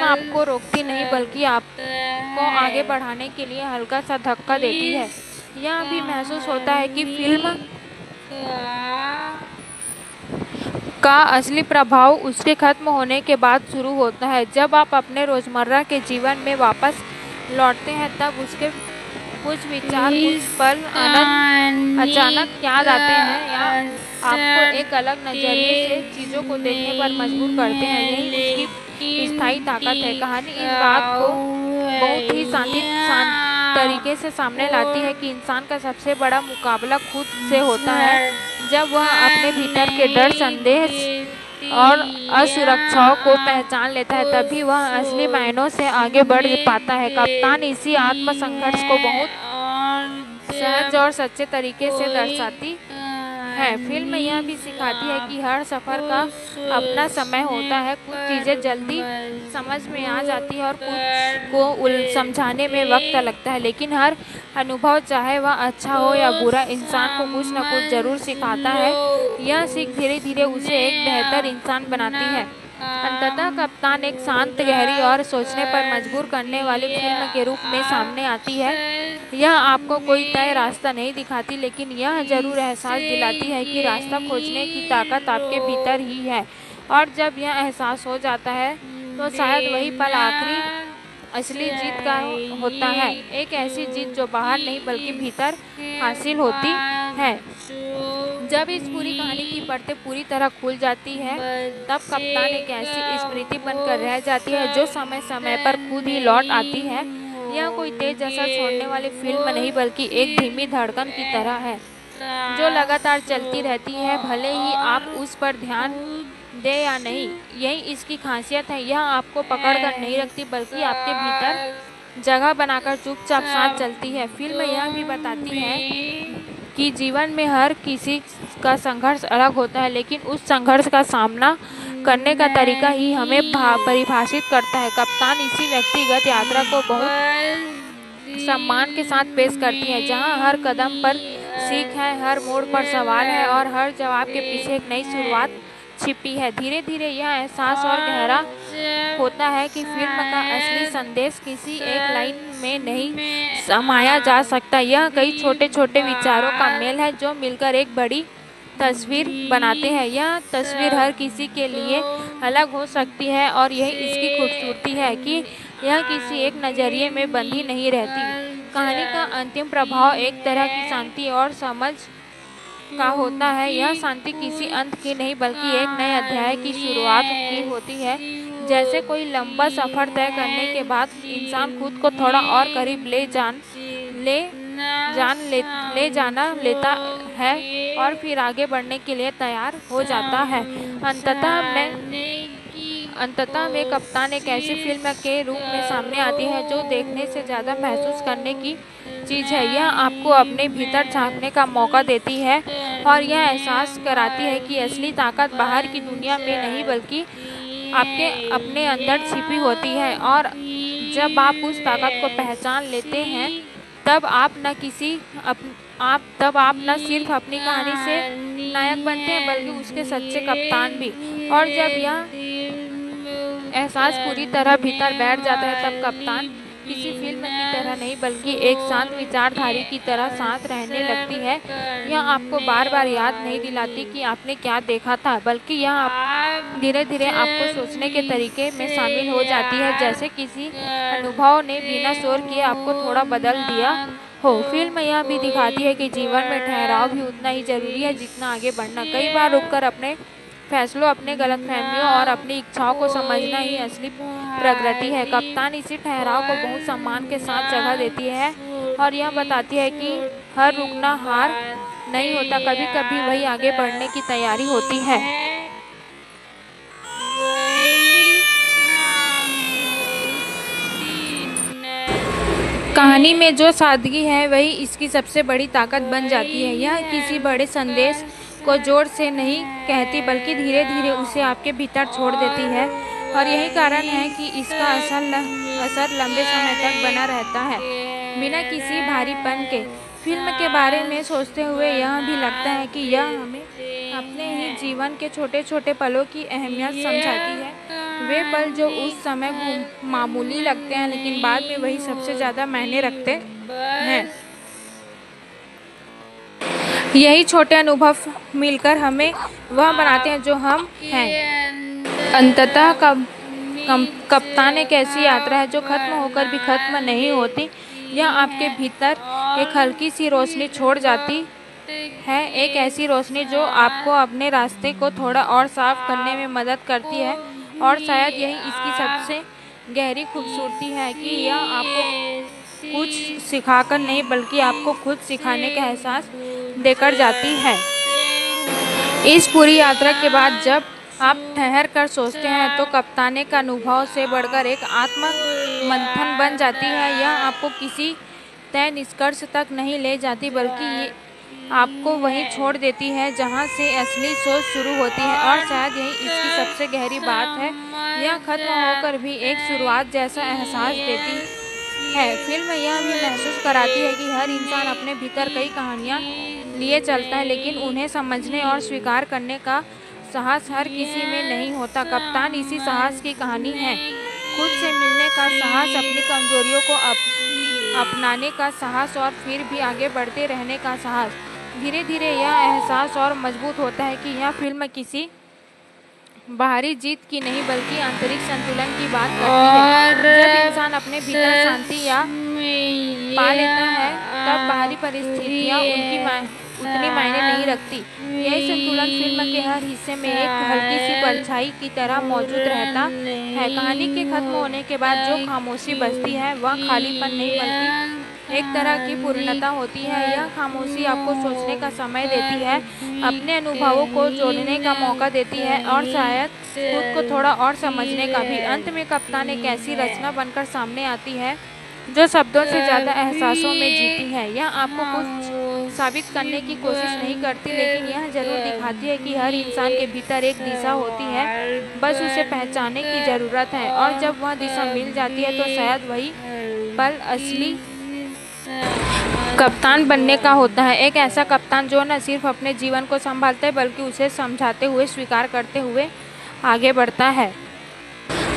आपको रोकती नहीं, बल्कि आपको आगे बढ़ाने के लिए हल्का सा धक्का देती है। यह भी महसूस होता है कि फिल्म का असली प्रभाव उसके खत्म होने के बाद शुरू होता है। जब आप अपने रोज़मर्रा के जीवन में वापस लौटते हैं, तब उसके कुछ विचार, कुछ पल अचानक याद आते हैं या आपको एक अलग नज़रिए से चीज़ों को देखने पर मजबूर करते हैं। यही उसकी स्थायी ताकत है। कहानी इस बात को बहुत ही शांत तरीके से सामने लाती है कि इंसान का सबसे बड़ा मुकाबला खुद से होता है। जब वह अपने भीतर के डर, संदेह और असुरक्षाओं को पहचान लेता है, तभी वह असली मायनों से आगे बढ़ पाता है। कप्तान इसी आत्मसंघर्ष को बहुत सहज और सच्चे तरीके से दर्शाती है। फिल्म यह भी सिखाती है कि हर सफ़र का अपना समय होता है। कुछ चीज़ें जल्दी समझ में आ जाती है और कुछ को समझाने में वक्त लगता है, लेकिन हर अनुभव, चाहे वह अच्छा हो या बुरा, इंसान को कुछ न कुछ ज़रूर सिखाता है। यह सीख धीरे धीरे उसे एक बेहतर इंसान बनाती है। अंततः कप्तान एक शांत, गहरी और सोचने पर मजबूर करने वाली फिल्म के रूप में सामने आती है। यह आपको कोई तय रास्ता नहीं दिखाती, लेकिन यह जरूर एहसास दिलाती है कि रास्ता खोजने की ताकत आपके भीतर ही है, और जब यह एहसास हो जाता है तो शायद वही पल आखिरी असली जीत का होता है। एक ऐसी जीत जो बाहर नहीं बल्कि भीतर हासिल होती है। जब इस पूरी कहानी की परतें पूरी तरह खुल जाती है, तब कप्तान एक ऐसी स्मृति बनकर रह जाती है जो समय समय पर खुद ही लौट आती है। यह कोई तेज असर छोड़ने वाली फिल्म नहीं, बल्कि एक धीमी धड़कन की तरह है जो लगातार चलती रहती है, भले ही आप उस पर ध्यान दे या नहीं। यही इसकी खासियत है। यह आपको पकड़ कर नहीं रखती, बल्कि आपके भीतर जगह बनाकर चुपचाप साथ चलती है। फिल्म यह भी बताती है कि जीवन में हर किसी का संघर्ष अलग होता है, लेकिन उस संघर्ष का सामना करने का तरीका ही हमें परिभाषित करता है। कप्तान इसी व्यक्तिगत यात्रा को बहुत सम्मान के साथ पेश करती है, जहां हर कदम पर सीख है, हर मोड़ पर सवाल है और हर जवाब के पीछे एक नई शुरुआत छिपी है। धीरे धीरे यह एहसास और गहरा होता है कि फिल्म का असली संदेश किसी एक लाइन में नहीं समाया जा सकता। यह कई छोटे छोटे विचारों का मेल है जो मिलकर एक बड़ी तस्वीर बनाते हैं। यह तस्वीर हर किसी के लिए अलग हो सकती है और यही इसकी खूबसूरती है कि यह किसी एक नज़रिए में बंधी नहीं रहती। कहानी का अंतिम प्रभाव एक तरह की शांति और समझ का होता है। यह शांति किसी अंत की नहीं बल्कि एक नए अध्याय की शुरुआत की होती है। जैसे कोई लंबा सफ़र तय करने के बाद इंसान खुद को थोड़ा और करीब ले जाना लेता है और फिर आगे बढ़ने के लिए तैयार हो जाता है। अंततः में कप्तान एक ऐसी फिल्म के रूप में सामने आती है जो देखने से ज़्यादा महसूस करने की चीज़ है। यह आपको अपने भीतर झांकने का मौका देती है और यह एहसास कराती है कि असली ताकत बाहर की दुनिया में नहीं बल्कि आपके अपने अंदर छिपी होती है। और जब आप उस ताकत को पहचान लेते हैं तब आप न सिर्फ अपनी कहानी से नायक बनते हैं बल्कि उसके सच्चे कप्तान भी। और जब यह एहसास पूरी तरह भीतर बैठ जाता है तब कप्तान किसी फिल्म की तरह नहीं बल्कि एक शांत विचारधारी की तरह साथ रहने लगती है। यह आपको बार बार याद नहीं दिलाती कि आपने क्या देखा था बल्कि यह धीरे धीरे आपको सोचने के तरीके में शामिल हो जाती है, जैसे किसी अनुभव ने बिना शोर किए आपको थोड़ा बदल दिया हो। फिल्म यह भी दिखाती है कि जीवन में ठहराव भी उतना ही जरूरी है जितना आगे बढ़ना। कई बार रुककर अपने फैसलों, अपने गलतफहमियों और अपनी इच्छाओं को समझना ही असली प्रगति है। कप्तान इसी ठहराव को बहुत सम्मान के साथ जगह देती है और यह बताती है कि हर रुकना हार नहीं होता, कभी कभी वही आगे बढ़ने की तैयारी होती है। कहानी में जो सादगी है वही इसकी सबसे बड़ी ताकत बन जाती है। यह किसी बड़े संदेश को जोर से नहीं कहती बल्कि धीरे धीरे उसे आपके भीतर छोड़ देती है और यही कारण है कि इसका असर लंबे समय तक बना रहता है बिना किसी भारीपन के। फिल्म के बारे में सोचते हुए यह भी लगता है कि यह हमें अपने ही जीवन के छोटे छोटे पलों की अहमियत समझाती है। वे पल जो उस समय मामूली लगते हैं लेकिन बाद में वही सबसे ज़्यादा मायने रखते हैं। यही छोटे अनुभव मिलकर हमें वह बनाते हैं जो हम हैं। अंततः कप्तान एक ऐसी यात्रा है जो खत्म होकर भी खत्म नहीं होती। यह आपके भीतर एक हल्की सी रोशनी छोड़ जाती है, एक ऐसी रोशनी जो आपको अपने रास्ते को थोड़ा और साफ करने में मदद करती है। और शायद यही इसकी सबसे गहरी खूबसूरती है कि यह आपको कुछ सिखाकर नहीं बल्कि आपको खुद सिखाने का एहसास देकर जाती है। इस पूरी यात्रा के बाद जब आप ठहर कर सोचते हैं तो कप्तान का अनुभव से बढ़कर एक आत्म मंथन बन जाती है। यह आपको किसी तय निष्कर्ष तक नहीं ले जाती बल्कि ये आपको वहीं छोड़ देती है जहां से असली सोच शुरू होती है। और शायद यही इसकी सबसे गहरी बात है, यह खत्म होकर भी एक शुरुआत जैसा एहसास देती है। फिल्म यह भी महसूस कराती है कि हर इंसान अपने भीतर कई कहानियाँ लिए चलता है लेकिन उन्हें समझने और स्वीकार करने का साहस हर किसी में नहीं होता। कप्तान इसी साहस की कहानी है, खुद से मिलने का साहस, अपनी कमजोरियों को अपनाने का साहस और फिर भी आगे बढ़ते रहने का साहस। धीरे धीरे यह एहसास और मजबूत होता है कि यह फिल्म किसी बाहरी जीत की नहीं बल्कि आंतरिक संतुलन की बात करती है। जब इंसान अपने भीतर शांति या पा लेता है तब बाहरी परिस्थितियाँ उतनी मायने नहीं रखती। यही संतुलन फिल्म के हर हिस्से में एक हल्की सी परछाई की तरह मौजूद रहता है। कहानी के खत्म होने के बाद जो खामोशी बचती है वह खालीपन नहीं बल्कि एक तरह की पूर्णता होती है। यह खामोशी आपको सोचने का समय देती है, अपने अनुभवों को जोड़ने का मौका देती है और शायद खुद को थोड़ा और समझने का भी। अंत में कप्तान एक ऐसी रचना बनकर सामने आती है जो शब्दों से ज़्यादा एहसासों में जीती है। यह आपको कुछ साबित करने की कोशिश नहीं करती लेकिन यह जरूर दिखाती है कि हर इंसान के भीतर एक दिशा होती है, बस उसे पहचानने की ज़रूरत है। और जब वह दिशा मिल जाती है तो शायद वही पल असली कप्तान बनने का होता है। एक ऐसा कप्तान जो न सिर्फ अपने जीवन को संभालता है बल्कि उसे समझाते हुए, स्वीकार करते हुए आगे बढ़ता है।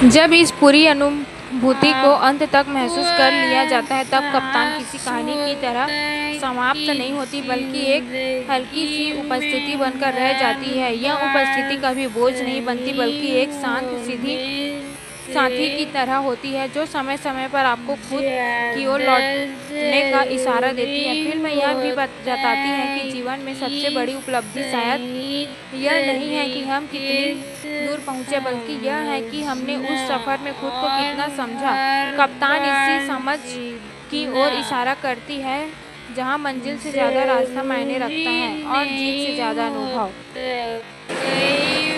जब इस पूरी अनुभूति को अंत तक महसूस कर लिया जाता है तब कप्तान किसी कहानी की तरह समाप्त नहीं होती बल्कि एक हल्की सी उपस्थिति बनकर रह जाती है। यह उपस्थिति कभी बोझ नहीं बनती बल्कि एक शांत सीधी साथी की तरह होती है जो समय समय पर आपको खुद की ओर लौटने का इशारा देती है। फिल्म यह भी बताती है कि जीवन में सबसे बड़ी उपलब्धि शायद यह नहीं है कि हम कितनी दूर पहुंचे बल्कि यह है कि हमने उस सफ़र में खुद को कितना समझा। कप्तान इसी समझ की ओर इशारा करती है जहां मंजिल से ज़्यादा रास्ता मायने रखता है और जीत से ज़्यादा अनुभव।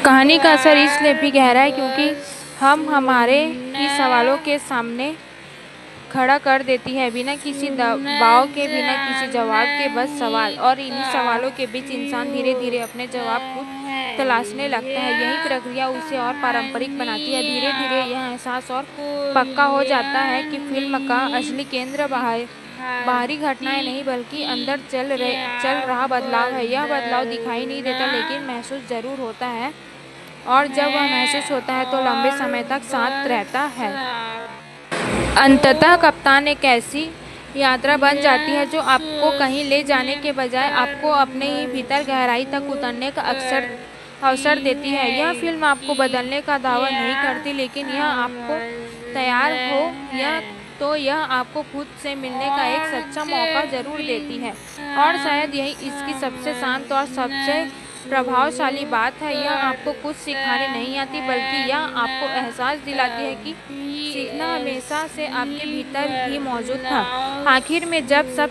कहानी का असर इसलिए भी गहरा है क्योंकि हम हमारे ही सवालों के सामने खड़ा कर देती है, बिना किसी दबाव के, बिना किसी जवाब के, बस सवाल। और इन्हीं सवालों के बीच इंसान धीरे धीरे अपने जवाब को तलाशने लगता है। यही प्रक्रिया उसे और पारंपरिक बनाती है। धीरे धीरे यह एहसास और पक्का हो जाता है कि फिल्म का असली केंद्र बाहरी घटनाएं नहीं बल्कि अंदर चल रहा बदलाव है। यह बदलाव दिखाई नहीं देता लेकिन महसूस जरूर होता है, और जब वह महसूस होता है तो लंबे समय तक साथ रहता है। अंततः कप्तान एक ऐसी यात्रा बन जाती है जो आपको कहीं ले जाने के बजाय आपको अपने ही भीतर गहराई तक उतरने का अवसर देती है। यह फिल्म आपको बदलने का दावा नहीं करती लेकिन यह आपको तैयार हो यह आपको खुद से मिलने का एक सच्चा मौका जरूर देती है। और शायद यही इसकी सबसे शांत और सबसे प्रभावशाली बात है। यह आपको कुछ सिखाने नहीं आती बल्कि यह आपको एहसास दिलाती है कि सीखना हमेशा से आपके भीतर ही मौजूद था। आखिर में जब सब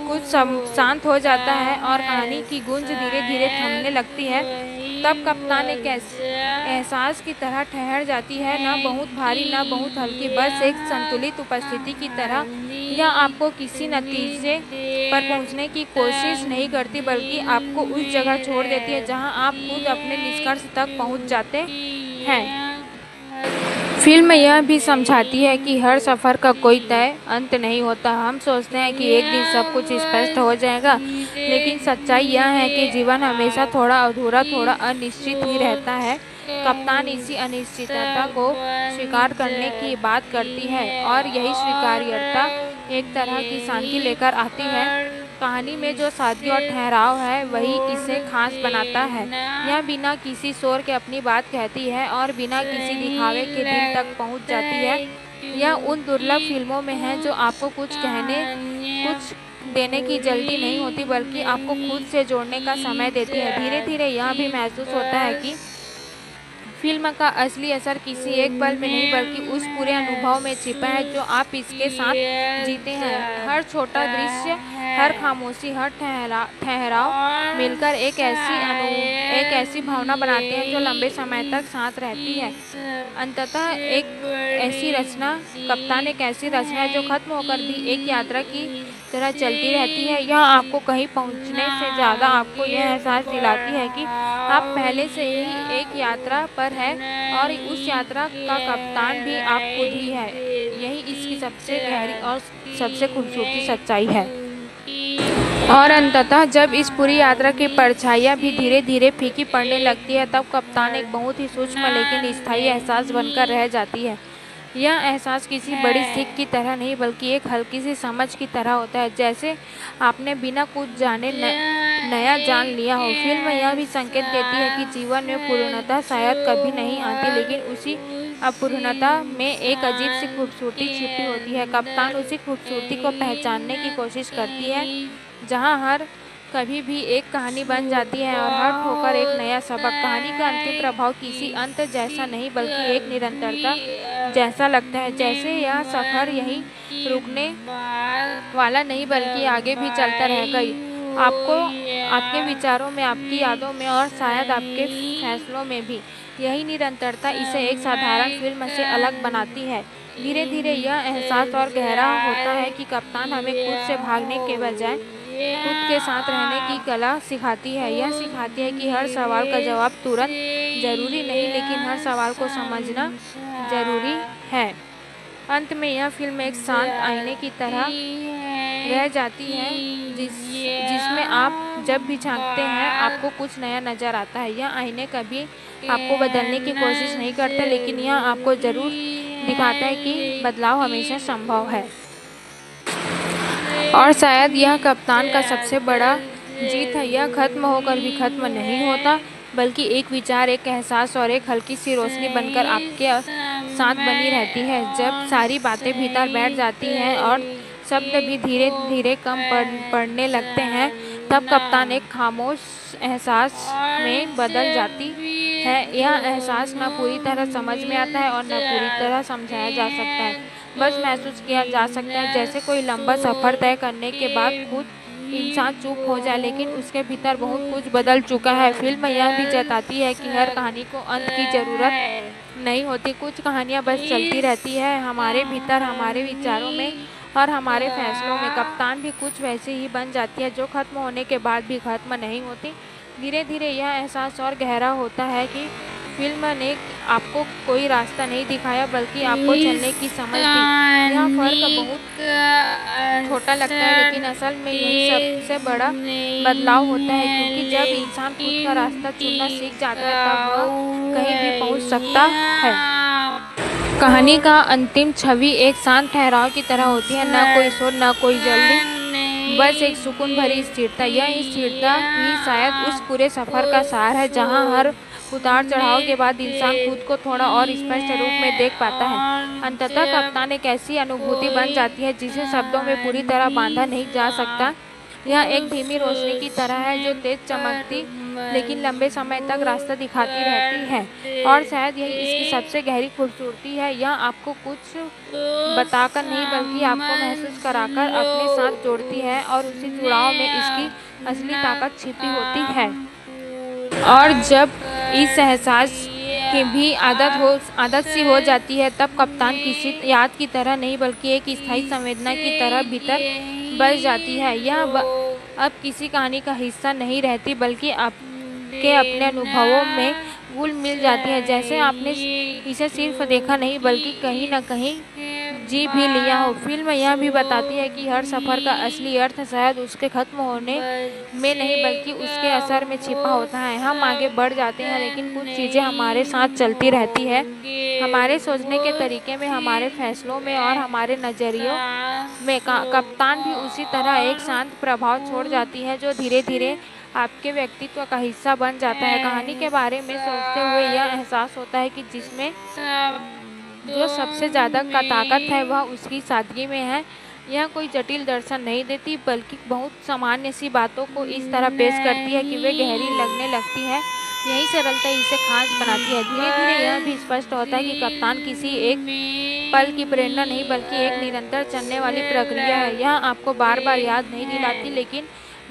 कुछ शांत हो जाता है और कहानी की गूंज धीरे धीरे थमने लगती है तब कप्तान एक एहसास की तरह ठहर जाती है, न बहुत भारी न बहुत हल्की, बस एक संतुलित उपस्थिति की तरह। यह आपको किसी नतीजे पर पहुंचने की कोशिश नहीं करती बल्कि आपको उस जगह छोड़ देती है जहां आप खुद अपने निष्कर्ष तक पहुंच जाते हैं। फिल्म यह भी समझाती है कि हर सफ़र का कोई तय अंत नहीं होता। हम सोचते हैं कि एक दिन सब कुछ स्पष्ट हो जाएगा, लेकिन सच्चाई यह है कि जीवन हमेशा थोड़ा अधूरा, थोड़ा अनिश्चित ही रहता है। कप्तान इसी अनिश्चितता को स्वीकार करने की बात करती है और यही स्वीकार्यता एक तरह की शांति लेकर आती है। कहानी में जो सादगी और ठहराव है वही इसे खास बनाता है। यह बिना किसी शोर के अपनी बात कहती है और बिना किसी दिखावे के दिल तक पहुंच जाती है। यह उन दुर्लभ फिल्मों में है जो आपको कुछ देने की जल्दी नहीं होती बल्कि आपको खुद से जोड़ने का समय देती है। धीरे धीरे यह भी महसूस होता है कि फिल्म का असली असर किसी एक पल में नहीं बल्कि उस पूरे अनुभव में छिपा है जो आप इसके साथ जीते हैं। हर छोटा दृश्य, हर खामोशी, हर ठहराव मिलकर एक ऐसी भावना बनाते हैं जो लंबे समय तक साथ रहती है। अंततः कप्तान एक ऐसी रचना है जो खत्म होकर भी एक यात्रा की तरह चलती रहती है। यह आपको कहीं पहुंचने से ज़्यादा आपको यह एहसास दिलाती है कि आप पहले से ही एक यात्रा पर है और उस यात्रा का कप्तान भी आप खुद ही है। यही इसकी सबसे गहरी और सबसे खूबसूरती सच्चाई है। और अंततः जब इस पूरी यात्रा की परछाइयाँ भी धीरे धीरे फीकी पड़ने लगती है तब कप्तान एक बहुत ही सूक्ष्म लेकिन स्थायी एहसास बनकर रह जाती है। यह एहसास किसी बड़ी सीख की तरह नहीं बल्कि एक हल्की सी समझ की तरह होता है, जैसे आपने बिना कुछ जाने नया जान लिया हो। फिल्म यह भी संकेत देती है कि जीवन में पूर्णता शायद कभी नहीं आती लेकिन उसी अपूर्णता में एक अजीब सी खूबसूरती छिपी होती है। कप्तान उसी खूबसूरती को पहचानने की कोशिश करती है जहाँ हर कभी भी एक कहानी बन जाती है और हर ठोकर एक नया सबक। कहानी का अंतिम प्रभाव किसी अंत जैसा नहीं बल्कि एक निरंतरता जैसा लगता है, जैसे यह सफ़र यहीं रुकने वाला नहीं बल्कि आगे भी चलता रहेगा। आपके विचारों में, आपकी यादों में और शायद आपके फैसलों में भी। यही निरंतरता इसे एक साधारण फिल्म से अलग बनाती है। धीरे धीरे यह एहसास और गहरा होता है कि कप्तान हमें खुद से भागने के बजाय खुद के साथ रहने की कला सिखाती है। यह सिखाती है कि हर सवाल का जवाब तुरंत जरूरी नहीं लेकिन हर सवाल को समझना जरूरी है। अंत में यह फिल्म एक शांत आईने की तरह रह जाती है जिसमें आप जब भी झांकते हैं आपको कुछ नया नज़र आता है। यह आईने कभी आपको बदलने की कोशिश नहीं करता, लेकिन यह आपको ज़रूर दिखाता है कि बदलाव हमेशा संभव है। और शायद यह कप्तान का सबसे बड़ा जीत है। यह खत्म होकर भी खत्म नहीं होता, बल्कि एक विचार, एक एहसास और एक हल्की सी रोशनी बनकर आपके साथ बनी रहती है। जब सारी बातें भीतर बैठ जाती हैं और शब्द भी धीरे धीरे कम पड़ने लगते हैं, तब कप्तान एक खामोश एहसास में बदल जाती है। यह एहसास न पूरी तरह समझ में आता है और न पूरी तरह समझाया जा सकता है, बस महसूस किया जा सकता है, जैसे कोई लंबा सफ़र तय करने के बाद खुद इंसान चुप हो जाए, लेकिन उसके भीतर बहुत कुछ बदल चुका है। फिल्म यह भी जताती है कि हर कहानी को अंत की ज़रूरत नहीं होती। कुछ कहानियाँ बस चलती रहती है हमारे भीतर, हमारे विचारों में और हमारे फैसलों में। कप्तान भी कुछ वैसे ही बन जाती है, जो खत्म होने के बाद भी खत्म नहीं होती। धीरे धीरे यह एहसास और गहरा होता है कि फिल्म ने आपको कोई रास्ता नहीं दिखाया, बल्कि आपको चलने की समझ दी। यह फ़र्क बहुत छोटा लगता है, लेकिन असल में यही सबसे बड़ा बदलाव होता है, क्योंकि जब इंसान खुद का रास्ता चुनना सीख जाता है, तब वह कहीं भी पहुंच सकता है। कहानी का अंतिम छवि एक शांत ठहराव की तरह होती है, न कोई शोर, न कोई जल्दी, बस एक सुकून भरी स्थिरता। यह स्थिरता ही शायद उस पूरे सफ़र का सार है, जहाँ हर उतार चढ़ाव के बाद इंसान खुद को थोड़ा और स्पष्ट रूप में देख पाता है। अंततः कप्तान एक ऐसी अनुभूति बन जाती है जिसे शब्दों में पूरी तरह बांधा नहीं जा सकता। यह एक धीमी रोशनी की तरह है, जो तेज चमकती लेकिन लंबे समय तक रास्ता दिखाती रहती है। और शायद यही इसकी सबसे गहरी खूबसूरती है। यह आपको कुछ बताकर नहीं, बल्कि आपको महसूस कराकर अपने साथ जोड़ती है, और उसी जुड़ाव में इसकी असली ताकत छिपी होती है। और जब इस एहसास की भी आदत सी हो जाती है, तब कप्तान किसी याद की तरह नहीं, बल्कि एक स्थायी संवेदना की तरह भीतर बस जाती है। यह अब किसी कहानी का हिस्सा नहीं रहती, बल्कि आपके अपने अनुभवों में घुल मिल जाती है, जैसे आपने इसे सिर्फ देखा नहीं, बल्कि कहीं न कहीं जी भी लिया हो। फिल्म यह भी बताती है कि हर सफ़र का असली अर्थ शायद उसके ख़त्म होने में नहीं, बल्कि उसके असर में छिपा होता है। हम आगे बढ़ जाते हैं, लेकिन कुछ चीज़ें हमारे साथ चलती रहती है, हमारे सोचने के तरीके में, हमारे फैसलों में और हमारे नज़रियों में। कप्तान भी उसी तरह एक शांत प्रभाव छोड़ जाती है, जो धीरे धीरे आपके व्यक्तित्व का हिस्सा बन जाता है। कहानी के बारे में सोचते हुए यह एहसास होता है कि जिसमें जो सबसे ज़्यादा का ताकत है, वह उसकी सादगी में है। यह कोई जटिल दर्शन नहीं देती, बल्कि बहुत सामान्य सी बातों को इस तरह पेश करती है कि वे गहरी लगने लगती है। यही सरलता इसे खास बनाती है। धीरे धीरे यह भी स्पष्ट होता है कि कप्तान किसी एक पल की प्रेरणा नहीं, बल्कि एक निरंतर चलने वाली प्रक्रिया है। यह आपको बार बार याद नहीं दिलाती, लेकिन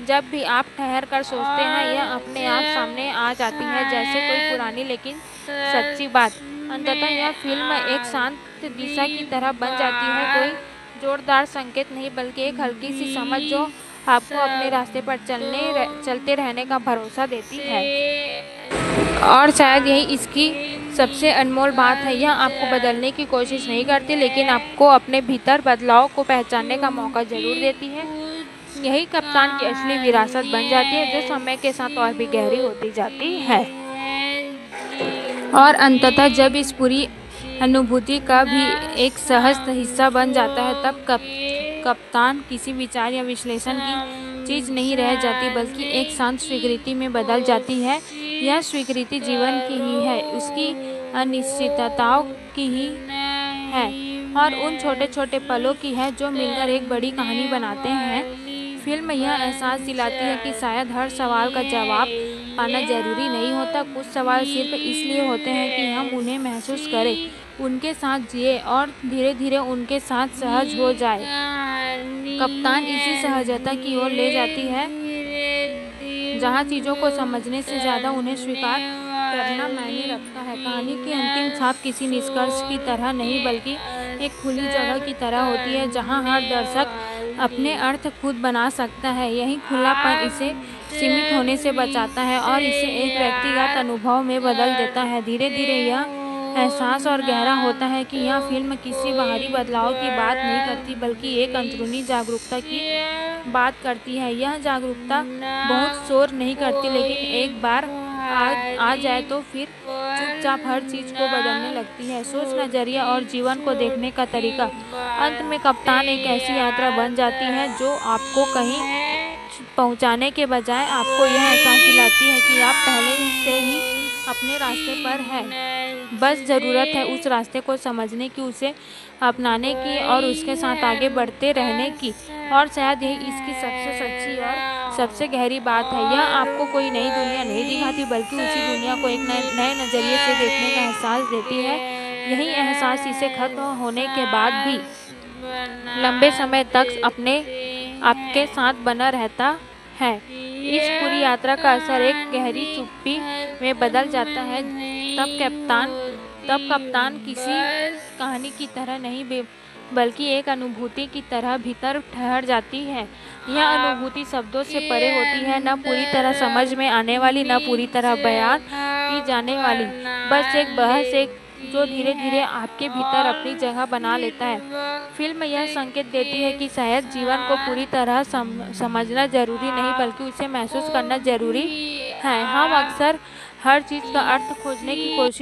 जब भी आप ठहर कर सोचते हैं, यह अपने आप सामने आ जाती है, जैसे कोई पुरानी लेकिन सच्ची बात। अंततः यह फिल्म एक शांत दिशा की तरह बन जाती है, कोई जोरदार संकेत नहीं, बल्कि एक हल्की सी समझ, जो आपको अपने रास्ते पर चलते रहने का भरोसा देती है। और शायद यही इसकी सबसे अनमोल बात है। यह आपको बदलने की कोशिश नहीं करती, लेकिन आपको अपने भीतर बदलाव को पहचानने का मौका ज़रूर देती है। यही कप्तान की असली विरासत बन जाती है, जो समय के साथ और भी गहरी होती जाती है। और अंततः जब इस पूरी अनुभूति का भी एक सहज हिस्सा बन जाता है, तब कप्तान किसी विचार या विश्लेषण की चीज़ नहीं रह जाती, बल्कि एक शांत स्वीकृति में बदल जाती है। यह स्वीकृति जीवन की ही है, उसकी अनिश्चितताओं की ही है, और उन छोटे छोटे पलों की है, जो मिलकर एक बड़ी कहानी बनाते हैं। फिल्म यह एहसास दिलाती है कि शायद हर सवाल का जवाब पाना जरूरी नहीं होता। कुछ सवाल सिर्फ इसलिए होते हैं कि हम उन्हें महसूस करें, उनके साथ जिए और धीरे धीरे उनके साथ सहज हो जाए। कप्तान इसी सहजता की ओर ले जाती है, जहाँ चीज़ों को समझने से ज़्यादा उन्हें स्वीकार करना मायने रखता है। कहानी की अंतिम छाप किसी निष्कर्ष की तरह नहीं, बल्कि एक खुली जगह की तरह होती है, जहाँ हर दर्शक अपने अर्थ खुद बना सकता है। यही खुलापन इसे सीमित होने से बचाता है और इसे एक व्यक्तिगत अनुभव में बदल देता है। धीरे धीरे यह एहसास और गहरा होता है कि यह फिल्म किसी बाहरी बदलाव की बात नहीं करती, बल्कि एक अंदरूनी जागरूकता की बात करती है। यह जागरूकता बहुत शोर नहीं करती, लेकिन एक बार आ जाए तो फिर चुपचाप हर चीज़ को बदलने लगती है, सोच, नज़रिया और जीवन को देखने का तरीका। अंत में कप्तान एक ऐसी यात्रा बन जाती है जो आपको कहीं पहुंचाने के बजाय आपको यह एहसास दिलाती है कि आप पहले से ही अपने रास्ते पर हैं। बस ज़रूरत है उस रास्ते को समझने की, उसे अपनाने की और उसके साथ आगे बढ़ते रहने की। और शायद यही इसकी सबसे सच्ची और सबसे गहरी बात है। यह आपको कोई नई दुनिया नहीं दिखाती, बल्कि उसी दुनिया को एक नए नज़रिए से देखने का एहसास देती है। यही एहसास इसे खत्म होने के बाद भी लंबे समय तक आपके साथ बना रहता है। इस पूरी यात्रा का असर एक गहरी चुप्पी में बदल जाता है। तब कप्तान किसी कहानी की तरह नहीं बल्कि एक अनुभूति की तरह भीतर ठहर जाती है। यह अनुभूति शब्दों से परे होती है, न पूरी तरह समझ में आने वाली, न पूरी तरह बयान की जाने वाली। बस एक बहस, एक जो धीरे धीरे आपके भीतर अपनी जगह बना लेता है। फिल्म यह संकेत देती है कि शायद जीवन को पूरी तरह समझना जरूरी नहीं, बल्कि उसे महसूस करना जरूरी है। हम अक्सर हर चीज़ का अर्थ खोजने की कोशिश